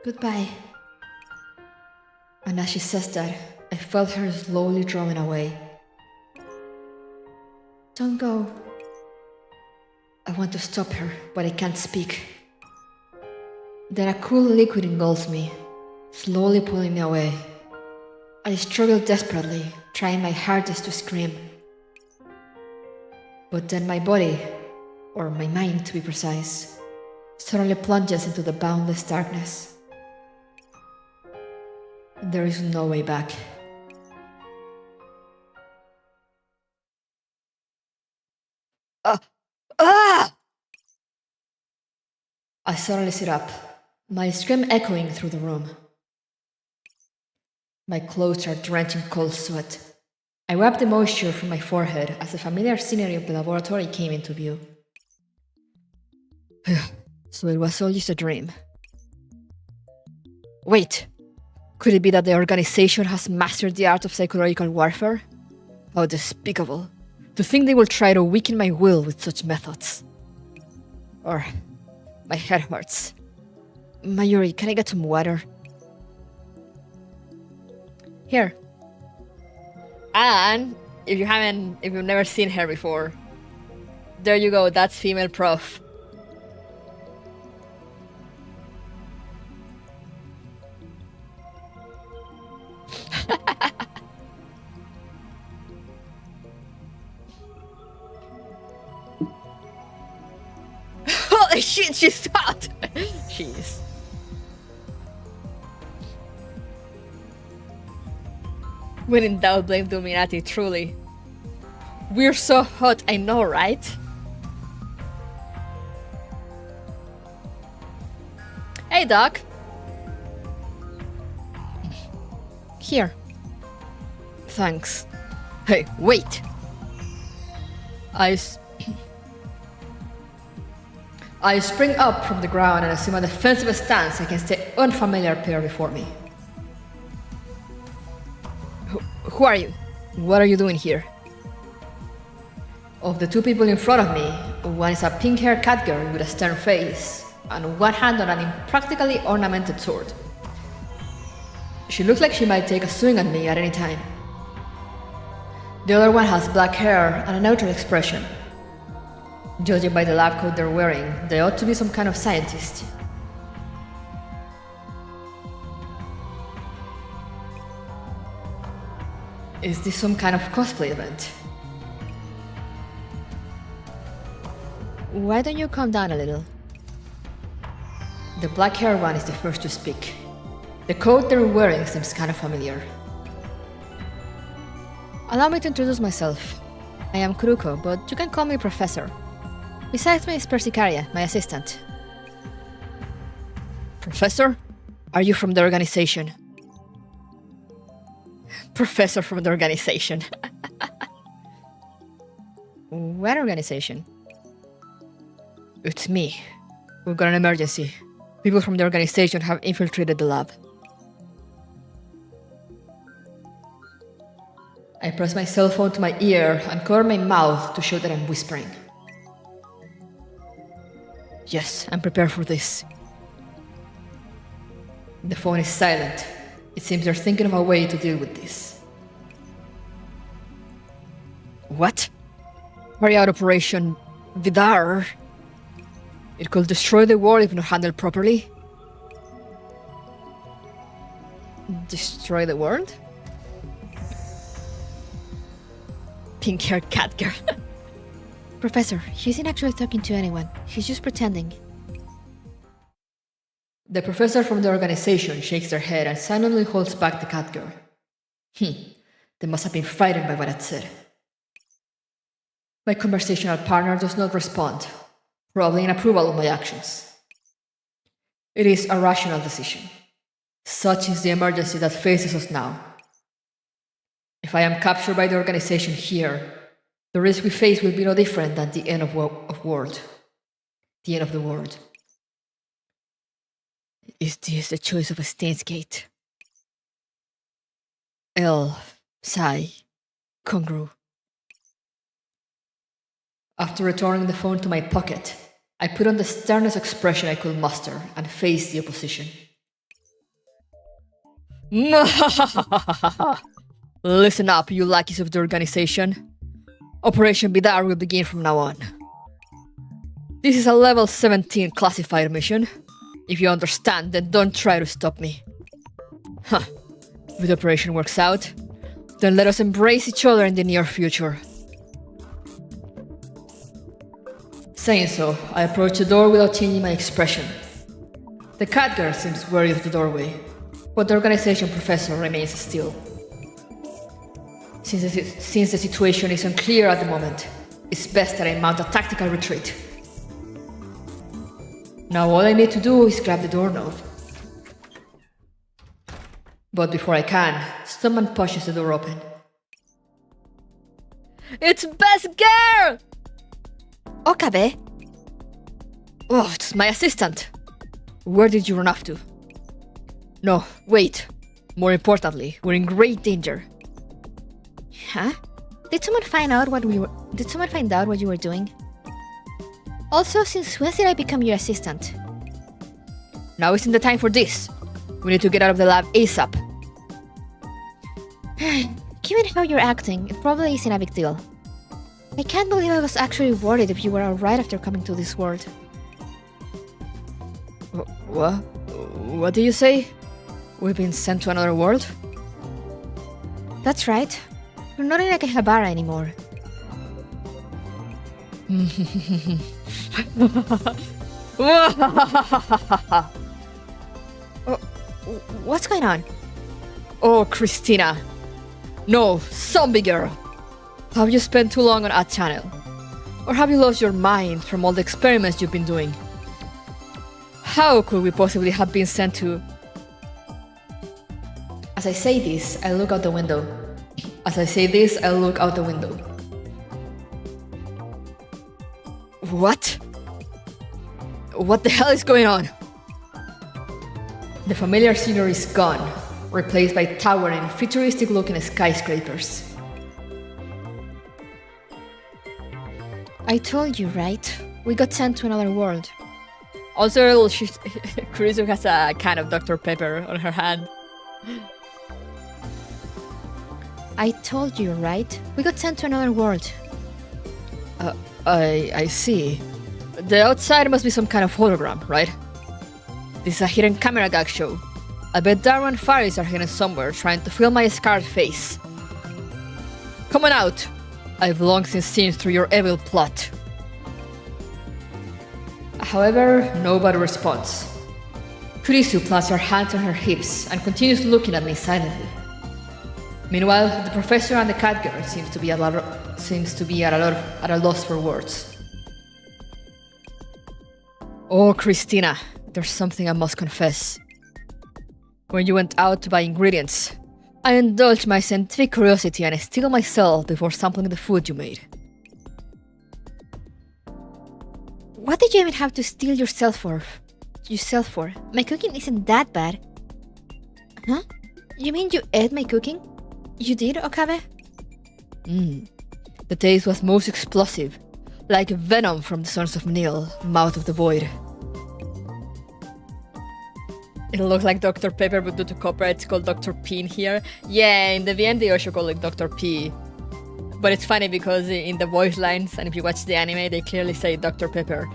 Goodbye. And as she says that, I felt her slowly drawing away. Don't go. I want to stop her, but I can't speak. Then a cool liquid engulfs me, slowly pulling me away. I struggle desperately, trying my hardest to scream. But then my body, or my mind to be precise, suddenly plunges into the boundless darkness. There is no way back. I suddenly sit up, my scream echoing through the room. My clothes are drenched in cold sweat. I wipe the moisture from my forehead as the familiar scenery of the laboratory came into view. So it was all just a dream. Wait! Could it be that the organization has mastered the art of psychological warfare? How despicable. To think they will try to weaken my will with such methods. Or, my head hurts. Mayuri, can I get some water? Here. And, if you've never seen her before, there you go, that's female prof. Holy shit, she's hot! Jeez. When in doubt, blame Dominati, truly. We're so hot, I know, right? Hey, Doc. Here. Thanks. Hey, wait! I spring up from the ground and assume a defensive stance against the unfamiliar pair before me. Who are you? What are you doing here? Of the two people in front of me, one is a pink-haired cat girl with a stern face, and one hand on an impractically ornamented sword. She looks like she might take a swing at me at any time. The other one has black hair and a neutral expression. Judging by the lab coat they're wearing, they ought to be some kind of scientist. Is this some kind of cosplay event? Why don't you calm down a little? The black-haired one is the first to speak. The coat they're wearing seems kind of familiar. Allow me to introduce myself. I am Kuruko, but you can call me Professor. Besides me is Persicaria, my assistant. Professor? Are you from the organization? Professor from the organization. What organization? It's me. We've got an emergency. People from the organization have infiltrated the lab. I press my cell phone to my ear and cover my mouth to show that I'm whispering. Yes, I'm prepared for this. The phone is silent. It seems they're thinking of a way to deal with this. What? Carry out Operation Vidar? It could destroy the world if not handled properly. Destroy the world? Pink-haired cat girl. Professor, he isn't actually talking to anyone. He's just pretending. The professor from the organization shakes their head and silently holds back the cat girl. They must have been frightened by what I'd said. My conversational partner does not respond, probably in approval of my actions. It is a rational decision. Such is the emergency that faces us now. If I am captured by the organization here, the risk we face will be no different than the end of world. The end of the world. Is this the choice of a STEINS gate? Psi, Kongroo. After returning the phone to my pocket, I put on the sternest expression I could muster and faced the opposition. Listen up, you lackeys of the organization. Operation Vidar will begin from now on. This is a level 17 classified mission. If you understand, then don't try to stop me. If the operation works out, then let us embrace each other in the near future. Saying so, I approach the door without changing my expression. The cat girl seems wary of the doorway, but the organization professor remains still. Since the situation is unclear at the moment, it's best that I mount a tactical retreat. Now all I need to do is grab the doorknob. But before I can, someone pushes the door open. It's Best Girl! Okabe? Oh, it's my assistant. Where did you run off to? No, wait. More importantly, we're in great danger. Huh? Did someone find out what you were doing? Also, since when did I become your assistant? Now isn't the time for this. We need to get out of the lab ASAP. Given how you're acting, it probably isn't a big deal. I can't believe I was actually worried if you were alright after coming to this world. What? What do you say? We've been sent to another world? That's right. We're not in Akihabara anymore. What's going on? Oh, Christina. No, zombie girl. Have you spent too long on a channel? Or have you lost your mind from all the experiments you've been doing? How could we possibly have been sent to... As I say this, I look out the window. What? What the hell is going on? The familiar scenery is gone, replaced by towering, futuristic-looking skyscrapers. I told you, right? We got sent to another world. Also, Kurisu has a can of Dr. Pepper on her hand. I told you, right? We got sent to another world. I see. The outside must be some kind of hologram, right? This is a hidden camera gag show. I bet Darwin and Faris are hidden somewhere trying to film my scarred face. Come on out! I've long since seen through your evil plot. However, nobody responds. Kurisu plants her hands on her hips and continues looking at me silently. Meanwhile, the professor and the cat girl seems to be at a loss for words. Oh, Christina, there's something I must confess. When you went out to buy ingredients, I indulged my scientific curiosity and steeled myself before sampling the food you made. What did you even have to steal yourself for? My cooking isn't that bad. Huh? You mean you ate my cooking? You did, Okabe? The taste was most explosive, like venom from the Sons of Neil, Mouth of the Void. It looks like Dr. Pepper, but due to copyright, it's called Dr. P in here. Yeah, in the VN they also call it Dr. P. But it's funny because in the voice lines, and if you watch the anime, they clearly say Dr. Pepper.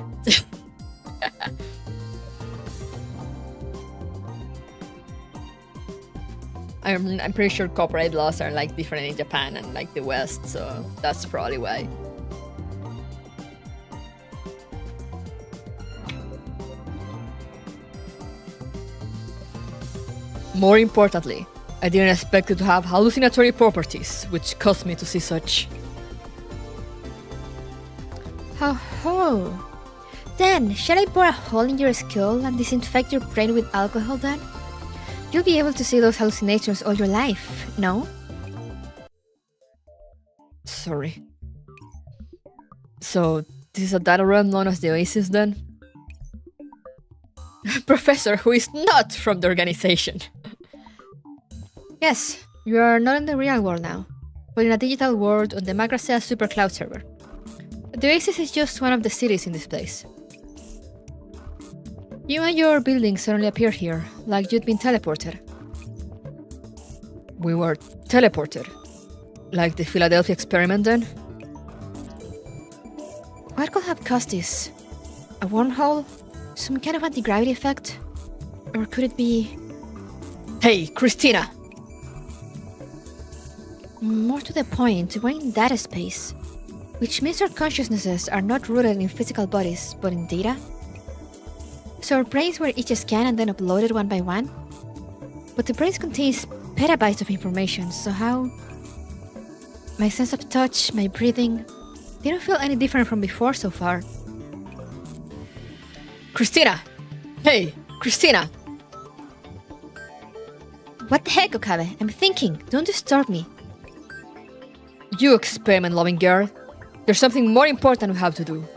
I'm pretty sure copyright laws are like different in Japan and like the West, so that's probably why. More importantly, I didn't expect it to have hallucinatory properties, which caused me to see such. Oh. Then, shall I bore a hole in your skull and disinfect your brain with alcohol then? You'll be able to see those hallucinations all your life, no? Sorry. So, this is a data realm known as the Oasis then? Professor, who is not from the organization. Yes, you are not in the real world now, but in a digital world on the Magrasea Super Cloud server. The Oasis is just one of the cities in this place. You and your building suddenly appeared here, like you'd been teleported. We were teleported? Like the Philadelphia experiment then? What could have caused this? A wormhole? Some kind of anti-gravity effect? Or could it be... Hey, Christina! More to the point, we're in data space, which means our consciousnesses are not rooted in physical bodies, but in data. So our brains were each scanned and then uploaded one by one. But the brains contains petabytes of information, so how... My sense of touch, my breathing, they don't feel any different from before so far. Christina! Hey, Christina! What the heck, Okabe? I'm thinking, don't disturb me. You experiment-loving girl. There's something more important we have to do.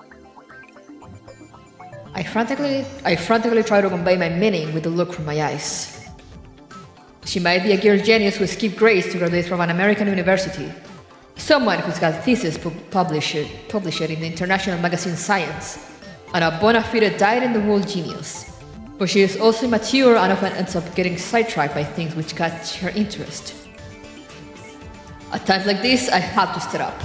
I frantically try to convey my meaning with the look from my eyes. She might be a girl genius who skipped grades to graduate from an American university. Someone who's got thesis published in the international magazine Science. And a bona fide dyed-in-the-wool genius. But she is also immature and often ends up getting sidetracked by things which catch her interest. At times like this, I have to step up.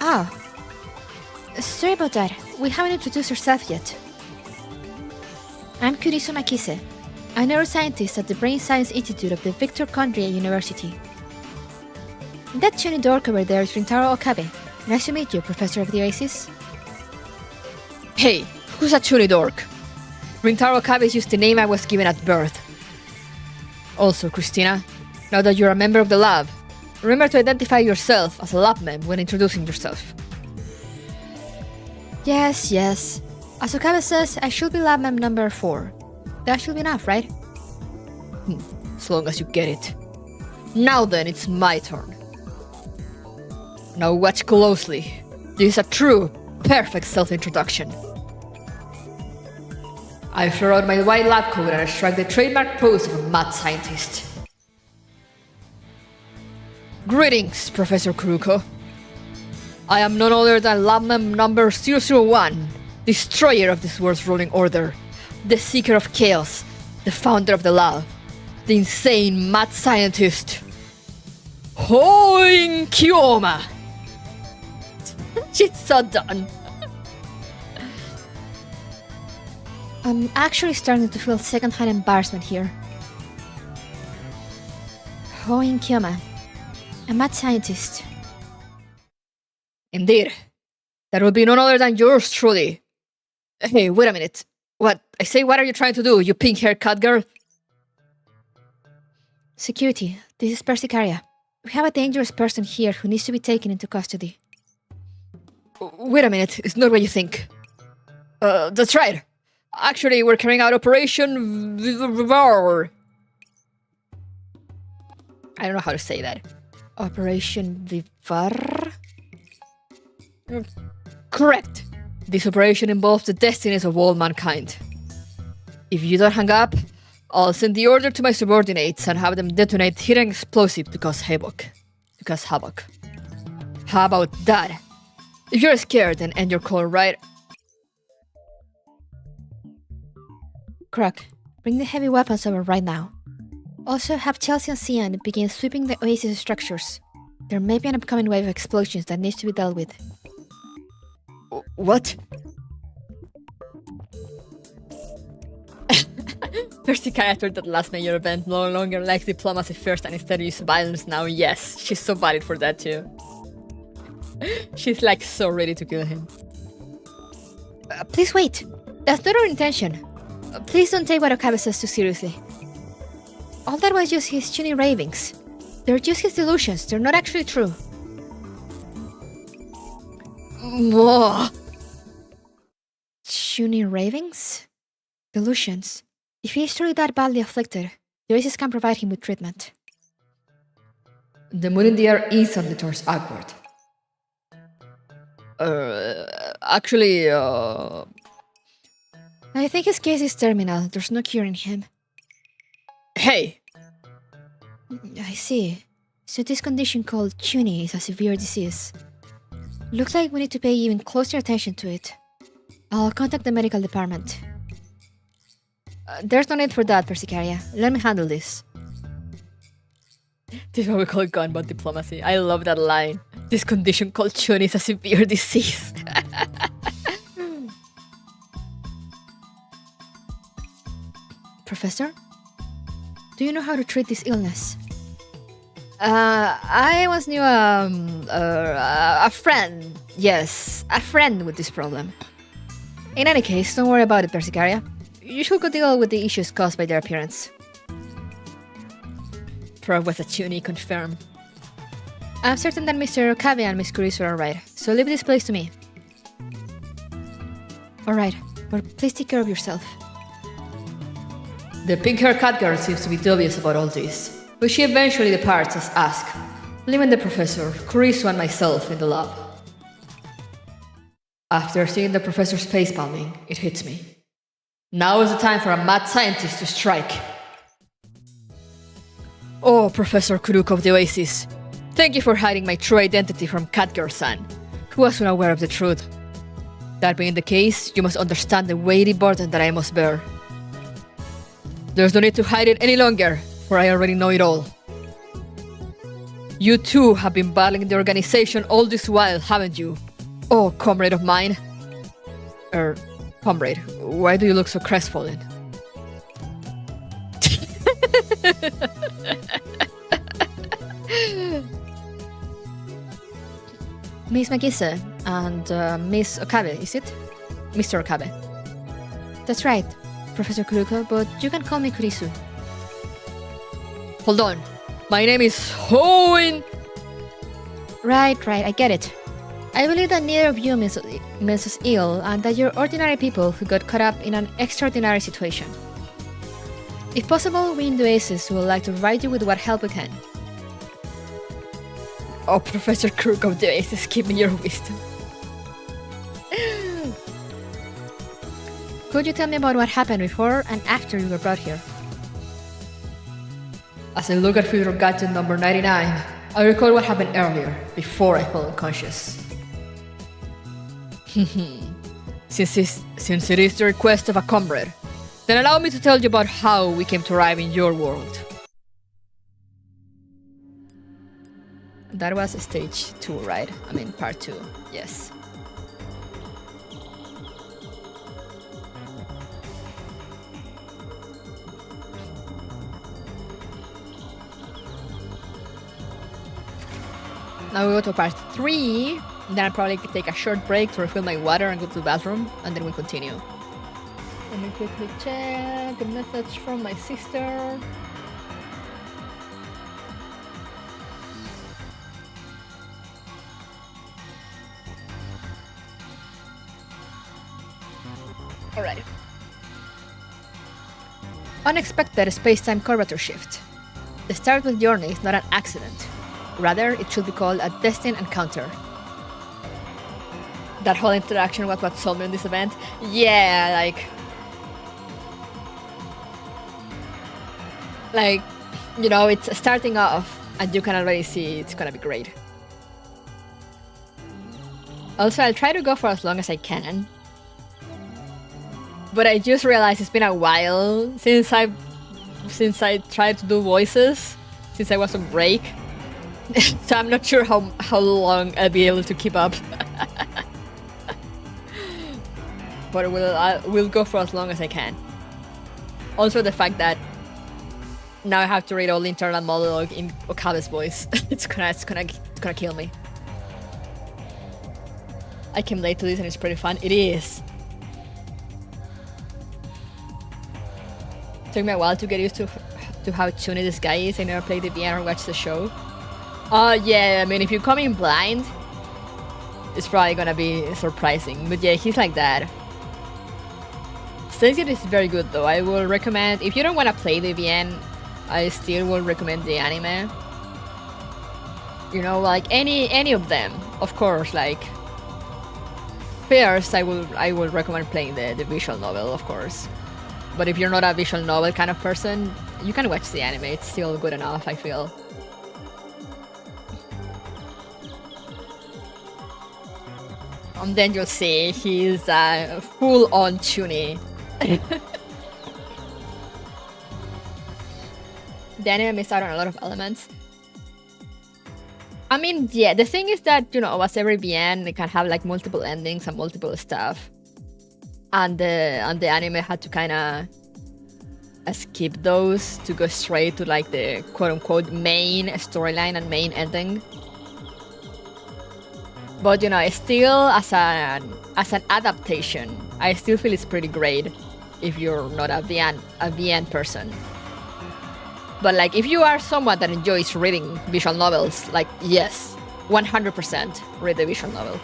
Ah. Sorry about that. We haven't introduced ourselves yet. I'm Kurisu Makise, a neuroscientist at the Brain Science Institute of the Victor Kondria University. That shiny dork over there is Rintaro Okabe. Nice to meet you, Professor of the Oasis. Hey, who's a chuni dork? Rintaro Okabe is just the name I was given at birth. Also, Christina, now that you're a member of the lab, remember to identify yourself as a lab mem when introducing yourself. Yes. As Okabe says, I should be lab mem number 4. That should be enough, right? As long as you get it. Now then, it's my turn. Now watch closely. This is a true, perfect self-introduction. I throw out my white lab coat and I strike the trademark pose of a mad scientist. Greetings, Professor Kuruko. I am none other than lab mem number 001, destroyer of this world's ruling order, the seeker of chaos, the founder of the lab, the insane mad scientist, Hoin Kyoma. She's so done. I'm actually starting to feel second-hand embarrassment here. Hoin Kyoma, a mad scientist. Indeed. That would be none other than yours truly. Hey, wait a minute. What? I say, what are you trying to do, you pink-haired cat girl? Security, this is Persicaria. We have a dangerous person here who needs to be taken into custody. Wait a minute, it's not what you think. That's right. Actually, we're carrying out Operation Vivar. I don't know how to say that. Operation Vivar? Correct. This operation involves the destinies of all mankind. If you don't hang up, I'll send the order to my subordinates and have them detonate hidden explosive to cause havoc. How about that? If you're scared, then end your call right. Croc, bring the heavy weapons over right now. Also, have Chelsea and Cian begin sweeping the Oasis structures. There may be an upcoming wave of explosions that needs to be dealt with. What? Percy character that last major event no longer likes diplomacy first and instead uses violence now. Yes, she's so valid for that too. She's like so ready to kill him. Please wait. That's not our intention. Please don't take what Okabe says too seriously. All that was just his chuny ravings. They're just his delusions. They're not actually true. Whoa. Chuny ravings? Delusions. If he is truly that badly afflicted, the Oasis can provide him with treatment. The mood in the air is on the towards awkward. Actually, I think his case is terminal. There's no curing him. Hey! I see. So this condition called chuny is a severe disease. Looks like we need to pay even closer attention to it. I'll contact the medical department. There's no need for that, Persicaria. Let me handle this. This is what we call gunboat diplomacy. I love that line. This condition called chuny is a severe disease. Professor? Do you know how to treat this illness? I once knew a friend. Yes, a friend with this problem. In any case, don't worry about it, Persicaria. You should go deal with the issues caused by their appearance. Prof with a chuny confirm. I'm certain that Mr. Okabe and Miss Kurisu are right, so leave this place to me. Alright, but please take care of yourself. The pink-haired cat girl seems to be dubious about all this, but she eventually departs as asked, leaving the professor, Kurisu and myself in the lab. After seeing the professor's face palming, it hits me. Now is the time for a mad scientist to strike. Oh, Professor Kuruko of the Oasis. Thank you for hiding my true identity from Catgirl-san, who was unaware of the truth. That being the case, you must understand the weighty burden that I must bear. There's no need to hide it any longer, for I already know it all. You too have been battling the organization all this while, haven't you? Oh, comrade of mine. Comrade, why do you look so crestfallen? Miss Magisa and Miss Okabe, is it? Mr. Okabe. That's right, Professor Kuruko, but you can call me Kurisu. Hold on. My name is Hoin. Right, I get it. I believe that neither of you means us ill, and that you're ordinary people who got caught up in an extraordinary situation. If possible, we in the Oasis would like to provide you with what help we can. Oh, Professor Crook of the Oasis, give me your wisdom. Could you tell me about what happened before and after you were brought here? As I look at Future Gadget number 99, I recall what happened earlier, before I fell unconscious. Since it is the request of a comrade, then allow me to tell you about how we came to arrive in your world. That was stage 2, right? I mean, part 2, yes. Now we go to part 3, then I'll probably take a short break to refill my water and go to the bathroom, and then we'll continue. Let me quickly check a message from my sister. Alright. Unexpected space-time curvature shift. The start with journey is not an accident. Rather, it should be called a destined encounter. That whole interaction was what sold me in this event. Yeah, like... Like, you know, it's starting off and you can already see it's gonna be great. Also, I'll try to go for as long as I can. But I just realized it's been a while since I tried to do voices, since I was on break. So I'm not sure how long I'll be able to keep up. But we'll go for as long as I can. Also, the fact that now I have to read all the internal monologue in Okabe's voice. it's gonna kill me. I came late to this and it's pretty fun. It is. Took me a while to get used to how tuney this guy is. I never played the VR or watched the show. Yeah, I mean, if you come in blind, it's probably gonna be surprising. But yeah, he's like that. STEINS is very good though. I will recommend, if you don't want to play the VN, I still will recommend the anime. You know, like any of them, of course. Like first, I will recommend playing the visual novel, of course. But if you're not a visual novel kind of person, you can watch the anime. It's still good enough, I feel. And then you'll see he's full-on tuny. The anime missed out on a lot of elements. I mean, yeah, the thing is that, you know, as every VN, they can have like multiple endings and multiple stuff. And the anime had to kind of skip those to go straight to like the quote-unquote main storyline and main ending. But, you know, still as an adaptation, I still feel it's pretty great if you're not a VN person. But like, if you are someone that enjoys reading visual novels, like, yes, 100% read the visual novel.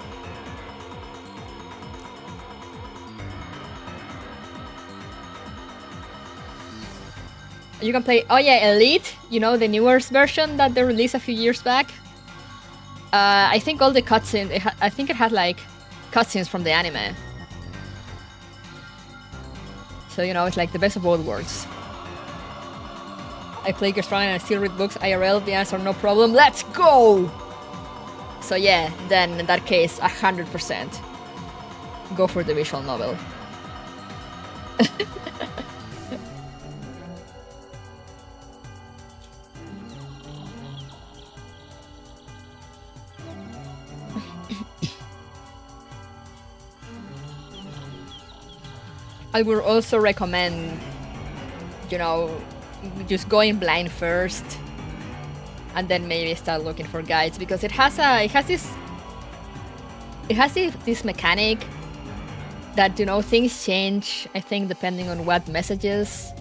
You can play, oh yeah, Elite, you know, the newest version that they released a few years back. I think all the cutscenes, I think it had like cutscenes from the anime. So, you know, it's like the best of both worlds. I play Gerstron and I still read books IRL, the answer no problem, let's go! So yeah, then in that case, 100% go for the visual novel. I would also recommend, you know, just going blind first and then maybe start looking for guides, because it has this mechanic that, you know, things change, I think, depending on what messages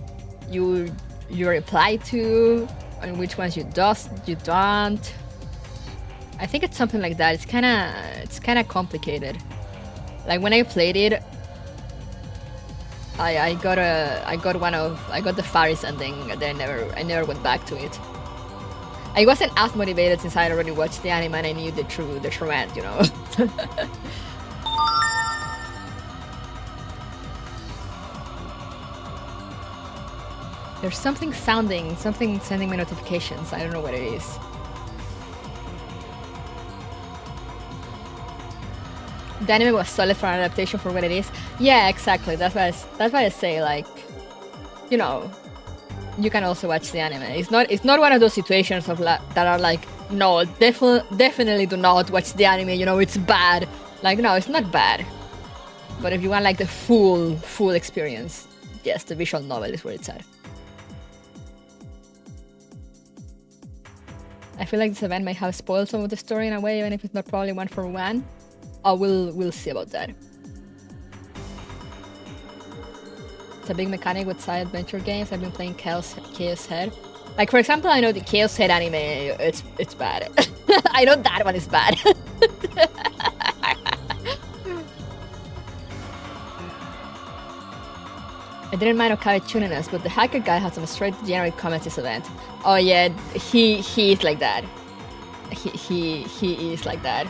you reply to and which ones you don't. I think it's something like that. It's kind of complicated. Like when I played it, I got the Faris ending, and then I never went back to it. I wasn't as motivated since I had already watched the anime and I knew the true end, you know. There's something sending me notifications. I don't know what it is. The anime was solid for an adaptation for what it is. Yeah, exactly. That's why I say, like, you know, you can also watch the anime. It's not one of those situations of that are like, no, definitely do not watch the anime. You know, it's bad. Like, no, it's not bad. But if you want like the full experience, yes, the visual novel is where it's at. I feel like this event might have spoiled some of the story in a way, even if it's not probably one for one. We'll see about that. It's a big mechanic with side adventure games. I've been playing Chaos Head. Like, for example, I know the Chaos Head anime, it's bad. I know that one is bad. I didn't mind Okabe tuning us, but the hacker guy had some straight generic comments this event. Oh yeah, he is like that. He is like that.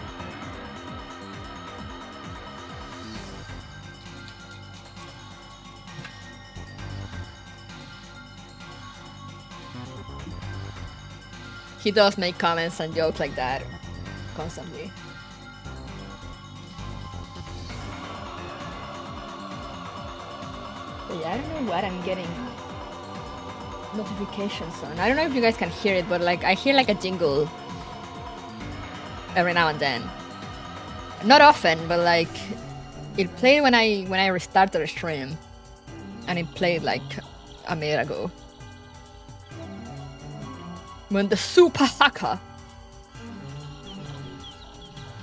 He does make comments and jokes like that constantly. But yeah, I don't know what I'm getting notifications on. I don't know if you guys can hear it, but like I hear like a jingle every now and then. Not often, but like it played when I restarted the stream, and it played like a minute ago. When the super hacker.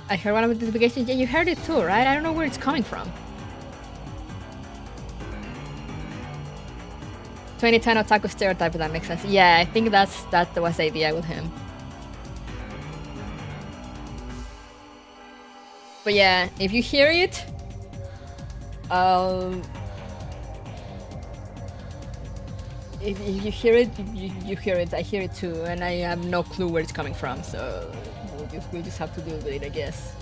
I heard one of the notifications. Yeah, you heard it too, right? I don't know where it's coming from. 2010 otaku stereotype, if that makes sense. Yeah, I think that was the idea with him. But yeah, if you hear it, if you hear it, you hear it. I hear it too, and I have no clue where it's coming from. So we'll just have to deal with it, I guess.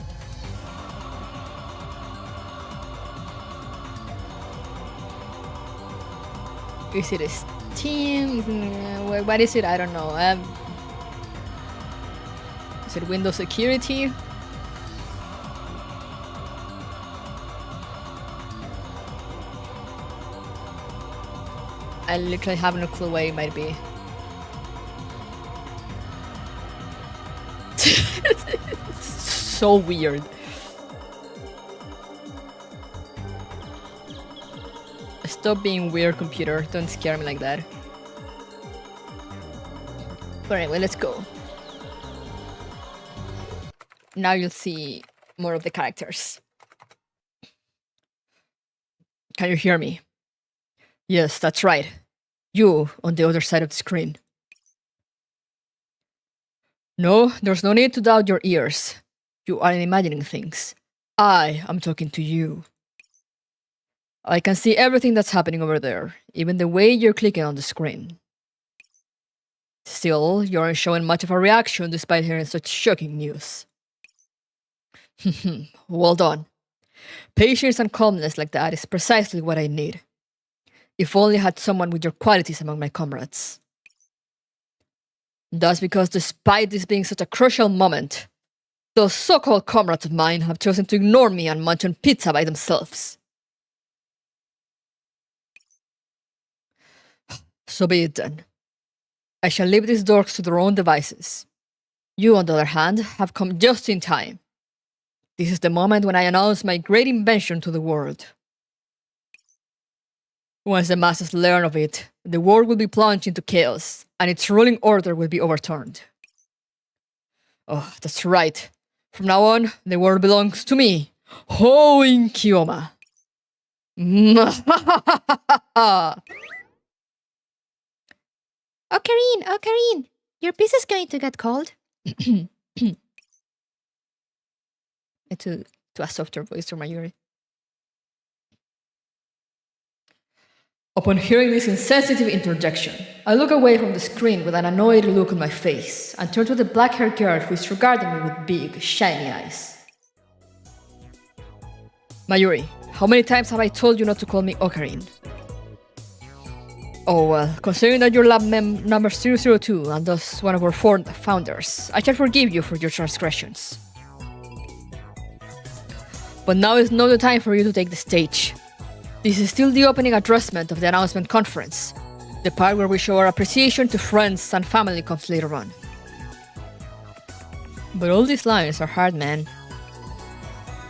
Is it a Steam? What is it? I don't know. Is it Windows security? I literally have no clue what it might be. It's so weird. Stop being weird, computer. Don't scare me like that. But anyway, let's go. Now you'll see more of the characters. Can you hear me? Yes, that's right. You on the other side of the screen. No, there's no need to doubt your ears. You aren't imagining things. I am talking to you. I can see everything that's happening over there, even the way you're clicking on the screen. Still, you aren't showing much of a reaction despite hearing such shocking news. Well done. Patience and calmness like that is precisely what I need. If only I had someone with your qualities among my comrades. That's because despite this being such a crucial moment, those so-called comrades of mine have chosen to ignore me and munch on pizza by themselves. So be it then. I shall leave these dorks to their own devices. You, on the other hand, have come just in time. This is the moment when I announce my great invention to the world. Once the masses learn of it, the world will be plunged into chaos, and its ruling order will be overturned. Oh, that's right. From now on, the world belongs to me, Hoin Kiyoma. Ocarine, your piece is going to get cold. to a softer voice for Mayuri. Upon hearing this insensitive interjection, I look away from the screen with an annoyed look on my face and turn to the black-haired girl who is regarding me with big, shiny eyes. Mayuri, how many times have I told you not to call me Ocarine? Oh well, considering that you're lab number 002 and thus one of our 4 founders, I shall forgive you for your transgressions. But now is not the time for you to take the stage. This is still the opening addressment of the announcement conference. The part where we show our appreciation to friends and family comes later on. But all these lines are hard, man.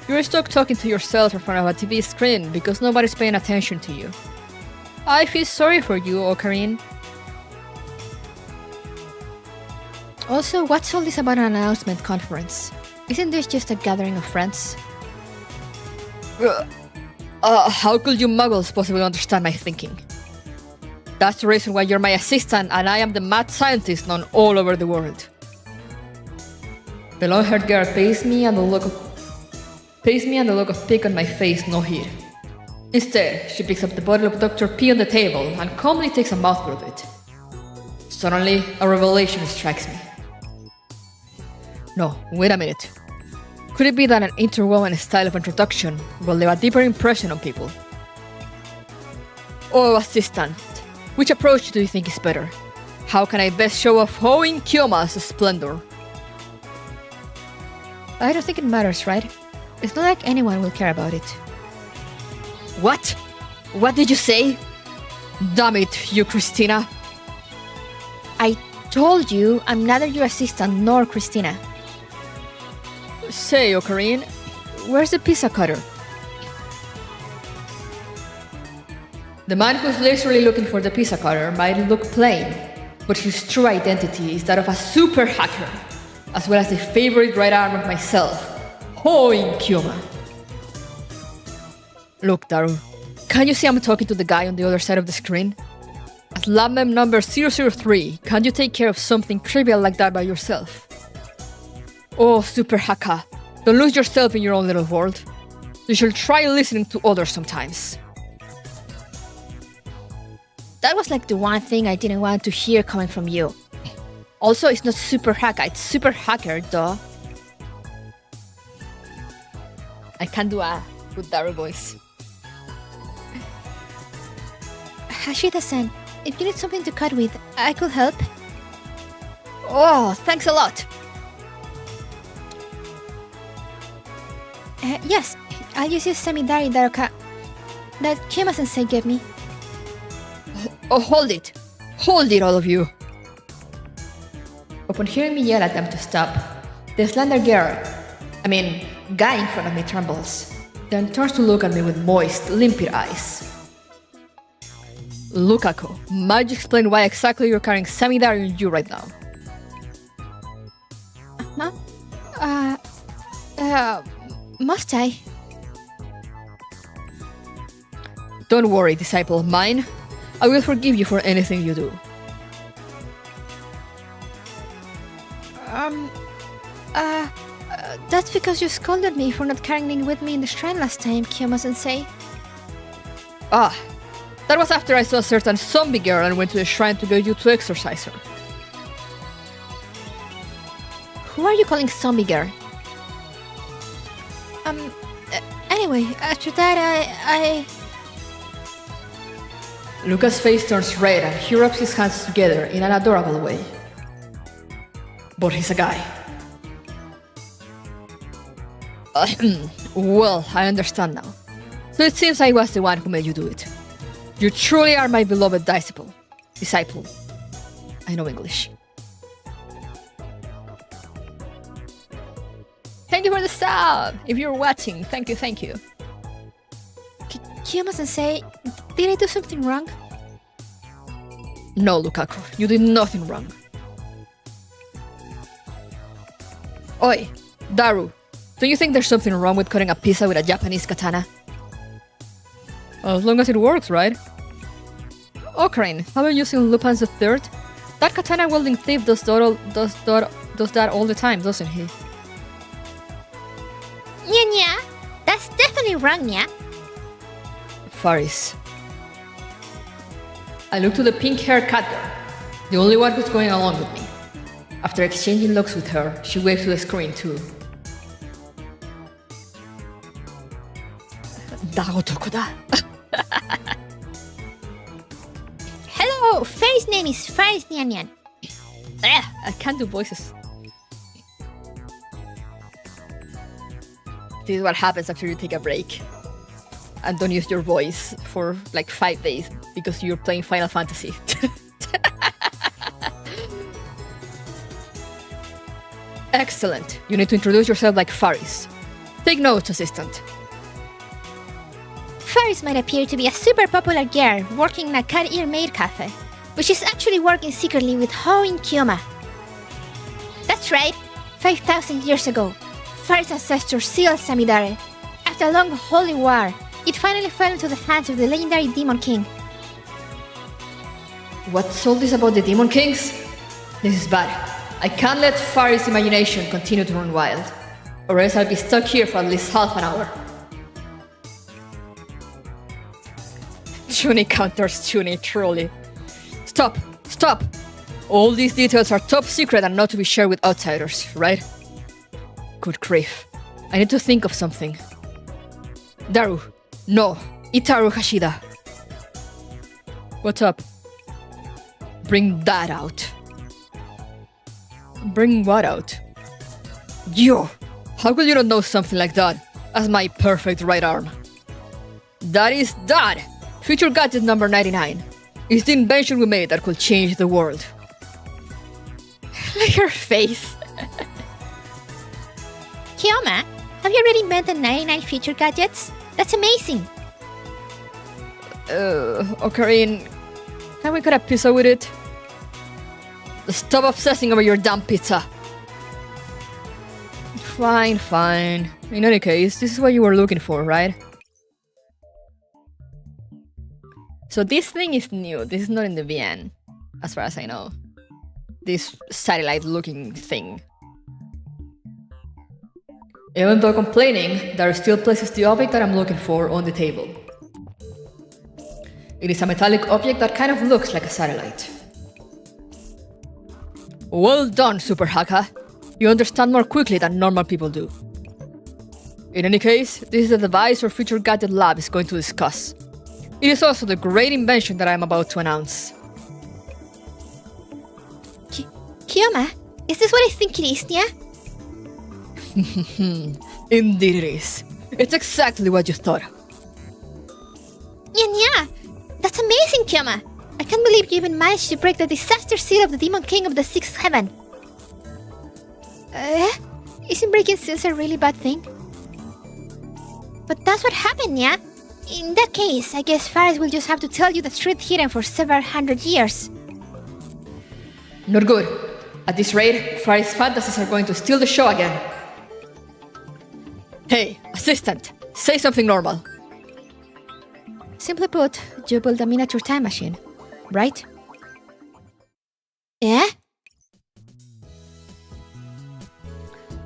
You're stuck talking to yourself in front of a TV screen because nobody's paying attention to you. I feel sorry for you, Ocarine. Also, what's all this about an announcement conference? Isn't this just a gathering of friends? How could you muggles possibly understand my thinking? That's the reason why you're my assistant and I am the mad scientist known all over the world. The long-haired girl pays me and the look of pique on my face no heed. Instead, she picks up the bottle of Dr. P on the table and calmly takes a mouthful of it. Suddenly, a revelation strikes me. No, wait a minute. Could it be that an interwoven style of introduction will leave a deeper impression on people? Oh, assistant, which approach do you think is better? How can I best show off Hoin Kyoma's splendor? I don't think it matters, right? It's not like anyone will care about it. What? What did you say? Damn it, you Christina. I told you I'm neither your assistant nor Christina. Say, Ocarine, where's the pizza cutter? The man who's literally looking for the pizza cutter might look plain, but his true identity is that of a super hacker, as well as the favorite right arm of myself, Hoin Kyoma. Look, Daru, can't you see I'm talking to the guy on the other side of the screen? As lab mem number 003, can't you take care of something trivial like that by yourself? Oh, super haka, don't lose yourself in your own little world. You should try listening to others sometimes. That was like the one thing I didn't want to hear coming from you. Also, it's not super haka, it's super hacker, duh. I can't do a good Daru voice. Hashida-san, if you need something to cut with, I could help. Oh, thanks a lot. Yes, I'll use this Samidari Daruka that Kyoma-sensei gave me. Oh, hold it! Hold it, all of you! Upon hearing me yell at them to stop, the slender guy in front of me trembles, then turns to look at me with moist, limpid eyes. Lukaku, might you explain why exactly you're carrying Samidari on you right now? Must I? Don't worry, disciple of mine. I will forgive you for anything you do. That's because you scolded me for not carrying it with me in the shrine last time, Kyoma-sensei. Ah, that was after I saw a certain zombie girl and went to the shrine to get you to exorcise her. Who are you calling zombie girl? Anyway, after that I... Luca's face turns red and he rubs his hands together in an adorable way. But he's a guy. Well, I understand now. So it seems I was the one who made you do it. You truly are my beloved disciple. I know English. Thank you for the sub! If you're watching, thank you. Kyoma-sensei, did I do something wrong? No, Lukaku, you did nothing wrong. Oi, Daru, don't you think there's something wrong with cutting a pizza with a Japanese katana? As long as it works, right? Ocarine, haven't you seen Lupin the Third? That katana wielding thief does that all the time, doesn't he? Nya, that's definitely wrong, Nya. Faris. I look to the pink-haired cat girl, the only one who's going along with me. After exchanging looks with her, she waves to the screen too. Hello, Faris' name is Faris Nyan. I can't do voices. This is what happens after you take a break and don't use your voice for like 5 days because you're playing Final Fantasy. Excellent. You need to introduce yourself like Faris. Take notes, assistant. Faris might appear to be a super popular girl working in a cat ear maid cafe, but she's actually working secretly with Hoin Kyoma. That's right, 5,000 years ago, Faris' ancestors sealed Samidare. After a long holy war, it finally fell into the hands of the legendary Demon King. What's all this about the Demon Kings? This is bad. I can't let Faris' imagination continue to run wild, or else I'll be stuck here for at least half an hour. Chuni counters Chuni, truly. Stop! All these details are top secret and not to be shared with outsiders, right? Good grief. I need to think of something. Daru. No. Itaru Hashida. What's up? bring that out. Bring what out? Yo! How could you not know something like that as my perfect right arm? That is that! Future gadget number 99. It's the invention we made that could change the world. Look at her face. Kioma, have you already met the 99 future gadgets? That's amazing! Ocarine, can we cut a pizza with it? Stop obsessing over your damn pizza. Fine, fine. In any case, this is what you were looking for, right? So this thing is new. This is not in the VN, as far as I know. This satellite-looking thing. Even though complaining, there still places the object that I'm looking for on the table. It is a metallic object that kind of looks like a satellite. Well done, Super Hacker. You understand more quickly than normal people do. In any case, this is the device our future gadget lab is going to discuss. It is also the great invention that I am about to announce. Kioma, is this what I think it is, Nya? Indeed it is. It's exactly what you thought. Nya, that's amazing, Kioma! I can't believe you even managed to break the disaster seal of the Demon King of the Sixth Heaven. Isn't breaking seals a really bad thing? But that's what happened, yeah? In that case, I guess Faris will just have to tell you the truth hidden for several hundred years. Not good. At this rate, Faris' fantasies are going to steal the show again. Hey, assistant, say something normal. Simply put, you built a miniature time machine, right? Yeah?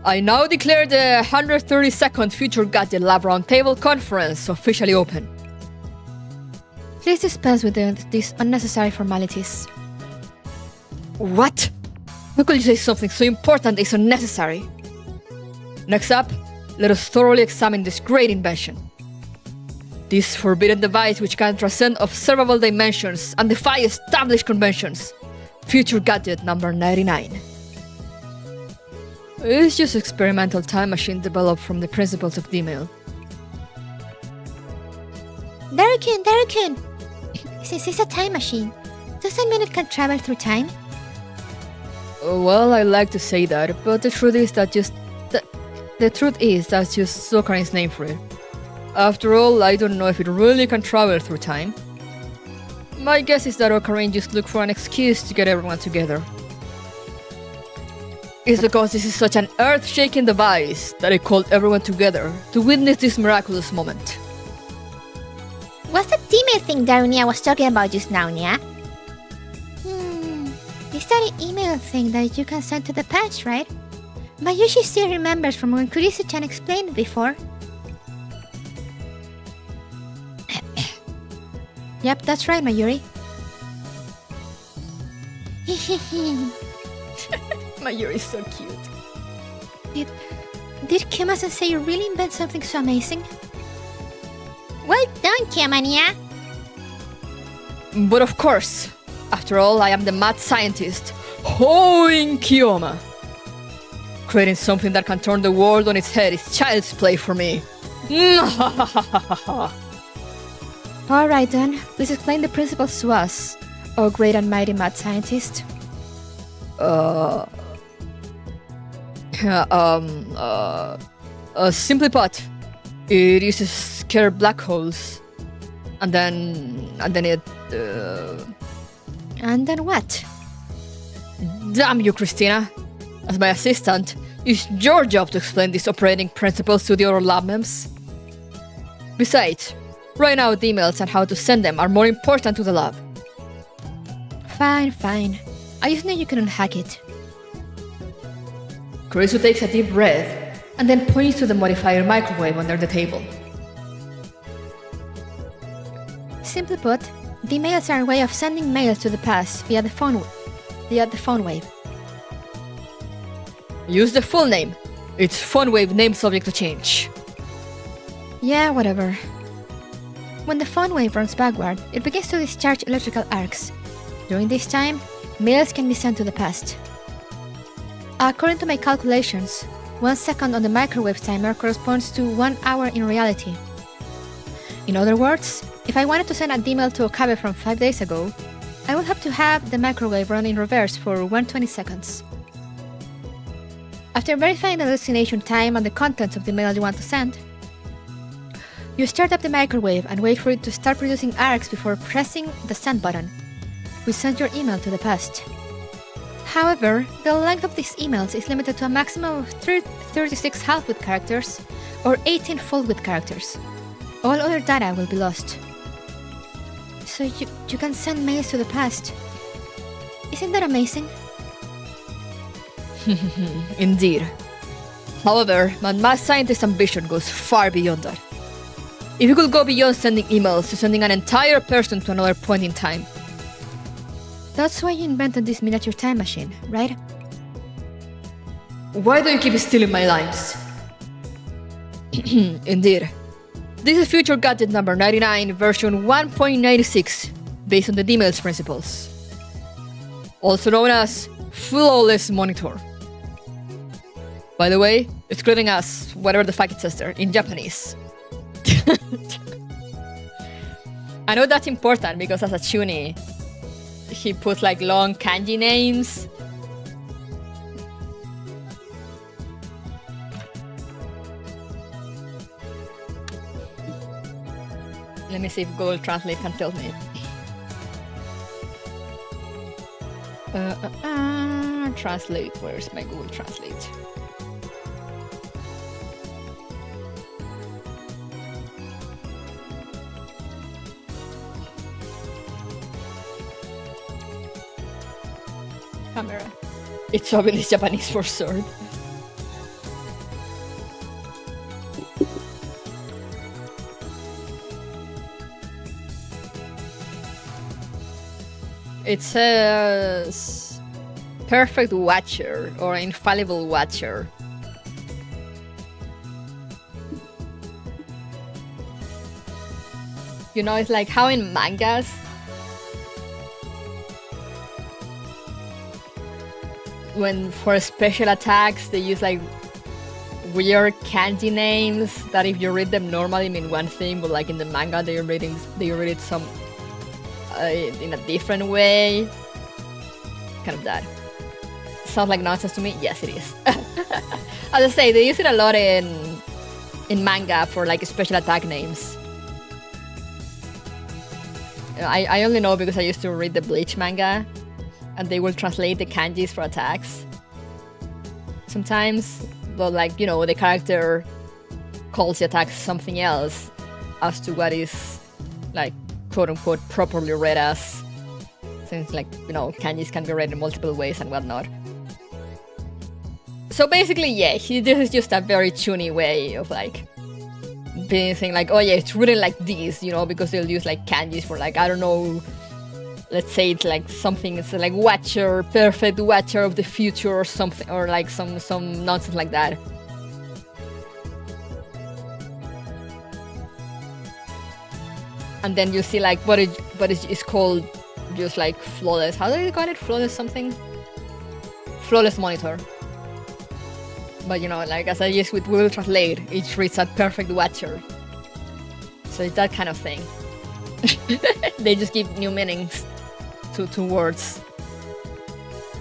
I now declare the 132nd Future Gadget Lab Roundtable Conference officially open. Please dispense with these unnecessary formalities. What? How could you say something so important is unnecessary? Next up, let us thoroughly examine this great invention. This forbidden device which can transcend observable dimensions and defy established conventions. Future Gadget number 99. It's just an experimental time machine developed from the principles of D-Mail. Darukun! Since it's a time machine, does that mean it can travel through time? Well, I like to say that, but the truth is that's just Zokarine's name for it. After all, I don't know if it really can travel through time. My guess is that Ocarine just looked for an excuse to get everyone together. It's because this is such an earth-shaking device that it called everyone together to witness this miraculous moment. What's that email thing Darunia was talking about just now, Nya? Is that an email thing that you can send to the past, right? Mayushi still remembers from when Kurisu-chan explained it before. Yep, that's right, Mayuri. Mayuri is so cute. Did Kima-sensei really invent something so amazing? Well done, Kiamania! But of course, after all, I am the mad scientist, Hoin Kioma. Creating something that can turn the world on its head is child's play for me. Alright then, please explain the principles to us, oh great and mighty mad scientist. Simply put, it uses scare black holes, and then it. And then what? Damn you, Christina! As my assistant, it's your job to explain these operating principles to the other lab members. Besides, right now the emails and how to send them are more important to the lab. Fine. I just knew you couldn't hack it. Kurisu takes a deep breath and then points to the modifier microwave under the table. Simply put, the mails are a way of sending mails to the past via the phone wave. Use the full name. It's phone wave name subject to change. Yeah, whatever. When the phone wave runs backward, it begins to discharge electrical arcs. During this time, mails can be sent to the past. According to my calculations, 1 second on the microwave timer corresponds to 1 hour in reality. In other words, if I wanted to send an email to Okabe from 5 days ago, I would have to have the microwave run in reverse for 120 seconds. After verifying the destination time and the contents of the mail you want to send, you start up the microwave and wait for it to start producing arcs before pressing the send button, which sends your email to the past. However, the length of these emails is limited to a maximum of 36 half-width characters or 18 full-width characters. All other data will be lost. So you can send mails to the past. Isn't that amazing? Indeed. However, my mad scientist ambition goes far beyond that. If you could go beyond sending emails to sending an entire person to another point in time. That's why you invented this miniature time machine, right? Why do you keep stealing my lines? Indeed. This is Future Gadget number 99, version 1.96, based on the Demel's principles. Also known as Flawless Monitor. By the way, it's giving us whatever the fuck it says there, in Japanese. I know that's important because as a Chuni, he puts like long kanji names. Let me see if Google Translate can tell me. Translate, where's my Google Translate? Camera. It's obviously Japanese for sword. It says perfect watcher or infallible watcher. You know, it's like how in mangas when for special attacks they use like weird kanji names that if you read them normally mean one thing, but like in the manga they read it some in a different way. Kind of that. Sounds like nonsense to me? Yes, it is. As I say, they use it a lot in manga for like special attack names. I only know because I used to read the Bleach manga, and they will translate the kanjis for attacks. Sometimes, but like, you know, the character calls the attack something else as to what is like quote-unquote properly read as, since like, you know, kanjis can be read in multiple ways and whatnot. So basically, yeah, this is just a very Chuni way of like being saying like, oh yeah, it's written like this, you know, because they'll use like kanjis for like, I don't know, let's say it's like something, it's like watcher, perfect watcher of the future or something, or like some nonsense like that. And then you see like what is called just like flawless. How do you call it? Flawless something? Flawless monitor. But you know, like as I use with Google Translate, it reads as perfect watcher. So it's that kind of thing. They just give new meanings to words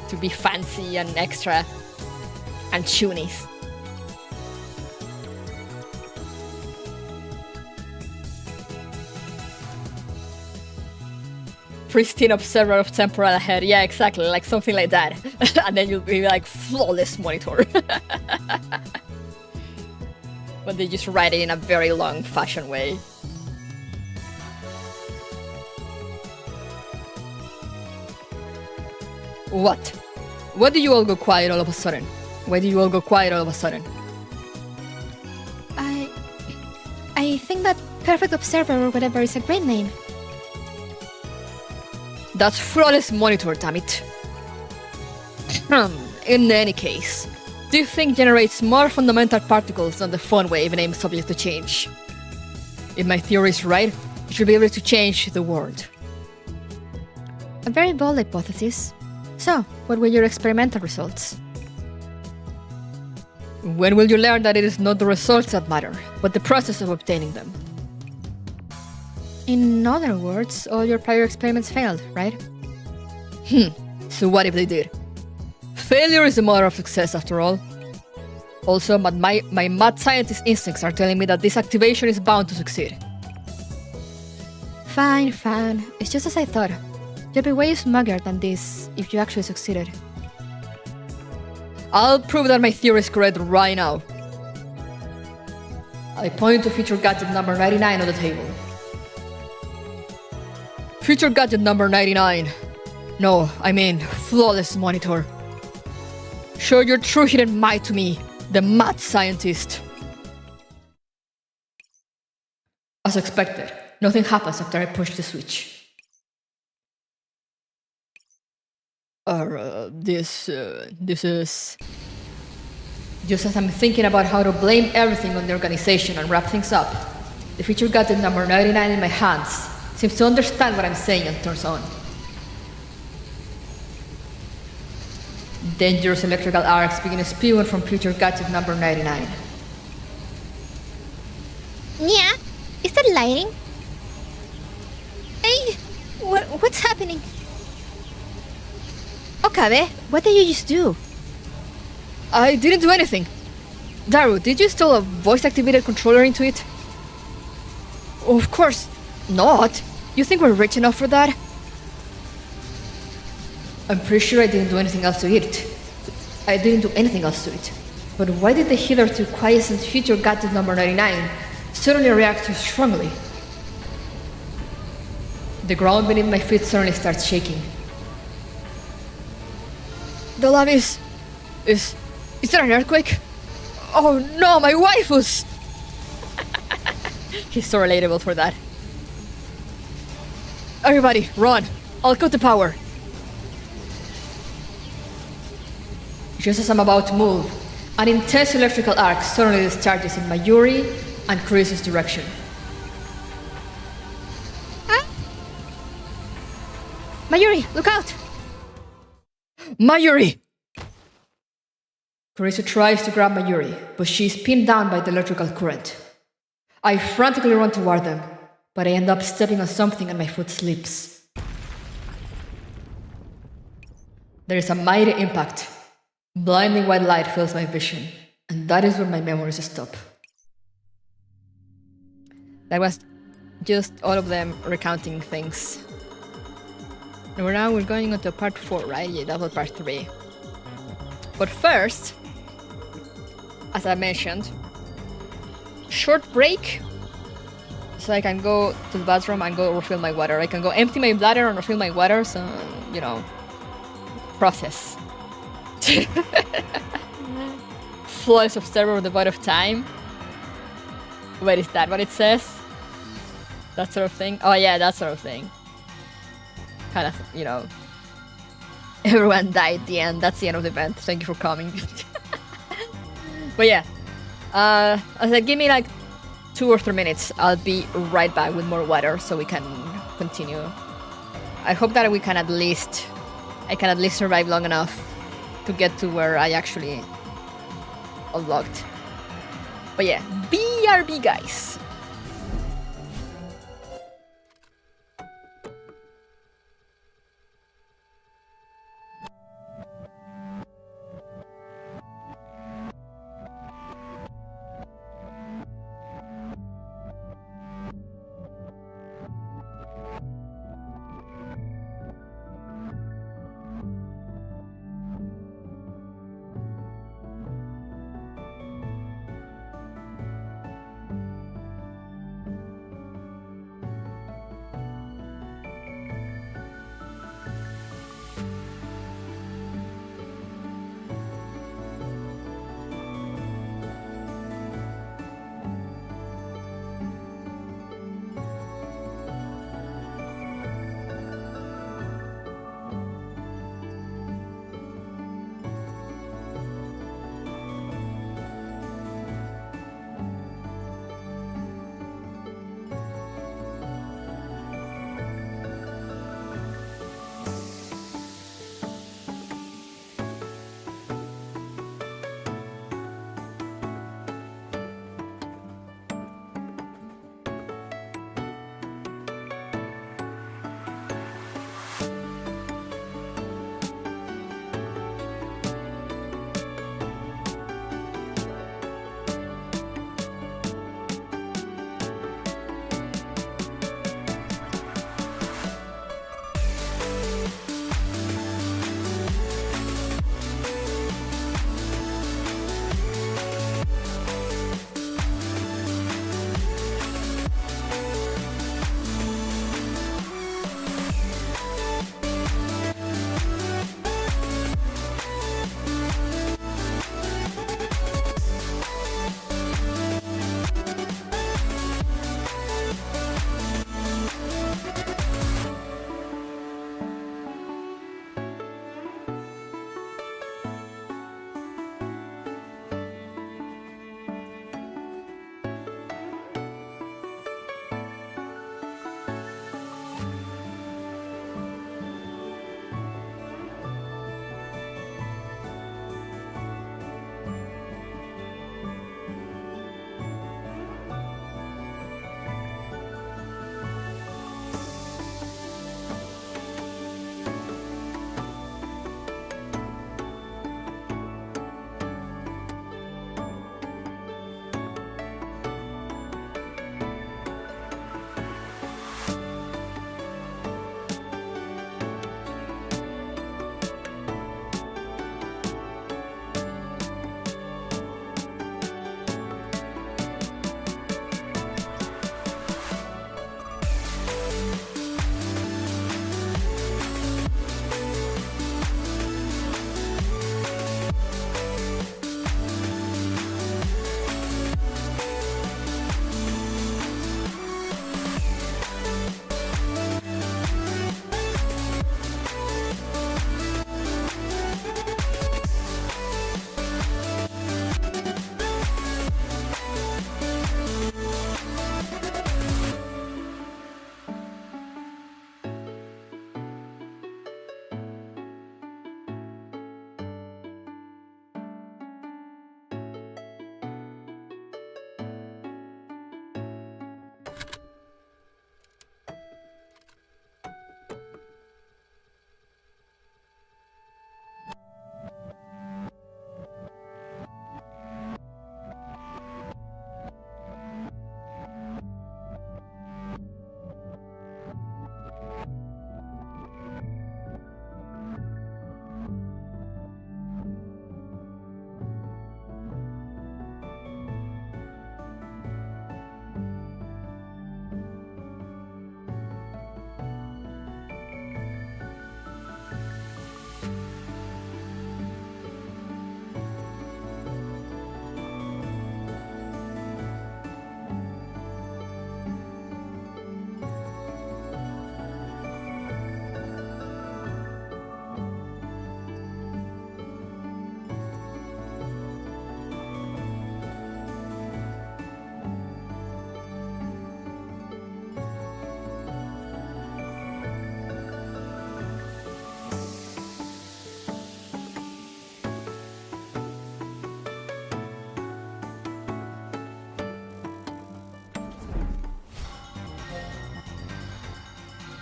to be fancy and extra and Chunis. Pristine observer of temporal ahead. Yeah, exactly, like something like that. And then you'll be like flawless monitor. But they just write it in a very long fashion way. What? Why do you all go quiet all of a sudden? Why do you all go quiet all of a sudden? I think that Perfect Observer or whatever is a great name. That's flawless monitor, damn it. In any case, do you think generates more fundamental particles than the phone wave named subject to change? If my theory is right, it should be able to change the world. A very bold hypothesis. So, what were your experimental results? When will you learn that it is not the results that matter, but the process of obtaining them? In other words, all your prior experiments failed, right? So what if they did? Failure is the mother of success, after all. Also, my mad scientist instincts are telling me that this activation is bound to succeed. Fine, fine. It's just as I thought. You'll be way smugger than this if you actually succeeded. I'll prove that my theory is correct right now. I point to feature gadget number 99 on the table. Feature gadget number 99. No, I mean, flawless monitor. Show your true hidden might to me, the mad scientist. As expected, nothing happens after I push the switch. This is... Just as I'm thinking about how to blame everything on the organization and wrap things up, the feature gadget number 99 in my hands seems to understand what I'm saying and turns on. Dangerous electrical arcs begin spewing from feature gadget number 99. Yeah, is that lighting? Hey, what's happening? Okabe, what did you just do? I didn't do anything. Daru, did you install a voice-activated controller into it? Of course not. You think we're rich enough for that? I'm pretty sure I didn't do anything else to it. I didn't do anything else to it. But why did the hitherto quiescent feature gadget number 99 suddenly react so strongly? The ground beneath my feet suddenly starts shaking. The lab is there an earthquake? Oh no, my waifus! He's so relatable for that. Everybody, run! I'll cut the power. Just as I'm about to move, an intense electrical arc suddenly discharges in Mayuri and Chris's direction. Mayuri, look out! Mayuri! Carissa tries to grab Mayuri, but she's pinned down by the electrical current. I frantically run toward them, but I end up stepping on something and my foot slips. There is a mighty impact. Blinding white light fills my vision, and that is where my memories stop. That was just all of them recounting things. And now we're going on to part 4, right? Yeah, that was part 3. But first, as I mentioned, short break, so I can go to the bathroom and go refill my water. I can go empty my bladder and refill my water, so, you know, process. Flawless observer devoid of time. Wait, is that what it says? That sort of thing? Oh yeah, that sort of thing. Kind of, you know. Everyone died at the end. That's the end of the event. Thank you for coming. But yeah. As I said, give me like 2 or 3 minutes. I'll be right back with more water so we can continue. I hope that I can at least survive long enough to get to where I actually unlocked. But yeah, BRB guys.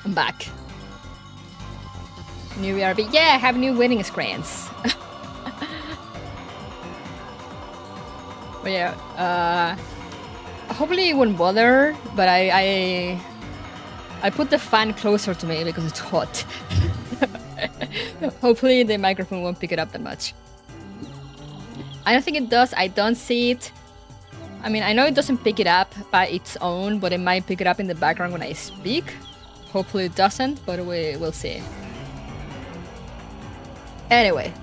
I'm back. New BRB. Yeah, I have new winning screens. But yeah, hopefully it won't bother, but I put the fan closer to me because it's hot. Hopefully the microphone won't pick it up that much. I don't think it does. I don't see it. I mean, I know it doesn't pick it up by its own, but it might pick it up in the background when I speak. Hopefully it doesn't, but we'll see. Anyway,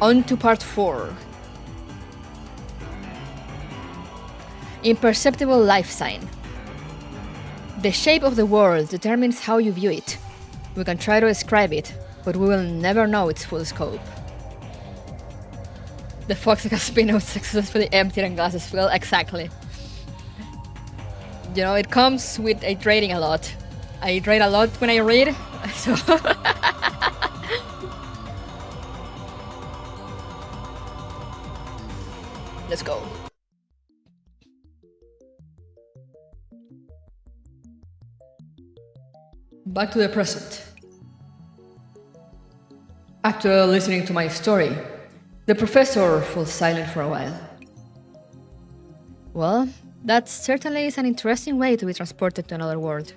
on to part 4. Imperceptible life sign. The shape of the world determines how you view it. We can try to describe it, but we will never know its full scope. The fox has been out successfully emptied and glasses filled. Exactly. You know, it comes with hydrating a lot. I hydrate a lot when I read, so... Let's go. Back to the present. After listening to my story, the professor falls silent for a while. Well, that certainly is an interesting way to be transported to another world.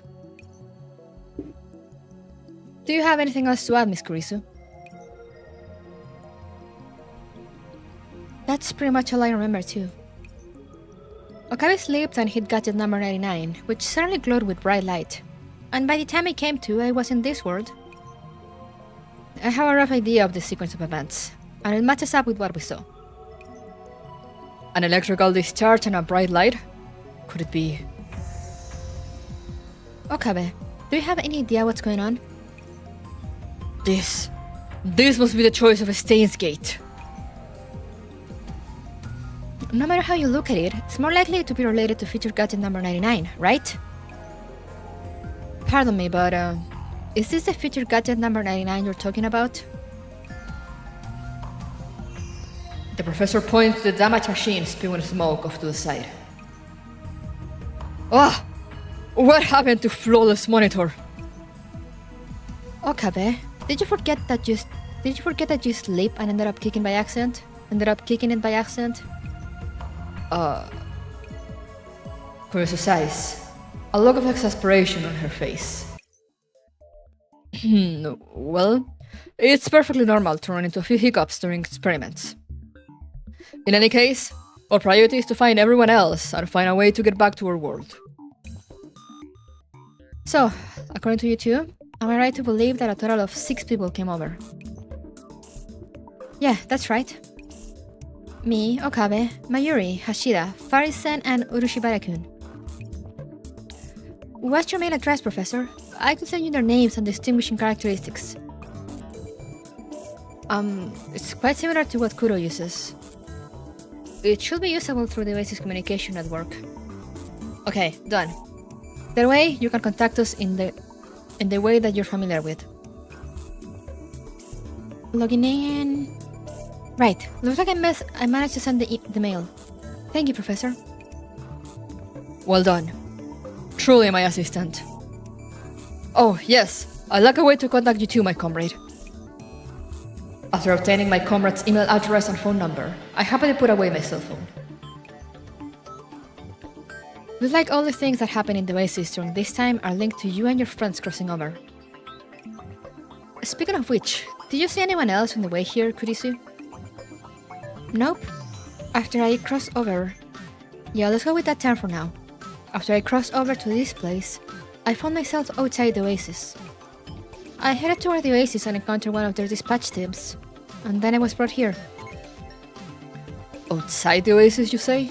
Do you have anything else to add, Miss Kurisu? That's pretty much all I remember too. Okabe slept and hit gadget number 99, which certainly glowed with bright light. And by the time I came to, I was in this world. I have a rough idea of the sequence of events, and it matches up with what we saw. An electrical discharge and a bright light? Could it be... Okabe, do you have any idea what's going on? This must be the choice of a STEINS gate. No matter how you look at it, it's more likely to be related to feature gadget number 99, right? Pardon me, but is this the feature gadget number 99 you're talking about? The professor points to the damaged machine spewing smoke off to the side. Ah! What happened to flawless monitor? Okabe, did you forget that you sleep and ended up kicking by accident? Kurisu's eyes. A look of exasperation on her face. Well, it's perfectly normal to run into a few hiccups during experiments. In any case, our priority is to find everyone else and find a way to get back to our world. So, according to you two, am I right to believe that a total of 6 people came over? Yeah, that's right. Me, Okabe, Mayuri, Hashida, Farisen, and Urushibara-kun. What's your mail address, Professor? I could send you their names and distinguishing characteristics. It's quite similar to what Kuro uses. It should be usable through the Oasis communication network. Okay, done. That way, you can contact us in the way that you're familiar with. Logging in... Right, looks like I managed to send the mail. Thank you, Professor. Well done. Truly my assistant. Oh, yes, I'd like a way to contact you too, my comrade. After obtaining my comrade's email address and phone number, I happily put away my cell phone. Looks like all the things that happen in the Oasis during this time are linked to you and your friends crossing over. Speaking of which, did you see anyone else on the way here, Kurisu? Nope. After I cross over... Yeah, let's go with that term for now. After I crossed over to this place, I found myself outside the Oasis. I headed toward the Oasis and encountered one of their dispatch teams, and then I was brought here. Outside the Oasis, you say?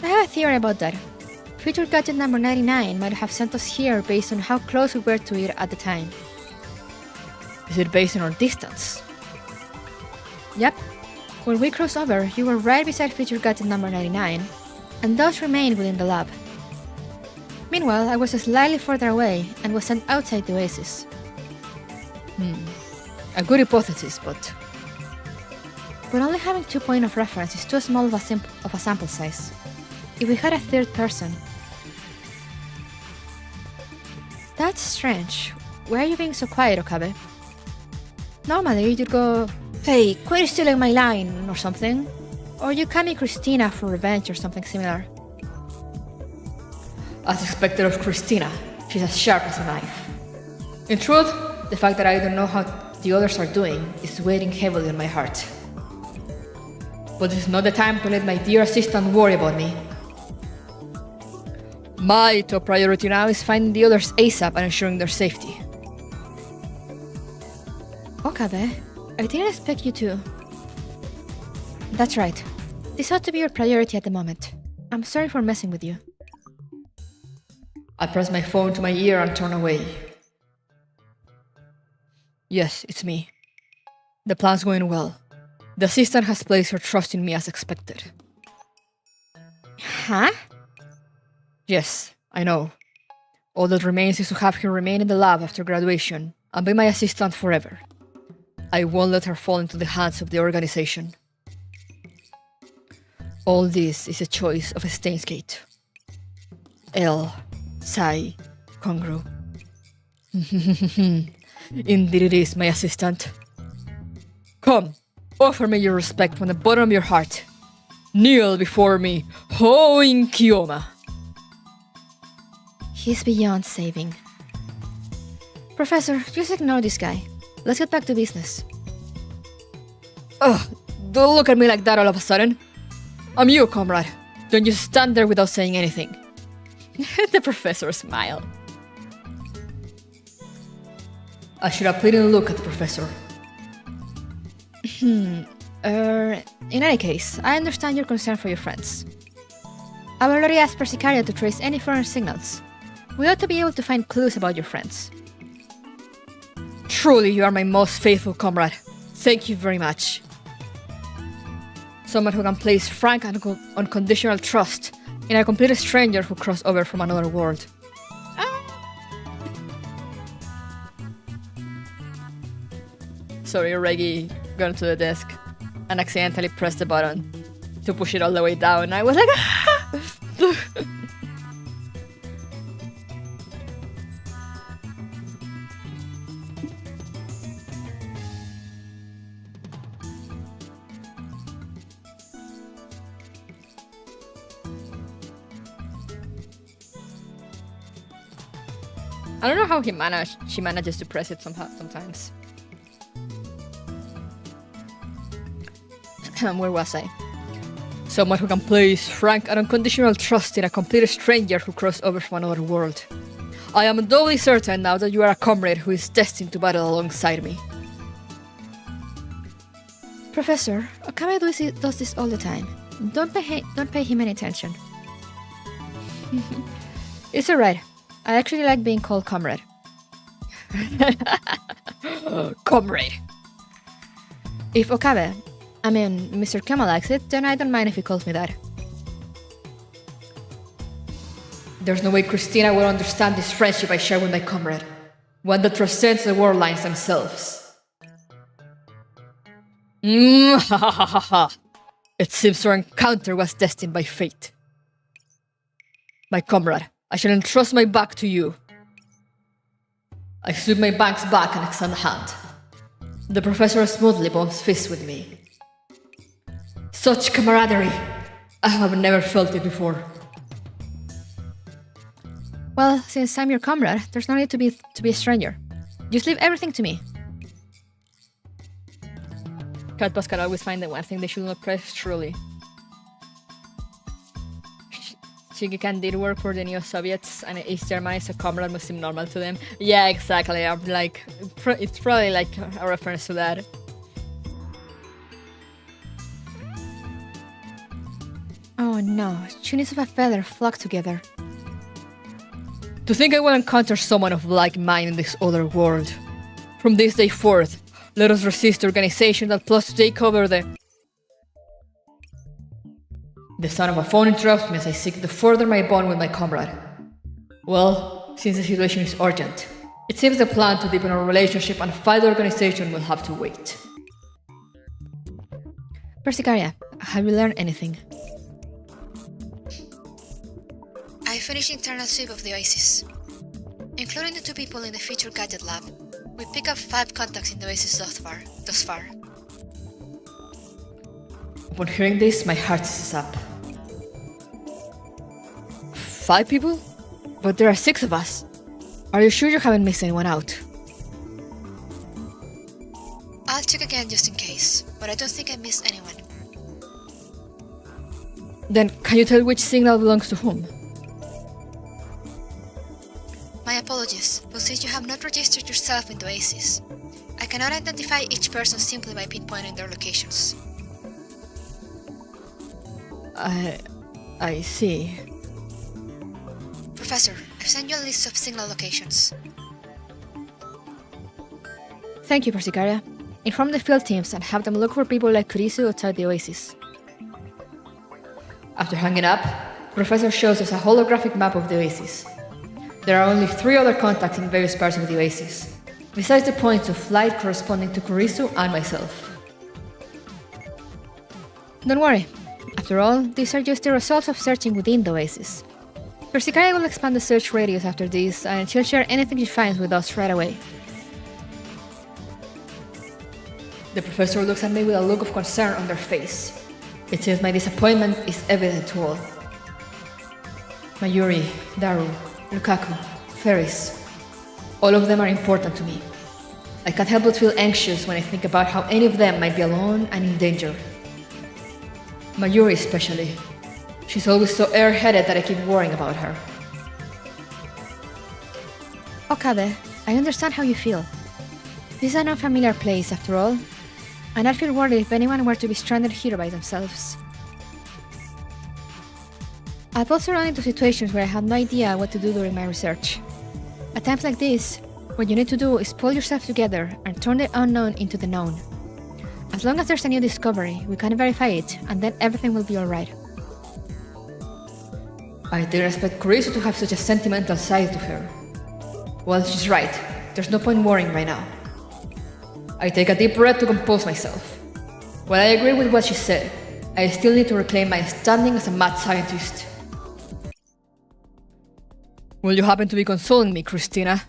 I have a theory about that. Feature gadget number 99 might have sent us here based on how close we were to it at the time. Is it based on our distance? Yep. When we crossed over, you were right beside feature gadget number 99, and thus remained within the lab. Meanwhile, I was slightly further away and was sent outside the Oasis. A good hypothesis, but only having 2 points of reference is too small of a sample size. If we had a third person... That's strange. Why are you being so quiet, Okabe? Normally you'd go, "Hey, quit stealing my line," or something. Or you call me Christina for revenge or something similar. As expected of Christina, she's as sharp as a knife. In truth, the fact that I don't know how the others are doing is weighing heavily on my heart. But this is not the time to let my dear assistant worry about me. My top priority now is finding the others ASAP and ensuring their safety. Okabe, I didn't expect you to... That's right. This ought to be your priority at the moment. I'm sorry for messing with you. I press my phone to my ear and turn away. Yes, it's me. The plan's going well. The assistant has placed her trust in me as expected. Huh? Yes, I know. All that remains is to have her remain in the lab after graduation and be my assistant forever. I won't let her fall into the hands of the organization. All this is a choice of a STEINS gate. L. Sai. Kongroo. Indeed it is, my assistant. Come, offer me your respect from the bottom of your heart. Kneel before me, Ho in Kiyoma. He's beyond saving. Professor, just ignore this guy. Let's get back to business. Ugh, don't look at me like that all of a sudden. I'm your comrade. Don't just stand there without saying anything. The professor smiled. I should have put in a look at the professor. In any case, I understand your concern for your friends. I've already asked Persicaria to trace any foreign signals. We ought to be able to find clues about your friends. Truly, you are my most faithful comrade. Thank you very much. Someone who can place frank and unconditional trust in a complete stranger who crossed over from another world. Sorry, Reggie got to the desk and accidentally pressed the button to push it all the way down. I was like, I don't know how she manages to press it somehow sometimes. Where was I? Someone who can place frank and unconditional trust in a complete stranger who crossed over from another world. I am doubly certain now that you are a comrade who is destined to battle alongside me. Professor, Okabe does this all the time. Don't pay him any attention. It's alright. I actually like being called comrade. Comrade. If Okabe, Mr. Kema likes it, then I don't mind if he calls me that. There's no way Christina will understand this friendship I share with my comrade. One that transcends the world lines themselves. It seems our encounter was destined by fate. My comrade, I shall entrust my back to you. I sweep my bank's back and extend a hand. The professor smoothly bumps fists with me. Such camaraderie! I have never felt it before. Well, since I'm your comrade, there's no need to be a stranger. Just leave everything to me. Cat Pascal always find the one thing they should not press, truly. Shigekan did work for the Neo-Soviets, and East Germany is a comrade must seem normal to them. Yeah, exactly. I'm like, it's probably like a reference to that. Oh no, tunics of a feather flock together. To think I will encounter someone of like mind in this other world. From this day forth, let us resist the organization that plots to take over the sound of a phone interrupts me as I seek to further my bond with my comrade. Well, since the situation is urgent, it seems the plan to deepen our relationship and fight the organization will have to wait. Persicaria, have you learned anything? I finished internal sweep of the Oasis. Including the 2 people in the Future Gadget Lab, we pick up 5 contacts in the Oasis thus far. Upon hearing this, my heart is up. 5 people? But there are 6 of us. Are you sure you haven't missed anyone out? I'll check again just in case, but I don't think I missed anyone. Then can you tell which signal belongs to whom? My apologies, but since you have not registered yourself in the Oasis, I cannot identify each person simply by pinpointing their locations. I see. Professor, I've sent you a list of signal locations. Thank you, Persicaria. Inform the field teams and have them look for people like Kurisu outside the Oasis. After hanging up, Professor shows us a holographic map of the Oasis. There are only 3 other contacts in various parts of the Oasis, besides the points of light corresponding to Kurisu and myself. Don't worry. After all, these are just the results of searching within the Oasis. Persicaria will expand the search radius after this, and she'll share anything she finds with us right away. The professor looks at me with a look of concern on their face. It seems my disappointment is evident to all. Mayuri, Daru, Lukaku, Ferris. All of them are important to me. I can't help but feel anxious when I think about how any of them might be alone and in danger. Mayuri especially. She's always so airheaded that I keep worrying about her. Okabe, I understand how you feel. This is an unfamiliar place after all, and I'd feel worried if anyone were to be stranded here by themselves. I've also run into situations where I had no idea what to do during my research. At times like this, what you need to do is pull yourself together and turn the unknown into the known. As long as there's a new discovery, we can verify it, and then everything will be alright. I didn't expect Kurisu to have such a sentimental side to her. Well, she's right. There's no point worrying right now. I take a deep breath to compose myself. While I agree with what she said, I still need to reclaim my standing as a mad scientist. Will you happen to be consoling me, Christina?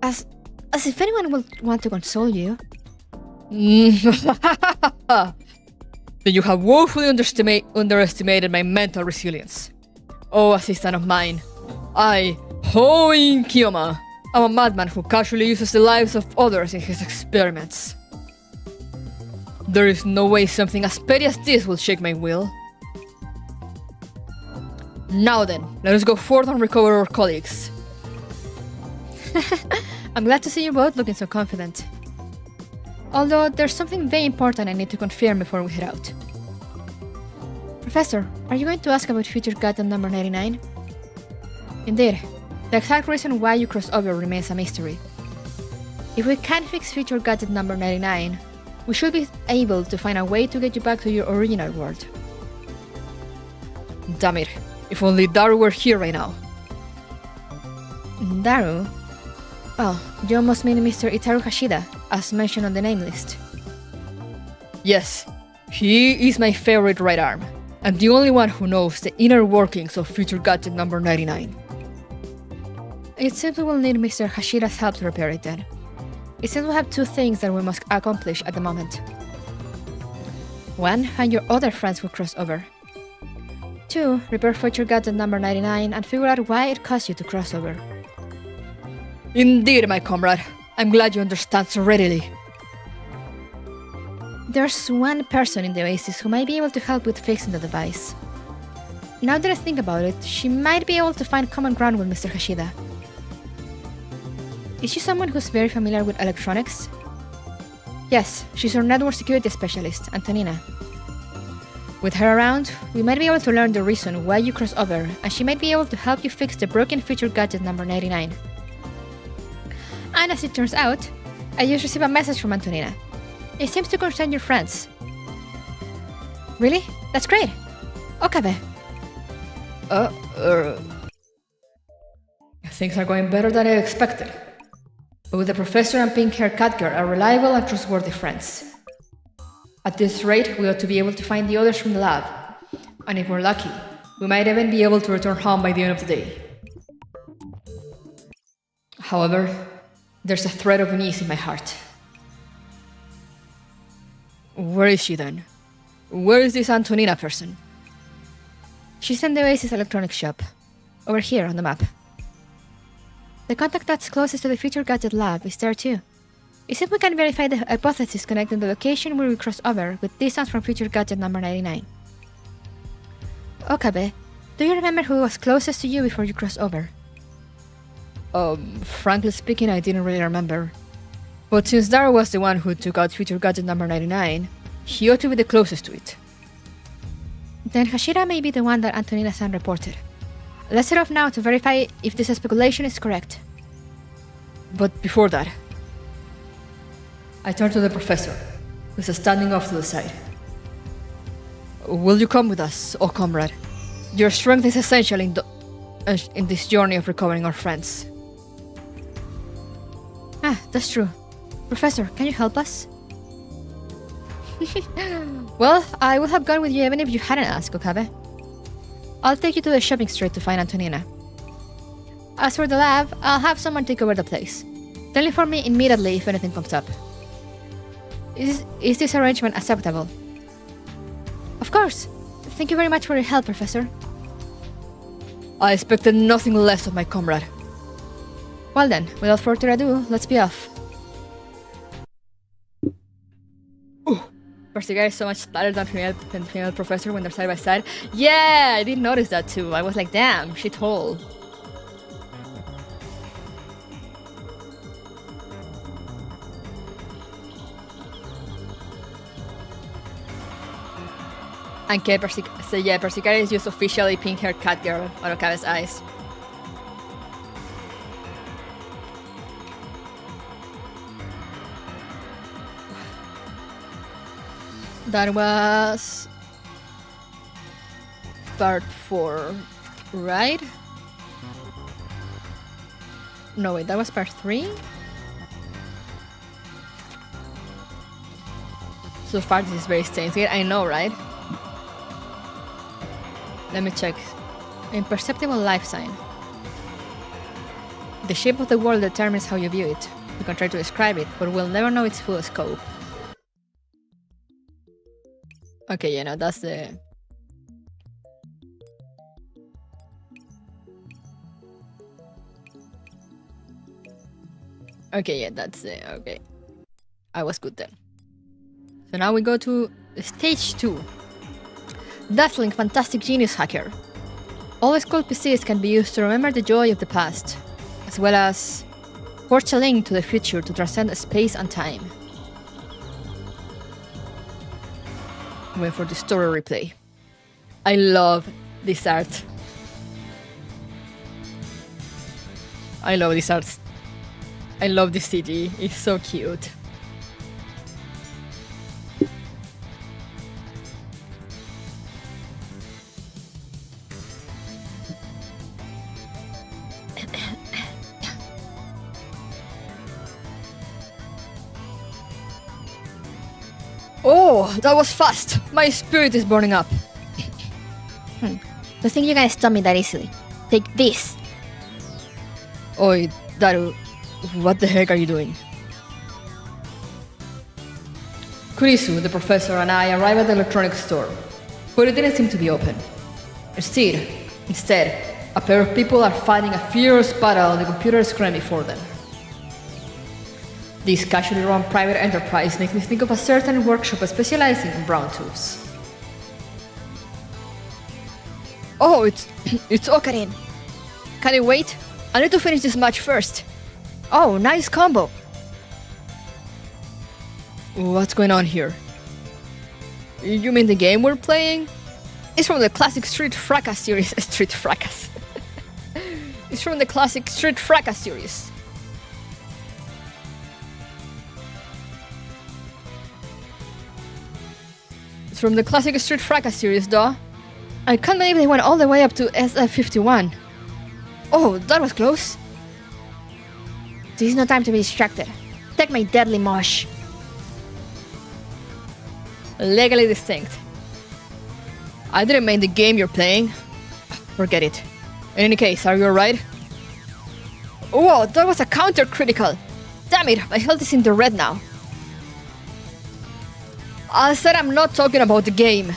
As if anyone would want to console you. Then you have woefully underestimated my mental resilience. Oh, assistant of mine. I, Hoin Kiyoma, am a madman who casually uses the lives of others in his experiments. There is no way something as petty as this will shake my will. Now then, let us go forth and recover our colleagues. I'm glad to see you both looking so confident. Although there's something very important I need to confirm before we head out. Professor, are you going to ask about Future Gadget number 99? Indeed. The exact reason why you crossed over remains a mystery. If we can fix Future Gadget number 99, we should be able to find a way to get you back to your original world. Damn it. If only Daru were here right now. Daru? Oh, you must mean Mr. Itaru Hashida, as mentioned on the name list. Yes, he is my favorite right arm, and the only one who knows the inner workings of Future Gadget number 99. It seems we will need Mr. Hashida's help to repair it then. It seems we have 2 things that we must accomplish at the moment. 1, find your other friends who crossed over. 2, repair Future Gadget number 99 and figure out why it caused you to cross over. Indeed, my comrade. I'm glad you understand so readily. There's one person in the Oasis who might be able to help with fixing the device. Now that I think about it, she might be able to find common ground with Mr. Hashida. Is she someone who's very familiar with electronics? Yes, she's our network security specialist, Antonina. With her around, we might be able to learn the reason why you crossed over, and she might be able to help you fix the broken Future Gadget number 99. And as it turns out, I just received a message from Antonina. It seems to concern your friends. Really? That's great! Okabe! Things are going better than I expected. Both the professor and pink-haired cat girl are reliable and trustworthy friends. At this rate, we ought to be able to find the others from the lab. And if we're lucky, we might even be able to return home by the end of the day. However, there's a thread of unease in my heart. Where is she then? Where is this Antonina person? She's in the Oasis electronics shop. Over here on the map. The contact that's closest to the Future Gadget lab is there too. You said we can verify the hypothesis connecting the location where we cross over with distance from Future Gadget number 99. Okabe, do you remember who was closest to you before you crossed over? Frankly speaking, I didn't really remember. But since Daru was the one who took out Future Gadget number 99, he ought to be the closest to it. Then Hashira may be the one that Antonina-san reported. Let's set off now to verify if this speculation is correct. But before that, I turn to the professor, who's standing off to the side. Will you come with us, oh comrade? Your strength is essential in this journey of recovering our friends. Ah, that's true. Professor, can you help us? Well, I would have gone with you even if you hadn't asked, Okabe. I'll take you to the shopping street to find Antonina. As for the lab, I'll have someone take over the place. Tell inform me immediately if anything comes up. Is this arrangement acceptable? Of course. Thank you very much for your help, Professor. I expected nothing less of my comrade. Well then, without further ado, let's be off. Persiga is so much taller than female professor when they're side by side. Yeah, I did notice that too. I was like, damn, she tall. And Persiga is just officially pink-haired cat girl out of Okabe's eyes. That was part 4, right? No, wait, that was part 3? So far this is very STEINS. I know, right? Let me check. Imperceptible life sign. The shape of the world determines how you view it. You can try to describe it, but we'll never know its full scope. Okay, yeah, no, that's the... Okay, yeah, that's the... Okay. I was good then. So now we go to stage 2. Bazzling, fantastic genius hacker. All school PCs can be used to remember the joy of the past, as well as forge a link to the future to transcend space and time. Wait for the story replay. I love this art. I love this art. I love this CG. It's so cute. Oh, that was fast! My spirit is burning up. To think you can stop me that easily. Take this! Oi, Daru, what the heck are you doing? Kurisu, the professor, and I arrive at the electronics store, but it didn't seem to be open. Instead, a pair of people are fighting a fierce battle on the computer screen before them. This casually run private enterprise makes me think of a certain workshop specializing in brown tubes. Oh, it's Okarin. Can you wait? I need to finish this match first. Oh, nice combo. What's going on here? You mean the game we're playing? It's from the classic Street Fracas series. Street Fracas. It's from the classic Street Fracas series. From the classic Street Fracas series, though. I can't believe they went all the way up to SF51. Oh, that was close. This is no time to be distracted. Take my deadly mosh. Legally distinct. I didn't mean the game you're playing. Forget it. In any case, are you alright? Whoa, that was a counter critical. Damn it, my health is in the red now. I said I'm not talking about the game.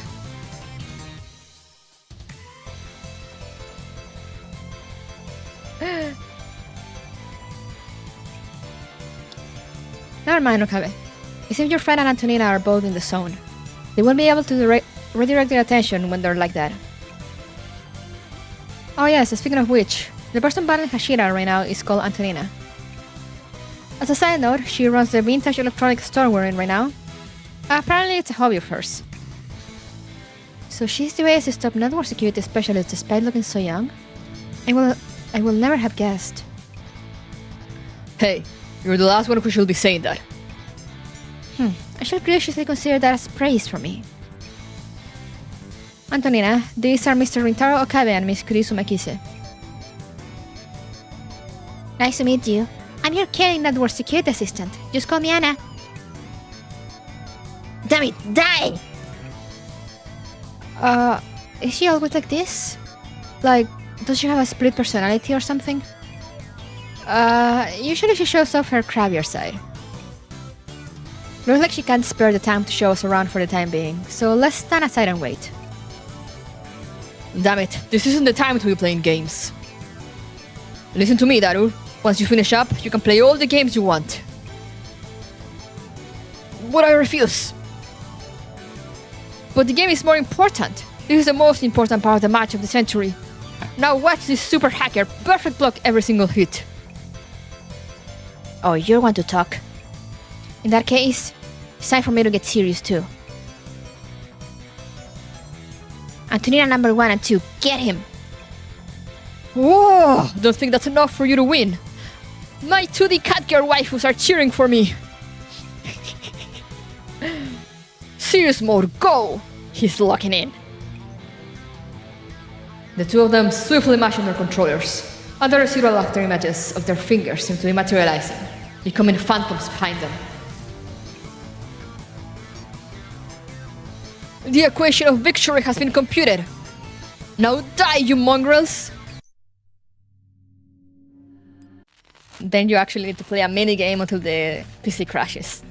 Never mind, Okabe. It seems your friend and Antonina are both in the zone. They won't be able to redirect their attention when they're like that. Oh yes, speaking of which, the person battling Hashira right now is called Antonina. As a side note, she runs the vintage electronics store we're in right now. Apparently it's a hobby of hers. So she's the AS's top network security specialist despite looking so young? I will never have guessed. Hey, you're the last one who should be saying that. I should graciously consider that as praise from me. Antonina, these are Mr. Rintaro Okabe and Miss Kurisu Makise. Nice to meet you. I'm your caring network security assistant. Just call me Anna. Damn it, die! Is she always like this? Like, does she have a split personality or something? Usually she shows off her crabbier side. Looks like she can't spare the time to show us around for the time being, so let's stand aside and wait. Damn it, this isn't the time to be playing games. Listen to me, Daru. Once you finish up, you can play all the games you want. But I refuse. But the game is more important. This is the most important part of the match of the century. Now watch this super hacker perfect block every single hit. Oh, you want to talk? In that case, it's time for me to get serious too. Antonina number 1 and 2, get him! Whoa! Don't think that's enough for you to win. My 2D cat girl waifus are cheering for me. Serious mode, go! He's locking in. The two of them swiftly mash on their controllers, and the residual after images of their fingers seem to be materializing, becoming phantoms behind them. The equation of victory has been computed. Now die, you mongrels! Then you actually need to play a mini game until the PC crashes.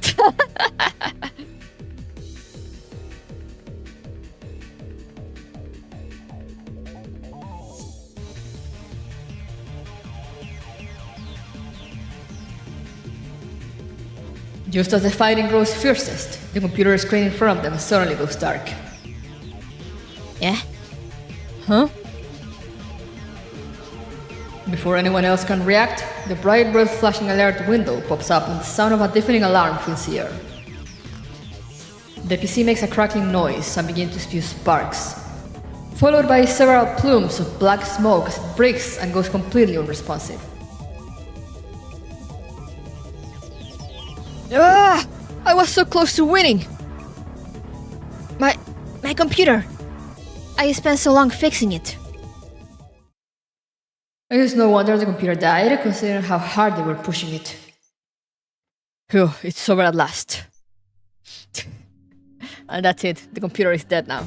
Just as the fighting grows fiercest, the computer screen in front of them suddenly goes dark. Yeah? Huh? Before anyone else can react, the bright red flashing alert window pops up and the sound of a deafening alarm fills the air. The PC makes a crackling noise and begins to spew sparks, followed by several plumes of black smoke as it breaks and goes completely unresponsive. Ah! I was so close to winning! My computer! I spent so long fixing it. It is no wonder the computer died, considering how hard they were pushing it. Phew, it's over at last. And that's it, the computer is dead now.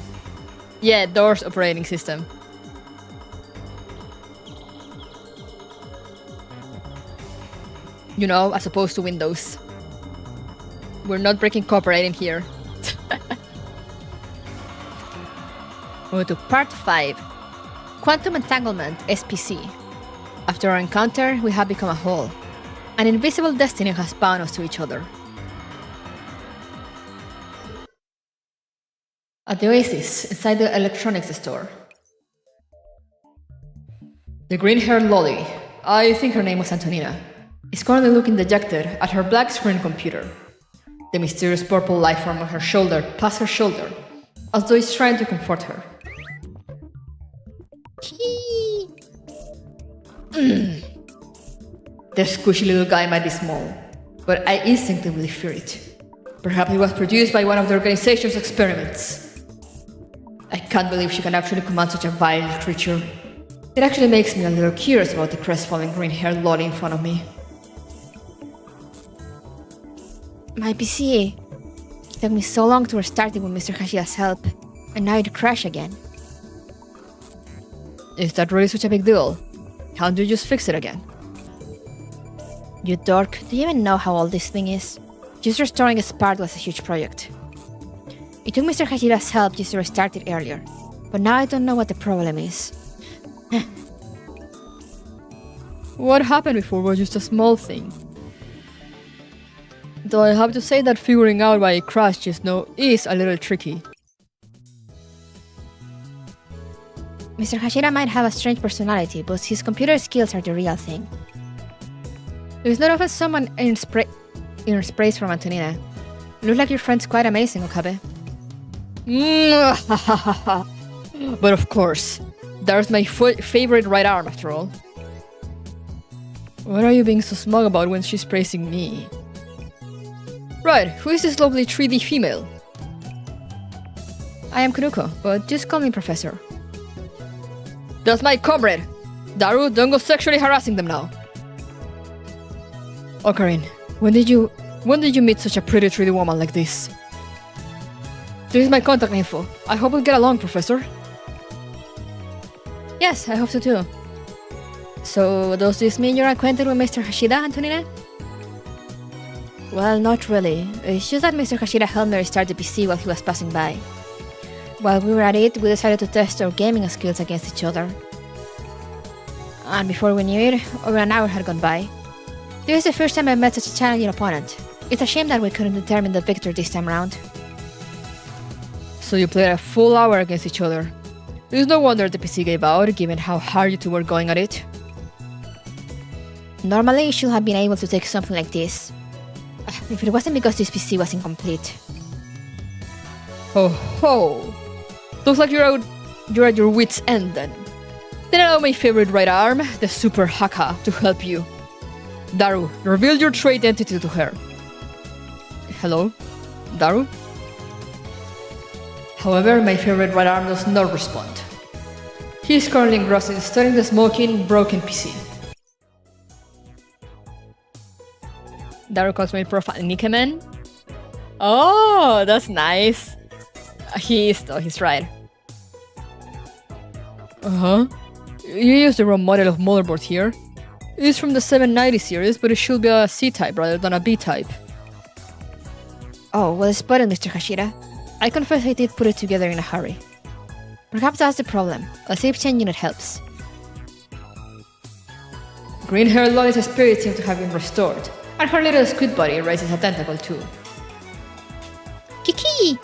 Yeah, DOS operating system. You know, as opposed to Windows. We're not breaking copyright in here. We're to part 5. Quantum Entanglement, SPC. After our encounter, we have become a whole. An invisible destiny has bound us to each other. At the Oasis, inside the electronics store. The green-haired lolly, I think her name was Antonina, is currently looking dejected at her black screen computer. The mysterious purple lifeform on her shoulder past her shoulder, as though it's trying to comfort her. The squishy little guy might be small, but I instinctively fear it. Perhaps it was produced by one of the organization's experiments. I can't believe she can actually command such a vile creature. It actually makes me a little curious about the crestfallen green-haired lolly in front of me. My PC. It took me so long to restart it with Mr. Hashida's help, and now it crashed again. Is that really such a big deal? Can't you just fix it again? You dork, do you even know how old this thing is? Just restoring its part was a huge project. It took Mr. Hashira's help just to restart it earlier, but now I don't know what the problem is. What happened before was just a small thing. Though I have to say that figuring out why it crashed just now is a little tricky. Mr. Hashira might have a strange personality, but his computer skills are the real thing. There's not often someone earns praise from Antonina. Looks like your friend's quite amazing, Okabe. But of course, there's my favorite right arm after all. What are you being so smug about when she's praising me? Right, who is this lovely 3D female? I am Kuruko, but just call me Professor. That's my comrade! Daru, don't go sexually harassing them now. Ocarine, when did you meet such a pretty 3D woman like this? This is my contact info. I hope we'll get along, Professor. Yes, I hope so too. So, does this mean you're acquainted with Mr. Hashida, Antonina? Well, not really. It's just that Mr. Hashida helped me restart the PC while he was passing by. While we were at it, we decided to test our gaming skills against each other. And before we knew it, over an hour had gone by. This is the first time I've met such a challenging opponent. It's a shame that we couldn't determine the victor this time around. So you played a full hour against each other. It's no wonder the PC gave out, given how hard you two were going at it. Normally, you should have been able to take something like this. If it wasn't because this PC was incomplete. Oh ho! Looks like you're at your wit's end then. Then allow my favorite right arm, the Super Haka, to help you. Daru, reveal your true identity to her. Hello? Daru? However, my favorite right arm does not respond. He is currently engrossed in studying the smoking, broken PC. Daru calls my profile Nikemen. Oh, that's nice. He is though, he's right. Uh-huh. You use the wrong model of motherboard here. It's from the 790 series, but it should be a C-type rather than a B-type. Oh, well spotted, Mr. Hashira. I confess I did put it together in a hurry. Perhaps that's the problem. A safe chain unit helps. Green-haired Lolly's spirit seems to have been restored, and her little squid body raises a tentacle too. Kiki!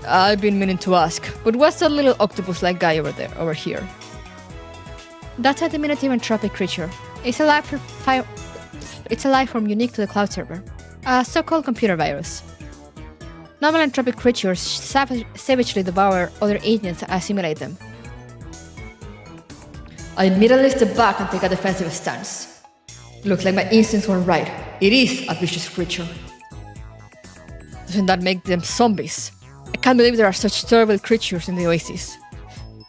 I've been meaning to ask, but what's that little octopus-like guy over here? That's a diminutive entropic creature. It's a life form unique to the cloud server. A so-called computer virus. Normal entropic creatures savagely devour other agents and assimilate them. I immediately step back and take a defensive stance. Looks like my instincts were right. It is a vicious creature. Doesn't that make them zombies? I can't believe there are such terrible creatures in the Oasis.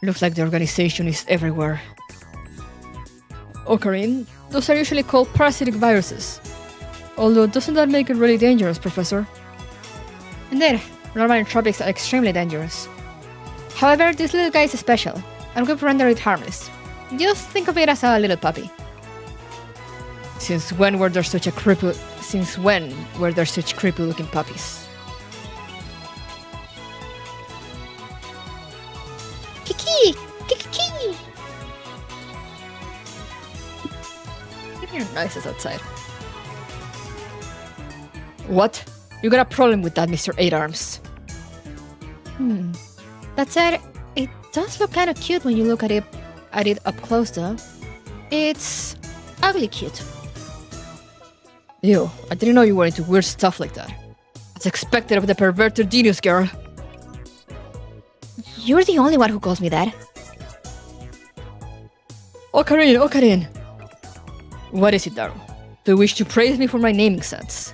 Looks like the organization is everywhere. Ocarine, those are usually called parasitic viruses. Although, doesn't that make it really dangerous, Professor? Indeed, normal entropics are extremely dangerous. However, this little guy is special, and we render it harmless. Just think of it as a little puppy. Since when were there such creepy looking puppies? Kiki! Kiki! Give me your noises outside. What? You got a problem with that, Mr. 8 Arms? That said, it does look kind of cute when you look at it up close though. It's ugly cute. Ew, I didn't know you were into weird stuff like that. As expected of the perverted genius girl. You're the only one who calls me that. Ocarine! What is it, Daru? Do you wish to praise me for my naming sense?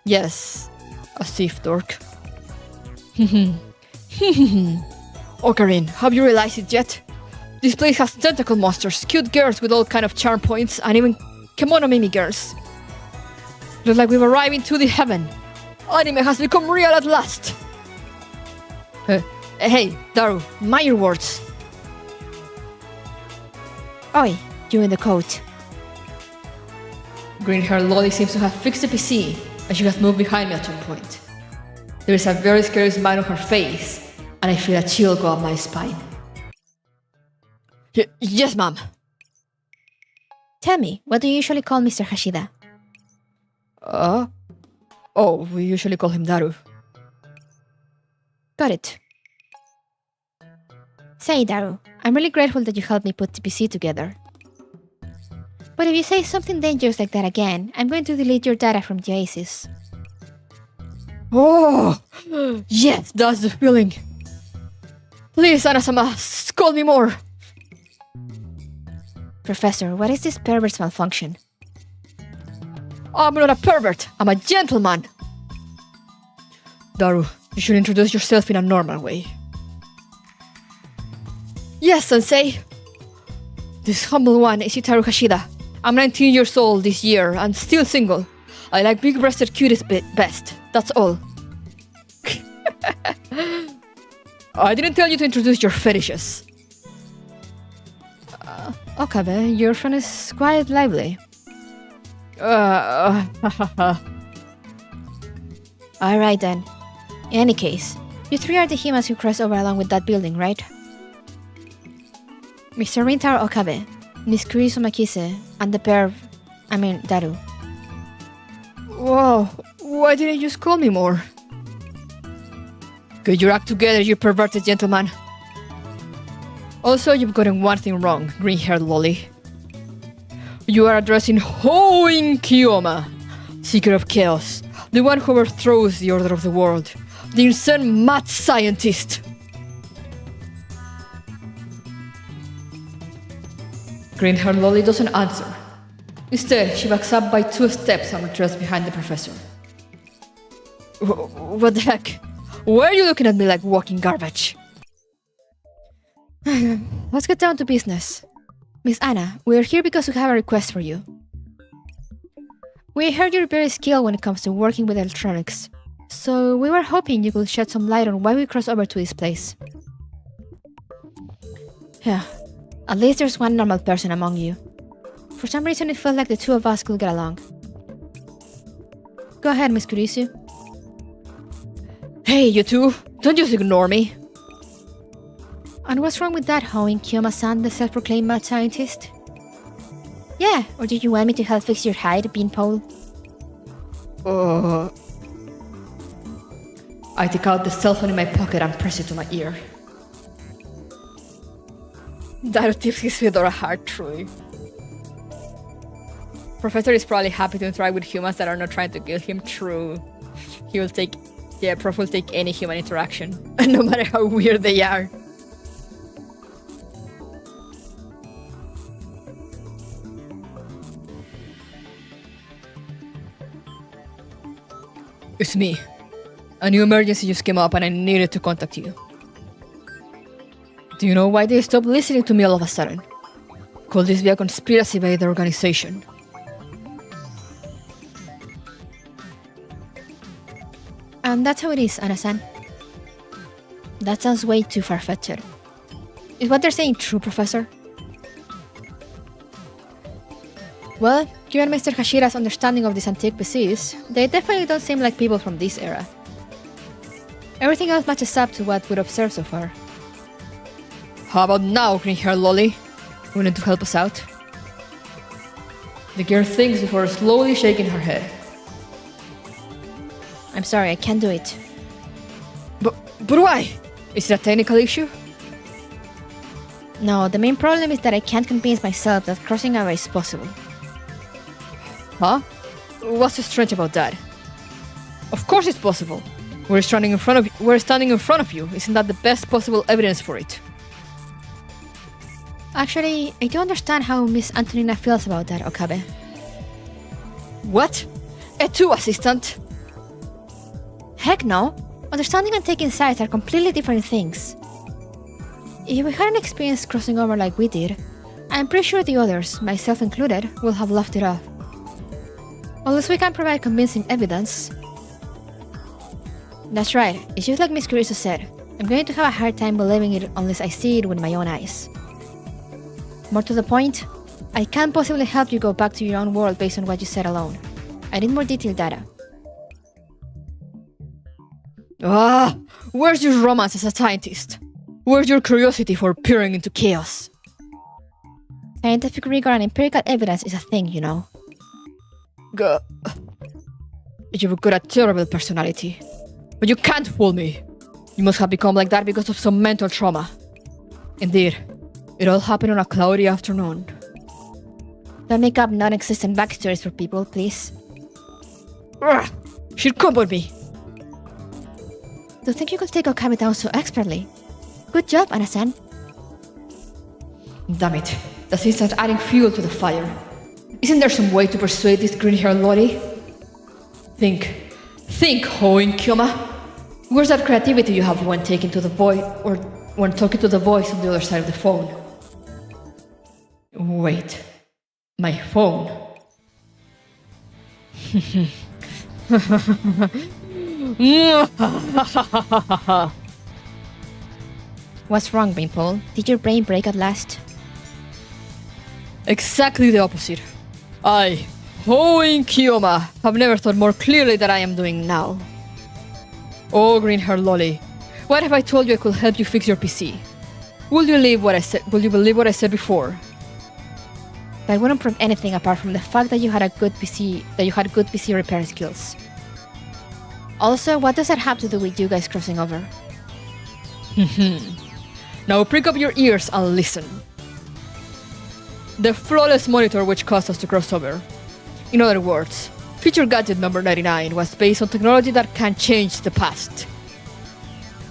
Yes, a thief dork. Ocarine, have you realized it yet? This place has tentacle monsters, cute girls with all kind of charm points, and even kimono mimi girls. Looks like we've arrived into the heaven. Anime has become real at last. Hey, Daru, mind your words. Oi, you in the coat. Green-haired Lolly seems to have fixed the PC, and she has moved behind me at some point. There is a very scary smile on her face, and I feel a chill go up my spine. Yes, ma'am. Tell me, what do you usually call Mr. Hashida? Oh, we usually call him Daru. Got it. Say, Daru, I'm really grateful that you helped me put the PC together. But if you say something dangerous like that again, I'm going to delete your data from the Oasis. Oh, yes, that's the feeling. Please, Anasama, scold me more. Professor, what is this pervert's malfunction? I'm not a pervert, I'm a gentleman. Daru, you should introduce yourself in a normal way. Yes, Sensei. This humble one is Itaru Hashida. I'm 19 years old this year and still single. I like big-breasted cuties best, that's all. I didn't tell you to introduce your fetishes. Okabe, your friend is quite lively. Alright then. In any case, you three are the humans who crossed over along with that building, right? Mr. Rintaro Okabe, Miss Kurisu Makise, and the Daru. Whoa, why didn't you just call me more? Get your act together, you perverted gentleman. Also, you've gotten one thing wrong, green-haired lolly. You are addressing Hoin Kiyoma, Seeker of Chaos, the one who overthrows the order of the world, the insane mad scientist. Green-haired lolly doesn't answer. Instead, she backs up by 2 steps and retreats behind the professor. What the heck? Why are you looking at me like walking garbage? Let's get down to business. Miss Anna, we're here because we have a request for you. We heard you're very skilled when it comes to working with electronics, so we were hoping you could shed some light on why we crossed over to this place. Yeah, at least there's one normal person among you. For some reason it felt like the two of us could get along. Go ahead, Miss Kurisu. Hey, you two! Don't just ignore me! And what's wrong with that, Hoin Kiyoma-san, the self-proclaimed mad scientist? Yeah, or did you want me to help fix your hide, beanpole? I take out the cell phone in my pocket and press it to my ear. Daru tips his fedora hard, truly. Professor is probably happy to interact with humans that are not trying to kill him. True. Prof will take any human interaction, no matter how weird they are. It's me. A new emergency just came up and I needed to contact you. Do you know why they stopped listening to me all of a sudden? Could this be a conspiracy by the organization? And that's how it is, Anna-san. That sounds way too far-fetched. Is what they're saying true, Professor? Well, given Mr. Hashida's understanding of these antique PCs, they definitely don't seem like people from this era. Everything else matches up to what we've observed so far. How about now, green-haired lolly? Willing to help us out? The girl thinks before slowly shaking her head. I'm sorry, I can't do it. But why? Is it a technical issue? No, the main problem is that I can't convince myself that crossing over is possible. Huh? What's so strange about that? Of course it's possible. We're standing in front of you. Isn't that the best possible evidence for it? Actually, I don't understand how Miss Antonina feels about that, Okabe. What? A 2 assistant? Heck no! Understanding and taking sides are completely different things. If we hadn't experienced crossing over like we did, I'm pretty sure the others, myself included, will have laughed it off. Unless we can provide convincing evidence. That's right, it's just like Miss Kurisu said. I'm going to have a hard time believing it unless I see it with my own eyes. More to the point, I can't possibly help you go back to your own world based on what you said alone. I need more detailed data. Where's your romance as a scientist? Where's your curiosity for peering into chaos? Scientific rigor and empirical evidence is a thing, you know. You've got a terrible personality. But you can't fool me. You must have become like that because of some mental trauma. Indeed, it all happened on a cloudy afternoon. Don't make up non-existent backstories for people, please. She'll come with me. To think you could take Okami down so expertly. Good job, Ana-san. Damn it. That seems like adding fuel to the fire. Isn't there some way to persuade this green-haired lolly? Think, Hoin Kyoma. Where's that creativity you have when taking to the voice, or when talking to the voice on the other side of the phone? Wait, my phone. What's wrong, Beanpole? Did your brain break at last? Exactly the opposite. I, Hoin Kyoma, have never thought more clearly than I am doing now. Oh, green-haired lolly, what have I told you I could help you fix your PC? Will you believe what I said before? That wouldn't prove anything apart from the fact that you had good PC repair skills. Also, what does that have to do with you guys crossing over? Now prick up your ears and listen. The flawless monitor which caused us to cross over. In other words, feature gadget number 99 was based on technology that can change the past.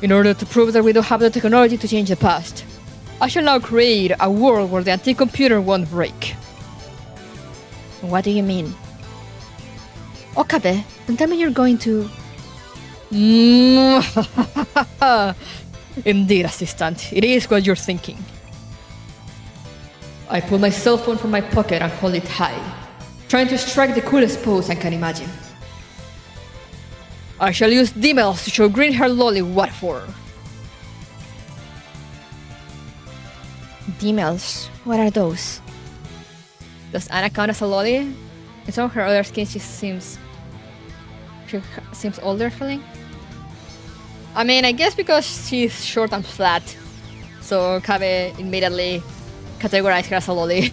In order to prove that we don't have the technology to change the past, I shall now create a world where the antique computer won't break. What do you mean? Okabe, don't tell me you're going to... Indeed, assistant, it is what you're thinking. I pull my cell phone from my pocket and hold it high, trying to strike the coolest pose I can imagine. I shall use D-mails to show green-haired lolly what for. D-mails? What are those? Does Anna count as a lolly? In some of her other skins she seems older feeling. I mean, I guess because she's short and flat, so Kabe immediately categorized her as a lolly.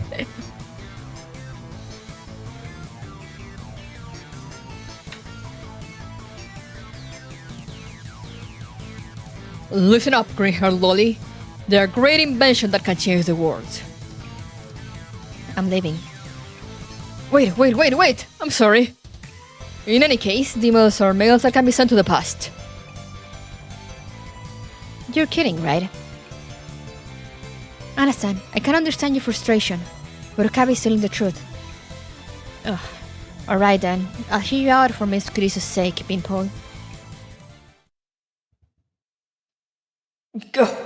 Listen up, green-haired lolly. They're a great invention that can change the world. I'm leaving. Wait! I'm sorry. In any case, D-mails are mails that can be sent to the past. You're kidding, right? Ana-san, I can understand your frustration, but Okabe is telling the truth. Ugh. Alright then, I'll hear you out for Miss Kurisa's sake, Beanpole.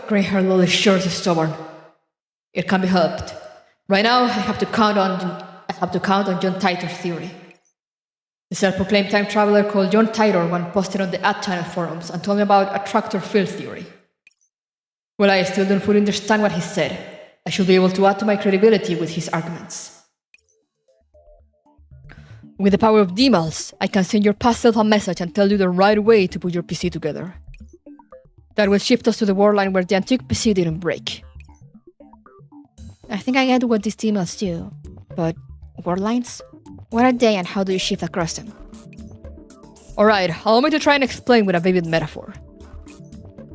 Grey-haired lolly sure is stubborn. It can be helped. Right now, I have to count on John Titor's theory. The self-proclaimed time traveler called John Titor once posted on the @channel forums and told me about attractor field theory. Well, I still don't fully understand what he said. I should be able to add to my credibility with his arguments. With the power of D-mails, I can send your past self a message and tell you the right way to put your PC together. That will shift us to the world line where the antique PC didn't break. I think I get what these D-mails do, but world lines? What are they and how do you shift across them? Alright, allow me to try and explain with a vivid metaphor.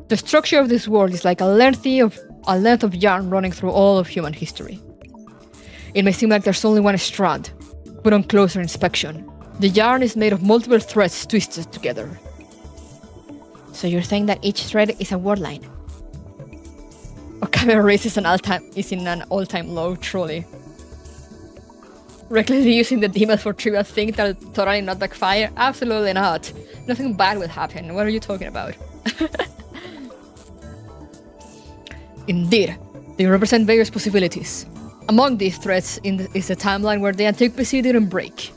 The structure of this world is like a length of yarn running through all of human history. It may seem like there's only one strand, but on closer inspection, the yarn is made of multiple threads twisted together. So you're saying that each thread is a word line? Okabe race is in an all-time low, truly. Recklessly using the demon for trivial things that will totally not backfire? Absolutely not. Nothing bad will happen. What are you talking about? Indeed, they represent various possibilities. Among these threads is the timeline where the antique PC didn't break.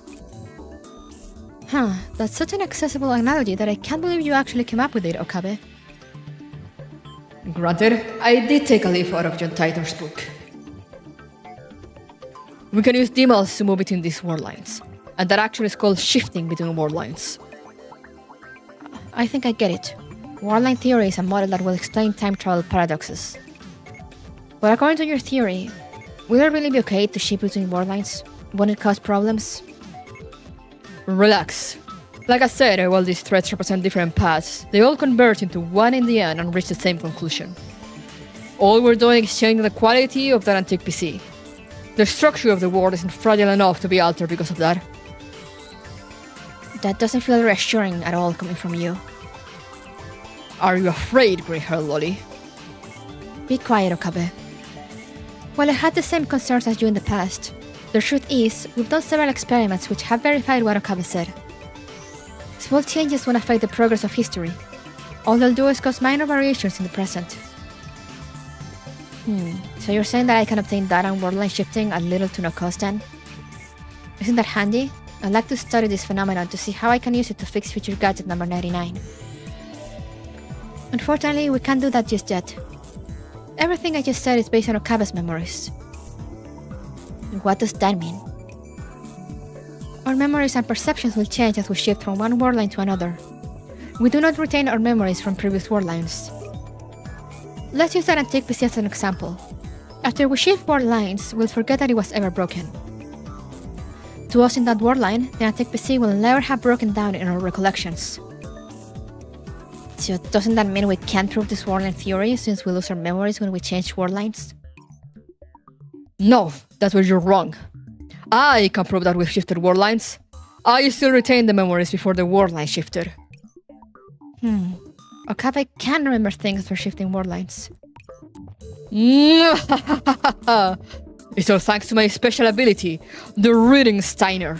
Huh, that's such an accessible analogy that I can't believe you actually came up with it, Okabe. Granted, I did take a leaf out of John Titor's book. We can use demals to move between these world lines, and that action is called shifting between world lines. I think I get it. World line theory is a model that will explain time travel paradoxes. But according to your theory, will it really be okay to shift between world lines? Won't it cause problems? Relax. Like I said, while these threads represent different paths, they all converge into one in the end and reach the same conclusion. All we're doing is changing the quality of that antique PC. The structure of the world isn't fragile enough to be altered because of that. That doesn't feel reassuring at all coming from you. Are you afraid, grey-haired lolly? Be quiet, Okabe. While I had the same concerns as you in the past, the truth is, we've done several experiments which have verified what Okabe said. Small changes won't affect the progress of history. All they'll do is cause minor variations in the present. So you're saying that I can obtain data on world line shifting at little to no cost then? Isn't that handy? I'd like to study this phenomenon to see how I can use it to fix future gadget number 99. Unfortunately, we can't do that just yet. Everything I just said is based on Okabe's memories. What does that mean? Our memories and perceptions will change as we shift from one world line to another. We do not retain our memories from previous world lines. Let's use that antique PC as an example. After we shift world lines, we'll forget that it was ever broken. To us in that world line, the antique PC will never have broken down in our recollections. So doesn't that mean we can't prove this world line theory since we lose our memories when we change world lines? No, that's where you're wrong. I can prove that we've shifted world lines. I still retain the memories before the world line shifted. Okabe can remember things for shifting world lines. It's all thanks to my special ability, the Reading Steiner.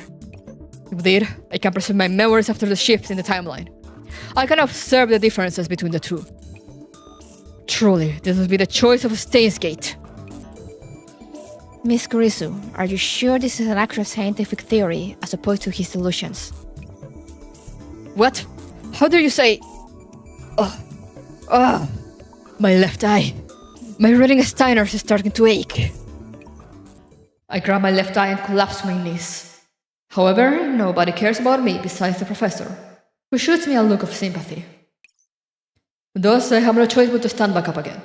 Indeed, I can preserve my memories after the shift in the timeline. I can observe the differences between the two. Truly, this must be the choice of STEINS Gate. Miss Kurisu, are you sure this is an actual scientific theory as opposed to his delusions? What? How dare you say... My left eye. My reading Steiners is starting to ache. I grab my left eye and collapse my knees. However, nobody cares about me besides the professor, who shoots me a look of sympathy. Thus, I have no choice but to stand back up again.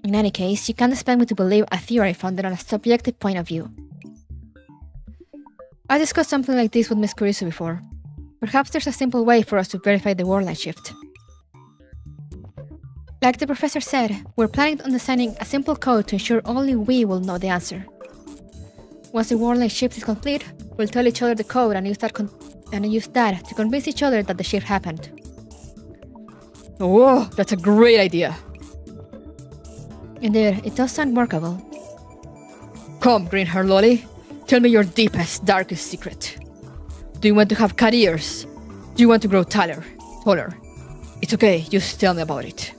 In any case, you can't expect me to believe a theory founded on a subjective point of view. I discussed something like this with Miss Kurisu before. Perhaps there's a simple way for us to verify the world line shift. Like the professor said, we're planning on designing a simple code to ensure only we will know the answer. Once the world line shift is complete, we'll tell each other the code and use that to convince each other that the shift happened. Whoa, that's a great idea. Indeed, it does sound workable. Come, green-haired lolly, tell me your deepest, darkest secret. Do you want to have cat ears? Do you want to grow taller? It's okay, just tell me about it.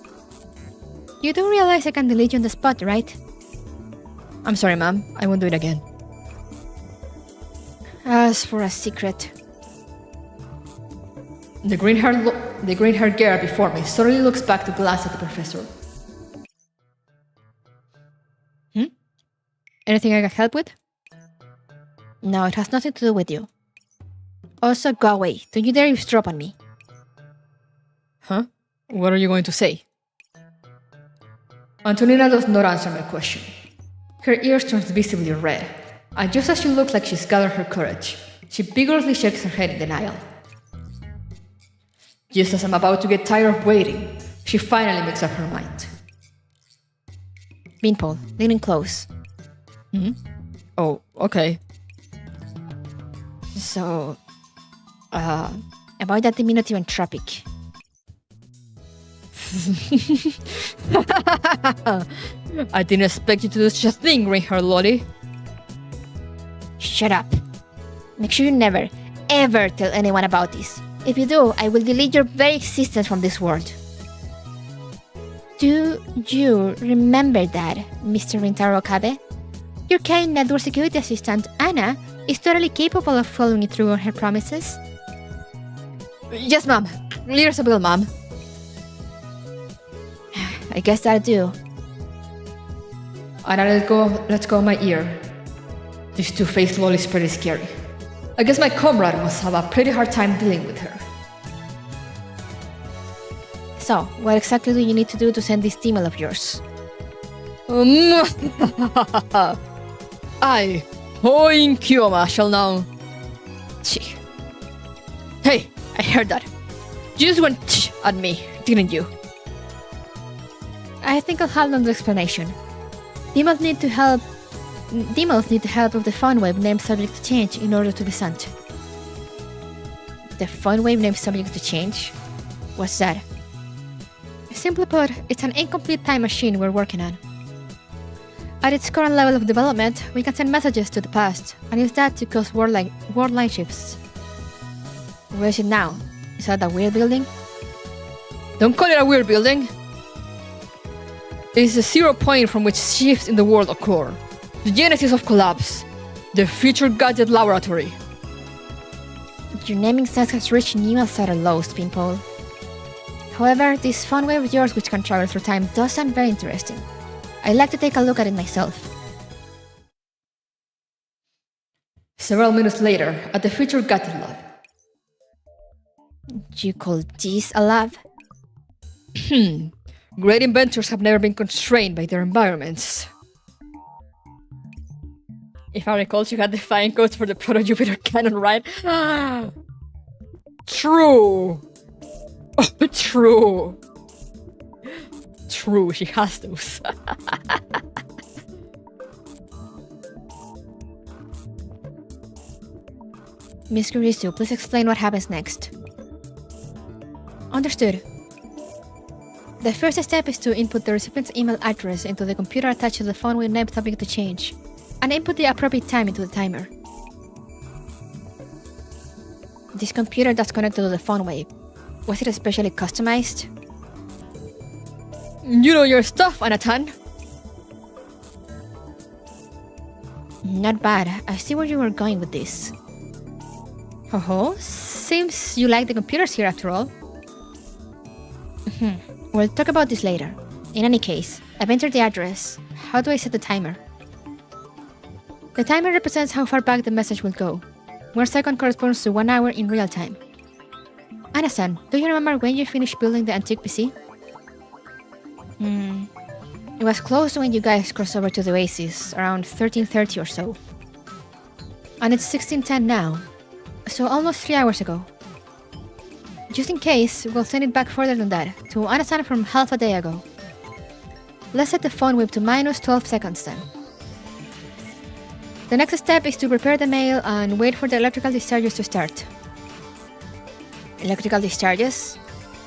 You do realize I can delete you on the spot, right? I'm sorry, ma'am. I won't do it again. As for a secret... The green-haired girl before me suddenly looks back to glance at the professor. Anything I can help with? No, it has nothing to do with you. Also, go away. Don't you dare eavesdrop on me. Huh? What are you going to say? Antonina does not answer my question. Her ears turn visibly red, and just as she looks like she's gathered her courage, she vigorously shakes her head in denial. Just as I'm about to get tired of waiting, she finally makes up her mind. Beanpole, leaning close. Oh, okay. So, about that diminutive entropic. I didn't expect you to do such a thing, grey-haired lolly. Shut up. Make sure you never, ever tell anyone about this. If you do, I will delete your very existence from this world. Do you remember that, Mr. Rintaro Okabe? Your kind network security assistant, Anna, is totally capable of following through on her promises. Yes, ma'am. Clear as a bell, ma'am. I guess that'll do. and I let go of my ear. This two-faced lol is pretty scary. I guess my comrade must have a pretty hard time dealing with her. So, what exactly do you need to do to send this email of yours? I, Hoin Kyoma, shall now... Tch. Hey, I heard that. You just went tch at me, didn't you? I think I'll have another explanation. Demons need to help with the phone wave named subject to change in order to be sent. The phone wave named subject to change? What's that? Simply put, it's an incomplete time machine we're working on. At its current level of development, we can send messages to the past and use that to cause world line shifts. Where is it now? Is that a weird building? Don't call it a weird building. It is a 0 point from which shifts in the world occur. The genesis of collapse. The future gadget laboratory. Your naming sense has reached new outsider lows, Pinpole. However, this phone wave of yours which can travel through time does sound very interesting. I'd like to take a look at it myself. Several minutes later, at the future gadget lab. Do you call this a lab? Great inventors have never been constrained by their environments. If I recall, you had the fine codes for the Proto-Jupiter cannon, right? True! Oh, true! True, she has those. Miss Kurisu, please explain what happens next. Understood. The first step is to input the recipient's email address into the computer attached to the phone with name subject to change, and input the appropriate time into the timer. This computer that's connected to the phone wave, was it especially customized? You know your stuff, Anatan. Not bad. I see where you were going with this. Oh, seems you like the computers here after all. We'll talk about this later. In any case, I've entered the address. How do I set the timer? The timer represents how far back the message will go. 1 second corresponds to 1 hour in real time. Ana-san, do you remember when you finished building the antique PC? It was close to when you guys crossed over to the Oasis, around 1330 or so. And it's 1610 now, so almost 3 hours ago. Just in case, we'll send it back further than that, to Ana-san from half a day ago. Let's set the phone wave to minus 12 seconds then. The next step is to prepare the mail and wait for the electrical discharges to start. Electrical discharges?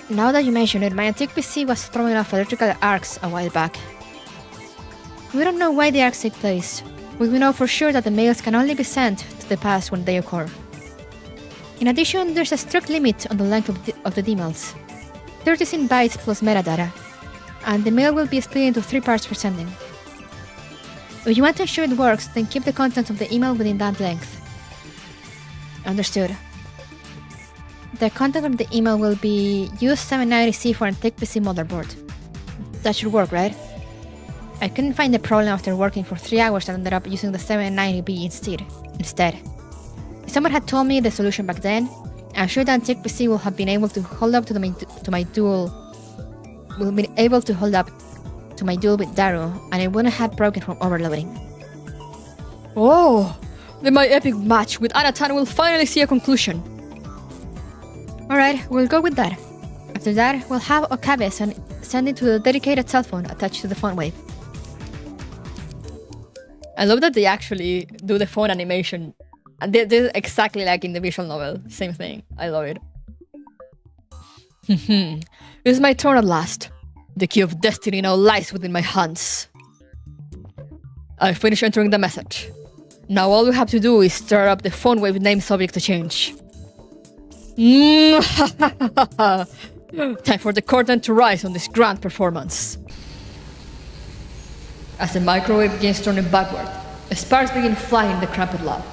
Now that you mention it, my antique PC was throwing off electrical arcs a while back. We don't know why the arcs take place, but we know for sure that the mails can only be sent to the past when they occur. In addition, there's a strict limit on the length of the emails, 36 bytes plus metadata, and the mail will be split into 3 parts for sending. If you want to ensure it works, then keep the contents of the email within that length. Understood. The content of the email will be use 790C for antique PC motherboard. That should work, right? I couldn't find the problem after working for 3 hours and ended up using the 790B instead. If someone had told me the solution back then, I'm sure the antique PC will have been able to hold up to my duel with Daru, and it wouldn't have broken from overloading. Oh, then my epic match with Anatan will finally see a conclusion. Alright, we'll go with that. After that, we'll have Okabe send it to the dedicated cell phone attached to the phone wave. I love that they actually do the phone animation. And they're exactly like in the visual novel. Same thing. I love it. It is my turn at last. The key of destiny now lies within my hands. I finished entering the message. Now all we have to do is stir up the phone wave name subject to change. Time for the curtain to rise on this grand performance. As the microwave begins turning backward, sparks begin flying in the cramped lab.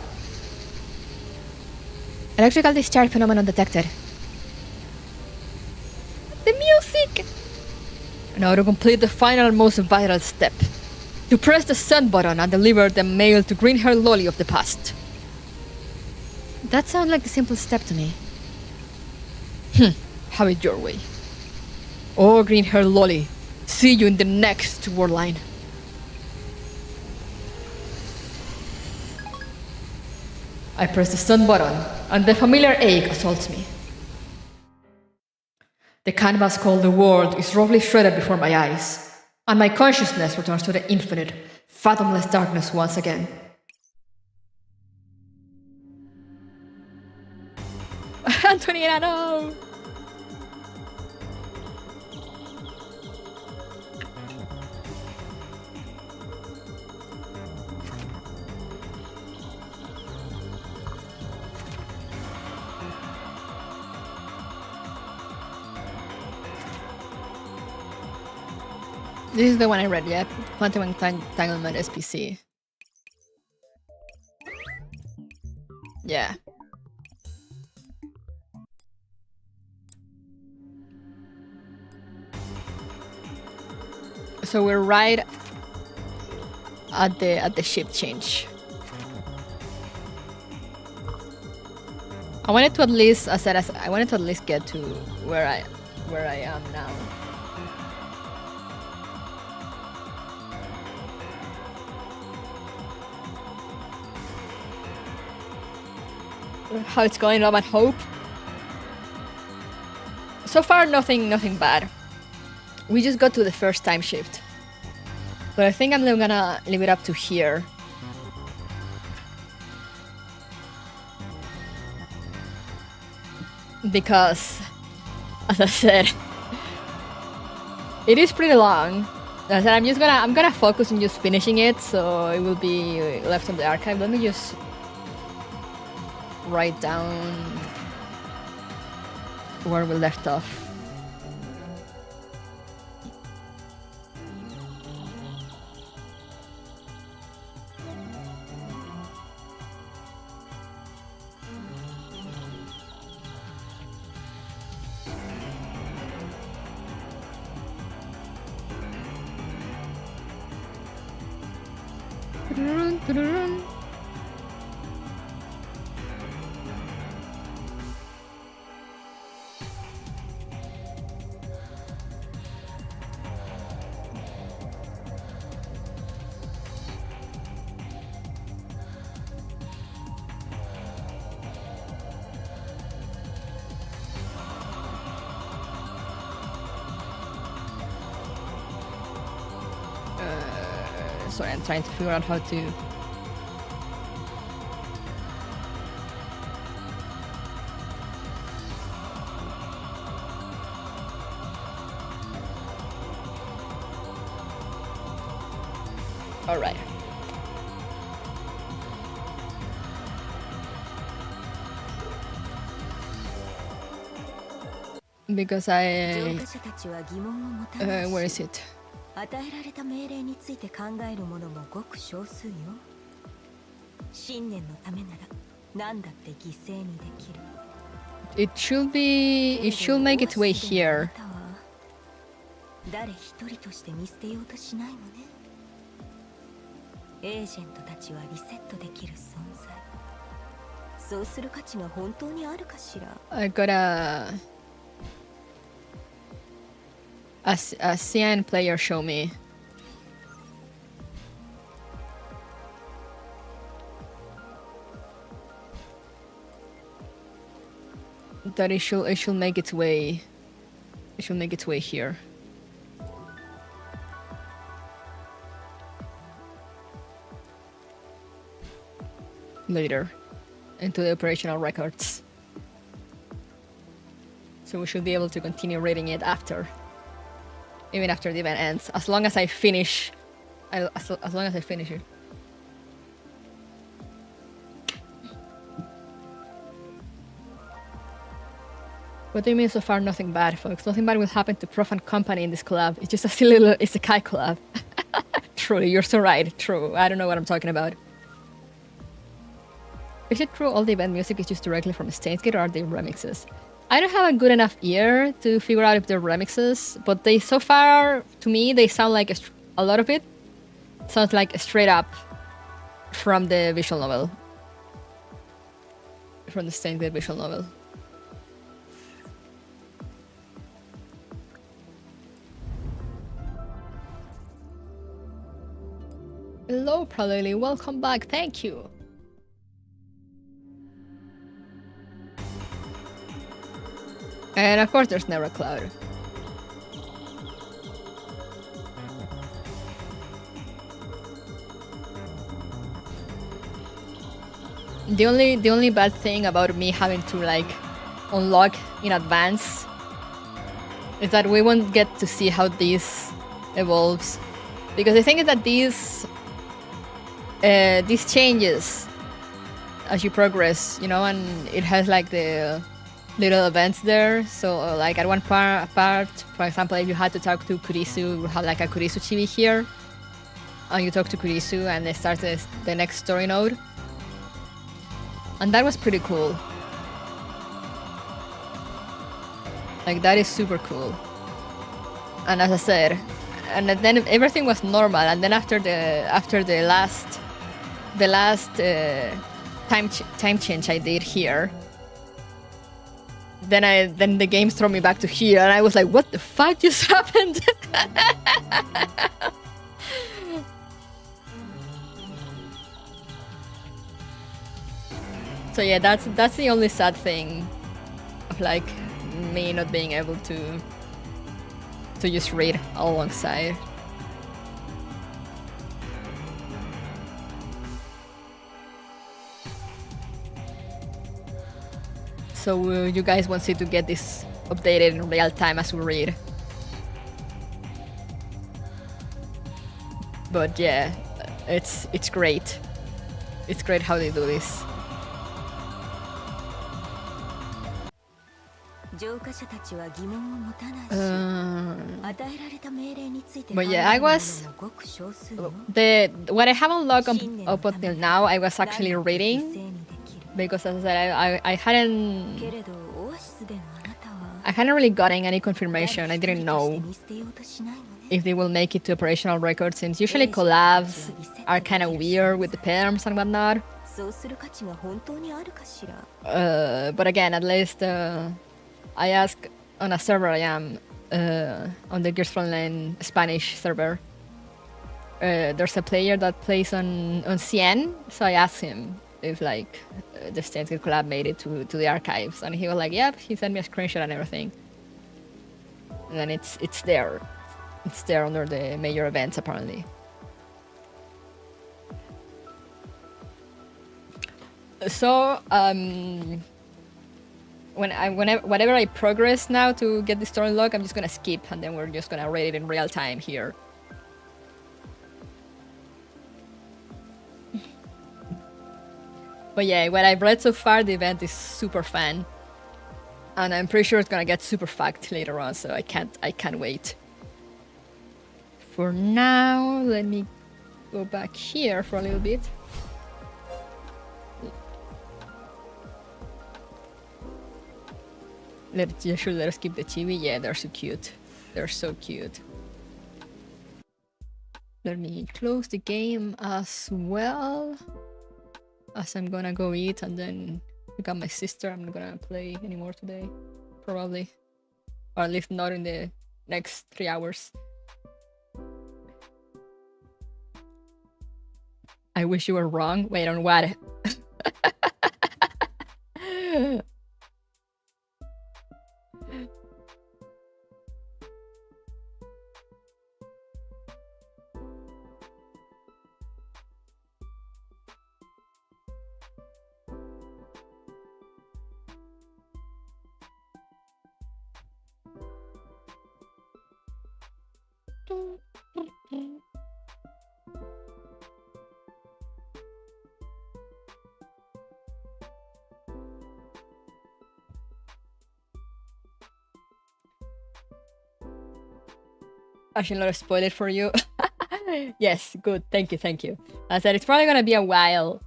Electrical discharge phenomenon detected. The music! Now to complete the final and most vital step. To press the send button and deliver the mail to green-haired lolly of the past. That sounds like a simple step to me. Have it your way. Oh, green-haired lolly. See you in the next word line. I press the send button, and the familiar ache assaults me. The canvas called the world is roughly shredded before my eyes, and my consciousness returns to the infinite, fathomless darkness once again. Antonina, no! This is the one I read, yeah? Quantum Entanglement SPC. Yeah. So we're right at the shift change. I wanted to at least, I wanted to at least get to where I am now. How it's going, love and hope. So far, nothing bad. We just got to the first time shift. But I think I'm gonna leave it up to here. Because, as I said, it is pretty long. As I said, I'm gonna focus on just finishing it, so it will be left on the archive. Let me just write down where we left off. Sorry, I'm trying to figure out how to... Alright. Because where is it? 与えられた命令について考える者もごく少数よ。信念のためなら何だって犠牲にできる。It should make its way here. 誰一人として見捨てようとしないのね。エージェントたちはリセットできる存在。そうする価値が本当にあるかしら。I got a CN player show me. That it should make its way. It should make its way here. Later, into the operational records. So we should be able to continue reading it after. Even after the event ends, as long as I finish, as long as I finish it. What do you mean so far? Nothing bad, folks. Nothing bad will happen to Prof and company in this collab. It's just a silly little isekai collab. Truly, you're so right. True. I don't know what I'm talking about. Is it true all the event music is used directly from STEINS or are they remixes? I don't have a good enough ear to figure out if they're remixes, but they, so far, to me, they sound like a lot of it. sounds like straight up from the visual novel. From the STEINS visual novel. Hello, Pralili. Welcome back. Thank you. And of course, there's never a cloud. The only bad thing about me having to like unlock in advance is that we won't get to see how this evolves, because the thing is that these changes as you progress, you know, and it has like the little events there. So like at one part, for example, if you had to talk to Kurisu, we have like a Kurisu chibi here, and you talk to Kurisu and it starts the next story node. And that was pretty cool. Like, that is super cool. And as I said, and then everything was normal. And then after the last time change I did here, then the game threw me back to here, and I was like, what the fuck just happened? So yeah, that's the only sad thing of like me not being able to just read alongside. So you guys won't see to get this updated in real time as we read. But yeah, it's great. It's great how they do this. But yeah, I was what I haven't logged up until now, I was actually reading, because as I said, I hadn't really gotten any confirmation. I didn't know if they will make it to operational record, since usually collabs are kind of weird with the terms and whatnot. But again, at least I asked on a server I am on the Gears Frontline Spanish server. There's a player that plays on CN, so I asked him if like the STEINS collab made it to the archives, and he was like, "Yep." He sent me a screenshot and everything, and then it's there. It's there under the major events apparently. So whenever I progress now to get the story log, I'm just gonna skip, and then we're just gonna read it in real time here. But yeah, what I've read so far, the event is super fun, and I'm pretty sure it's gonna get super fucked later on. So I can't wait. For now, let me go back here for a little bit. Let us keep the chibi. Yeah, they're so cute. They're so cute. Let me close the game as well, as I'm gonna go eat and then pick up my sister. I'm not gonna play anymore today, probably, or at least not in the next 3 hours. I wish you were wrong. Wait, on what? I should not spoil it for you. Yes, good. Thank you. I said it's probably gonna be a while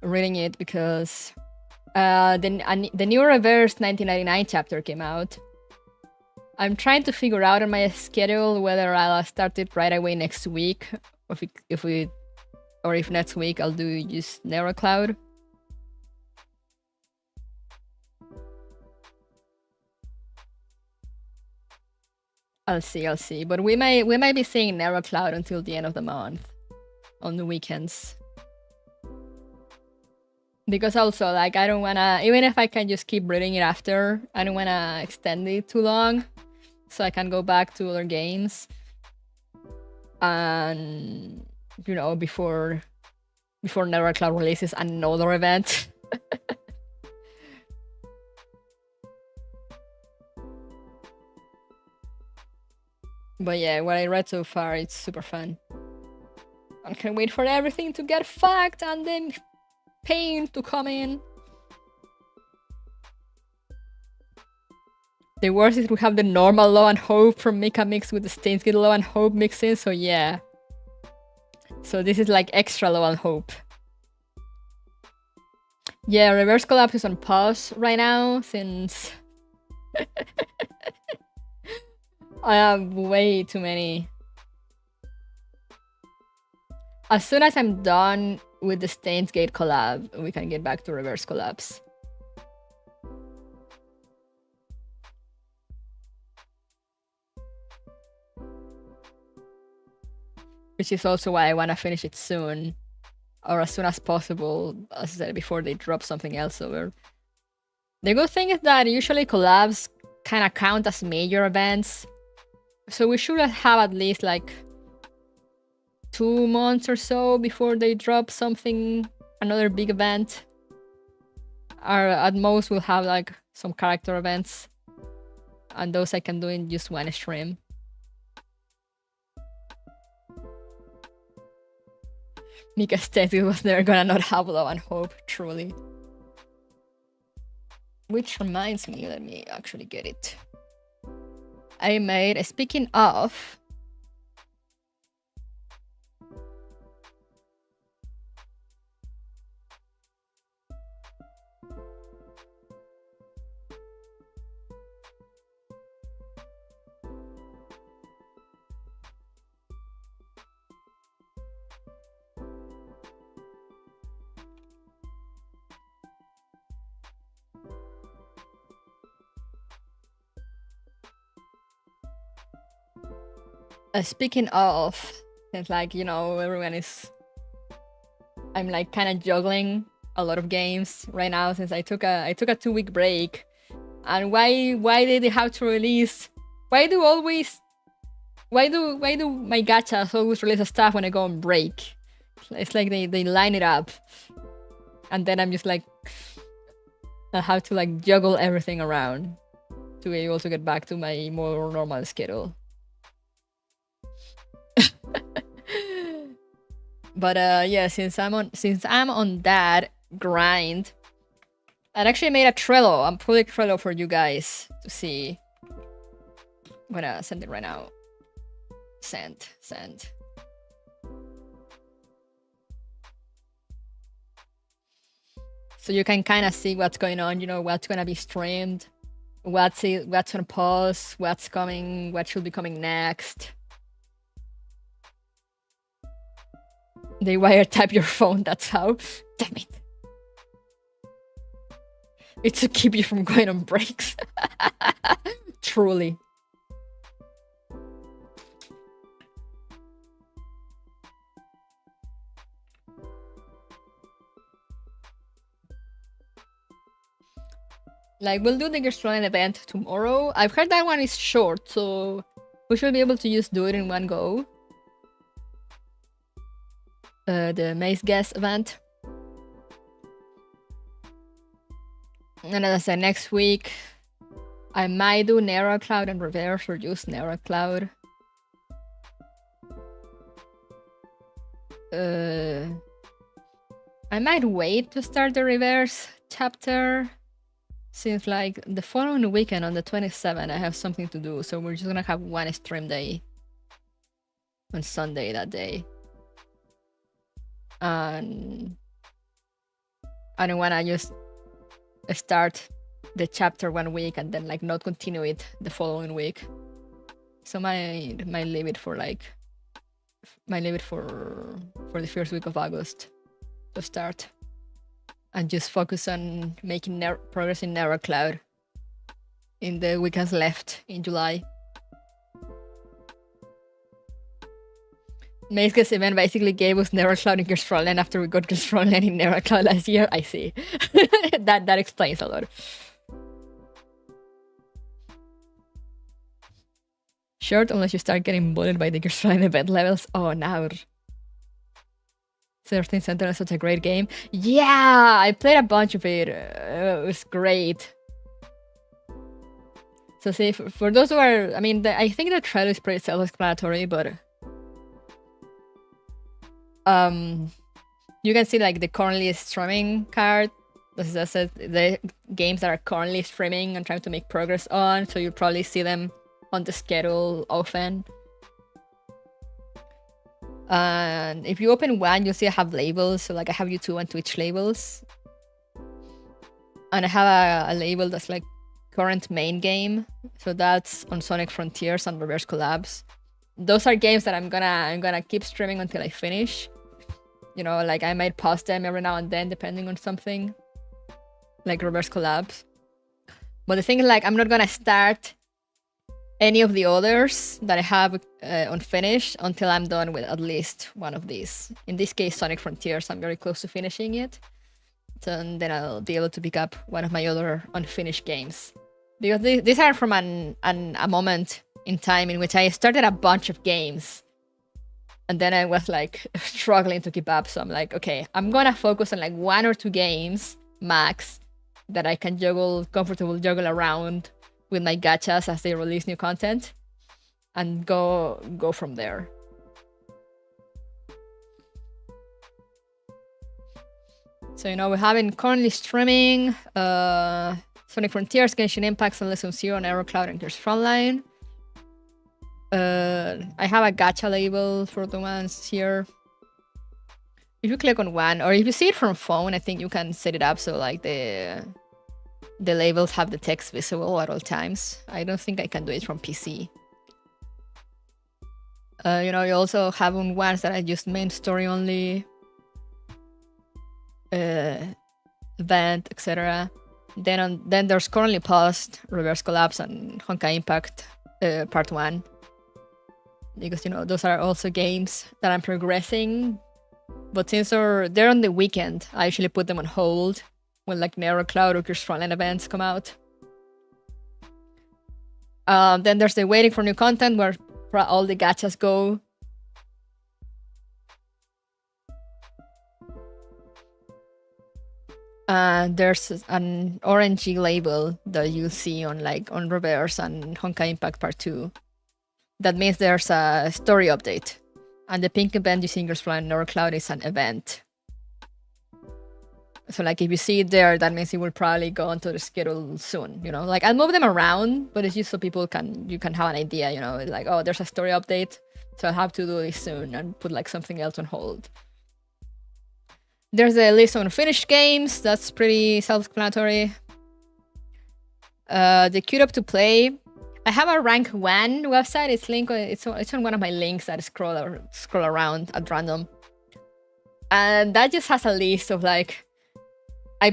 reading it, because the new Reverse 1999 chapter came out, I'm trying to figure out on my schedule whether I'll start it right away next week, or if next week I'll do just NeuroCloud. I'll see. But we might be seeing NeuroCloud until the end of the month, on the weekends. Because also, like, I don't wanna, even if I can just keep reading it after, I don't wanna extend it too long, so I can go back to other games. And, you know, before NeuroCloud releases another event. But yeah, what I read so far, it's super fun. I can't wait for everything to get fucked and then pain to come in. The worst is we have the normal Law and Hope from Mika mixed with the STEINS Gate Law and Hope mixed in, so yeah. So this is like extra Law and Hope. Yeah, Reverse Collapse is on pause right now since I have way too many. As soon as I'm done with the STEINS Gate collab, we can get back to Reverse Collapse. Which is also why I want to finish it soon, or as soon as possible, as I said, before they drop something else over. The good thing is that usually collabs kind of count as major events, so we should have at least like 2 months or so before they drop something, another big event. Or at most we'll have like some character events, and those I can do in just one stream. Mika stated was never gonna not have Law and Hope, truly. Which reminds me, let me actually get it. I made, speaking of, it's like, you know, everyone is, I'm like kind of juggling a lot of games right now since I took a 2-week break. And why did they have to release? Why do my gachas always release stuff when I go on break? It's like they line it up, and then I'm just like, I have to like juggle everything around to be able to get back to my more normal schedule. But yeah, since I'm on that grind, I actually made a Trello. I'm pulling Trello for you guys to see. I'm gonna send it right now. Send. So you can kind of see what's going on, you know, what's gonna be streamed, what's on pause, what's coming, what should be coming next. They wiretap your phone, that's how. Damn it. It's to keep you from going on breaks. Truly. Like, we'll do the Gerstonian event tomorrow. I've heard that one is short, so we should be able to just do it in one go. The Maze Guess event. And as I said, next week I might do NeuroCloud and Reverse, or just NeuroCloud. I might wait to start the Reverse chapter, since like the following weekend on the 27th I have something to do, so we're just gonna have one stream day on Sunday that day. And I don't wanna just start the chapter 1 week and then like not continue it the following week. So might leave it for the first week of August to start, and just focus on making progress in Narrow Cloud in the weekends left in July. Meiske's event basically gave us Narrow Cloud and Gears Frontline after we got Gears Frontline in Narrow Cloud last year. I see. that explains a lot. Short unless you start getting bullied by the Gears Frontline event levels. Oh, now. 13 Sentinel is such a great game. Yeah, I played a bunch of it. It was great. So see, for those who are, I mean, I think the trailer is pretty self-explanatory, but you can see like the currently streaming card. This is the games that are currently streaming and trying to make progress on. So you'll probably see them on the schedule often. And if you open one, you'll see I have labels. So like I have YouTube and Twitch labels, and I have a label that's like current main game. So that's on Sonic Frontiers and Reverse Collabs. Those are games that I'm gonna keep streaming until I finish. You know, like I might pause them every now and then depending on something, like Reverse Collabs. But the thing is, like, I'm not gonna start any of the others that I have unfinished until I'm done with at least one of these. In this case, Sonic Frontiers, I'm very close to finishing it. So, and then I'll be able to pick up one of my other unfinished games. Because these are from a moment in time in which I started a bunch of games. And then I was like struggling to keep up. So I'm like, okay, I'm gonna focus on like 1 or 2 games max that I can comfortably juggle around with my gachas as they release new content, and go from there. So, you know, we have been currently streaming Sonic Frontiers, Genshin Impact, Sunless Zero, Narrow Cloud, and Gears Frontline. I have a gacha label for the ones here. If you click on one, or if you see it from phone, I think you can set it up so like the labels have the text visible at all times. I don't think I can do it from PC. You know, you also have ones that are just main story only, event, etc. Then there's currently paused, Reverse Collapse, and Honkai Impact Part 1. Because, you know, those are also games that I'm progressing. But since they're on the weekend, I usually put them on hold when like Narrow Cloud or Gears Frontline events come out. Then there's the waiting for new content where all the gachas go. There's an orangey label that you'll see on Reverse and Honkai Impact Part 2. That means there's a story update. And the pink event you see in Gears Frontline and Narrow Cloud is an event. So like if you see it there, that means it will probably go onto the schedule soon, you know? Like I'll move them around, but it's just so you can have an idea, you know? Like, oh, there's a story update, so I'll have to do this soon and put like something else on hold. There's a list of unfinished games, that's pretty self-explanatory. The queued up to play. I have a rank 1 website, it's on one of my links that scroll around at random. And that just has a list of like, I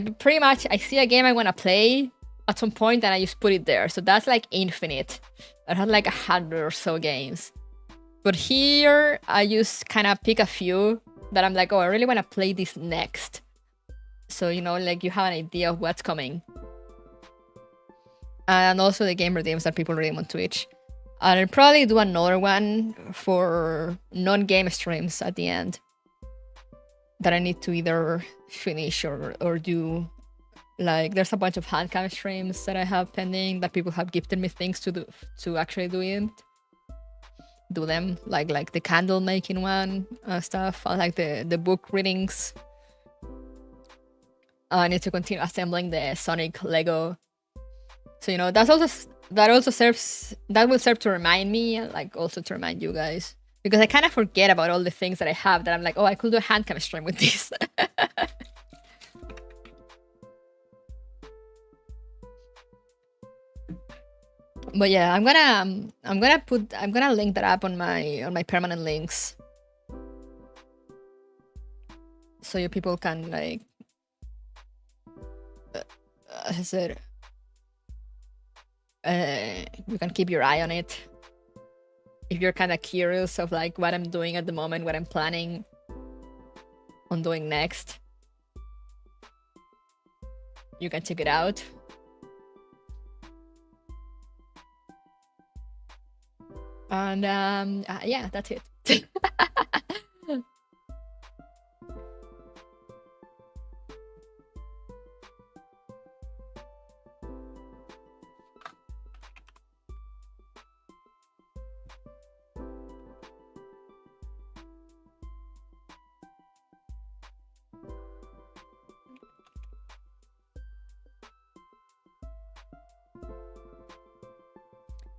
see a game I want to play at some point and I just put it there. So that's like infinite. I had like 100 or so games. But here I just kind of pick a few that I'm like, oh, I really want to play this next. So, you know, like you have an idea of what's coming. And also the game redeems that people redeem on Twitch. And I'll probably do another one for non-game streams at the end that I need to either finish or do. Like there's a bunch of handcam streams that I have pending that people have gifted me things to do, to actually do them, like the candle making one stuff. I like the book readings. I need to continue assembling the Sonic Lego. So, you know, that will serve to remind me, like also to remind you guys. Because I kind of forget about all the things that I have that I'm like, oh, I could do a handcam stream with this. But yeah, I'm gonna link that up on my permanent links, so you people can like, as I said, you can keep your eye on it if you're kind of curious of like what I'm doing at the moment, what I'm planning on doing next. You can check it out. And yeah, that's it.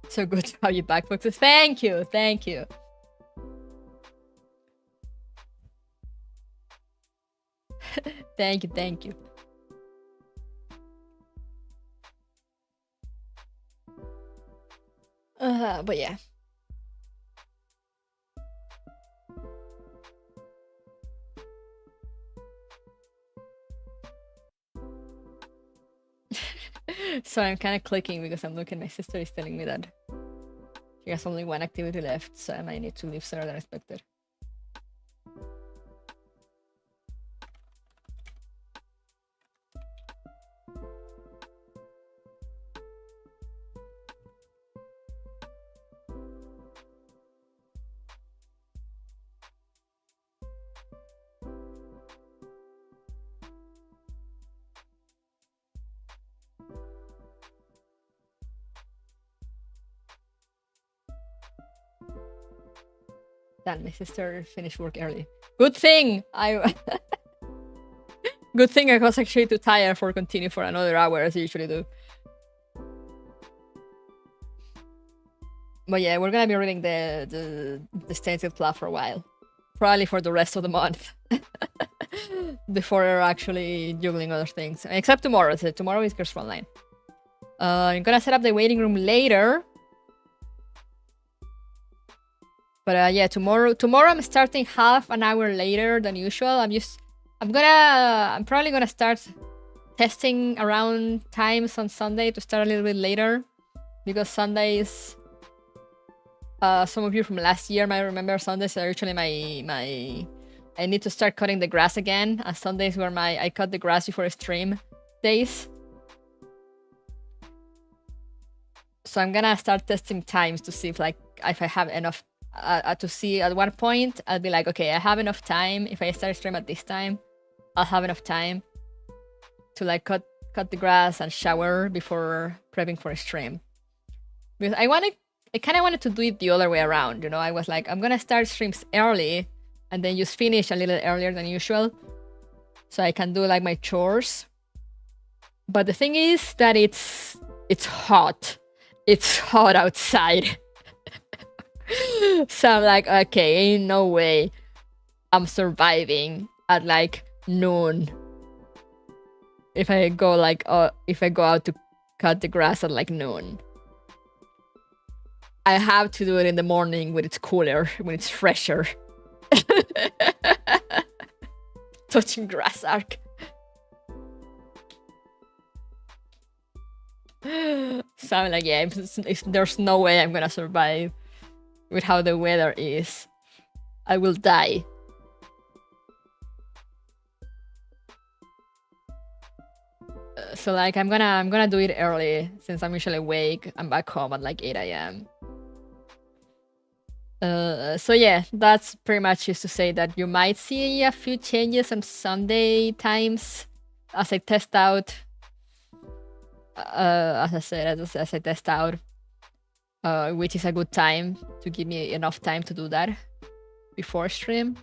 So good to have you back, folks. Thank you, thank you. Thank you, thank you. But yeah. So I'm kind of clicking because I'm looking. My sister is telling me that she has only one activity left, so I might need to leave sooner than expected. That my sister finished work early. Good thing good thing I was actually too tired for continue for another hour as I usually do. But yeah, we're gonna be reading the STEINS Club for a while. Probably for the rest of the month. Before actually juggling other things. Except tomorrow. So tomorrow is Girls Online. I'm gonna set up the waiting room later. But yeah, tomorrow I'm starting half an hour later than usual. I'm probably gonna start testing around times on Sunday to start a little bit later, because Sundays, some of you from last year might remember Sundays are usually I need to start cutting the grass again, and Sundays were I cut the grass before stream days. So I'm gonna start testing times to see if I have enough. To see at one point, I'll be like, okay, I have enough time. If I start stream at this time, I'll have enough time to like cut the grass and shower before prepping for a stream. Because I kind of wanted to do it the other way around, you know. I was like, I'm gonna start streams early and then just finish a little earlier than usual, so I can do like my chores. But the thing is that it's hot. It's hot outside. So I'm like, okay, ain't no way I'm surviving at like noon if I go out to cut the grass at like noon. I have to do it in the morning when it's cooler, when it's fresher. Touching grass arc. So I'm like, yeah, there's no way I'm gonna survive with how the weather is. I will die. So like I'm gonna do it early, since I'm usually awake. I'm back home at like 8 AM. So yeah, that's pretty much just to say that you might see a few changes on Sunday times as I test out. As I said, as I test out, which is a good time to give me enough time to do that before stream.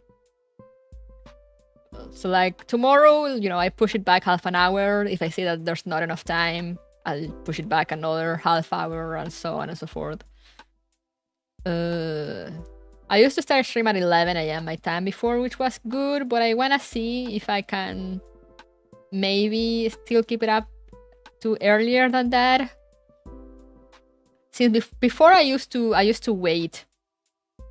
So like tomorrow, you know, I push it back half an hour. If I see that there's not enough time, I'll push it back another half hour, and so on and so forth. I used to start stream at 11 AM my time before, which was good, but I wanna see if I can maybe still keep it up to earlier than that. since before I used to wait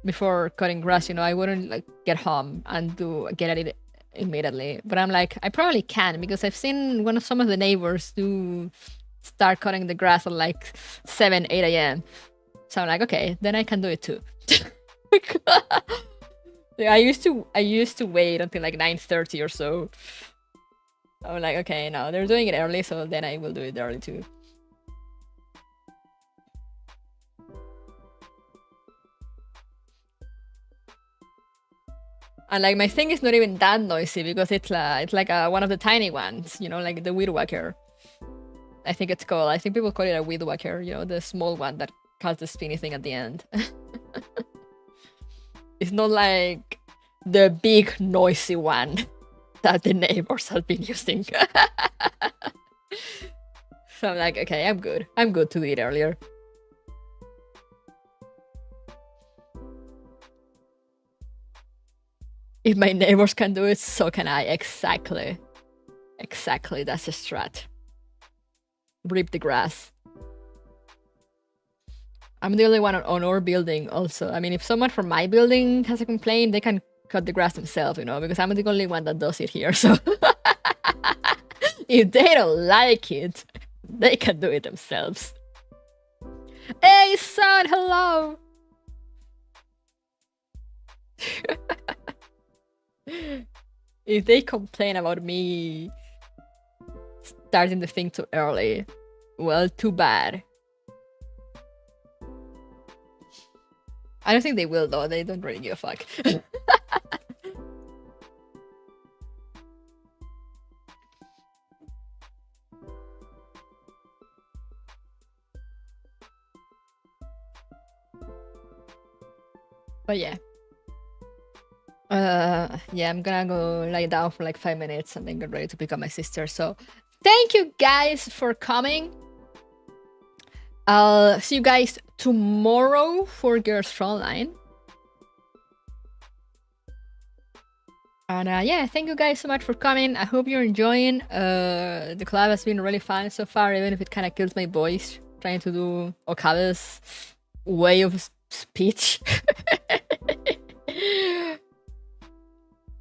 before cutting grass, you know, I wouldn't like get home and get at it immediately. But I'm like, I probably can, because I've seen some of the neighbors do start cutting the grass at like 7, 8 a.m. So I'm like, okay, then I can do it too. Yeah, I used to wait until like 9:30 or so. I'm like, okay, no, they're doing it early, so then I will do it early too. And like my thing is not even that noisy, because it's like one of the tiny ones, you know, like the weed whacker. I think it's called. I think people call it a weed whacker, you know, the small one that has the spinny thing at the end. It's not like the big noisy one that the neighbors have been using. So I'm like, okay, I'm good. I'm good to do it earlier. If my neighbors can do it, so can I. Exactly. Exactly, that's a strat. Rip the grass. I'm the only one on our building also. I mean, if someone from my building has a complaint, they can cut the grass themselves, you know, because I'm the only one that does it here, so... If they don't like it, they can do it themselves. Hey, son, hello! If they complain about me starting the thing too early, well, too bad. I don't think they will, though. They don't really give a fuck. But yeah. Yeah, I'm gonna go lie down for like 5 minutes and then get ready to pick up my sister. So thank you guys for coming. I'll see you guys tomorrow for Girls Frontline. And yeah, thank you guys so much for coming. I hope you're enjoying. The collab has been really fun so far, even if it kind of kills my voice trying to do Okabe's way of speech.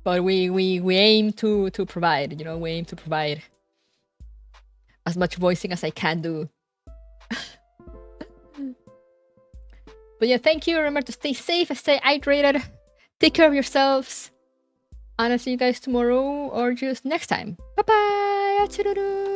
But we aim to provide, you know, we aim to provide as much voicing as I can do. But yeah, thank you. Remember to stay safe, stay hydrated, take care of yourselves, and I'll see you guys tomorrow or just next time. Bye bye.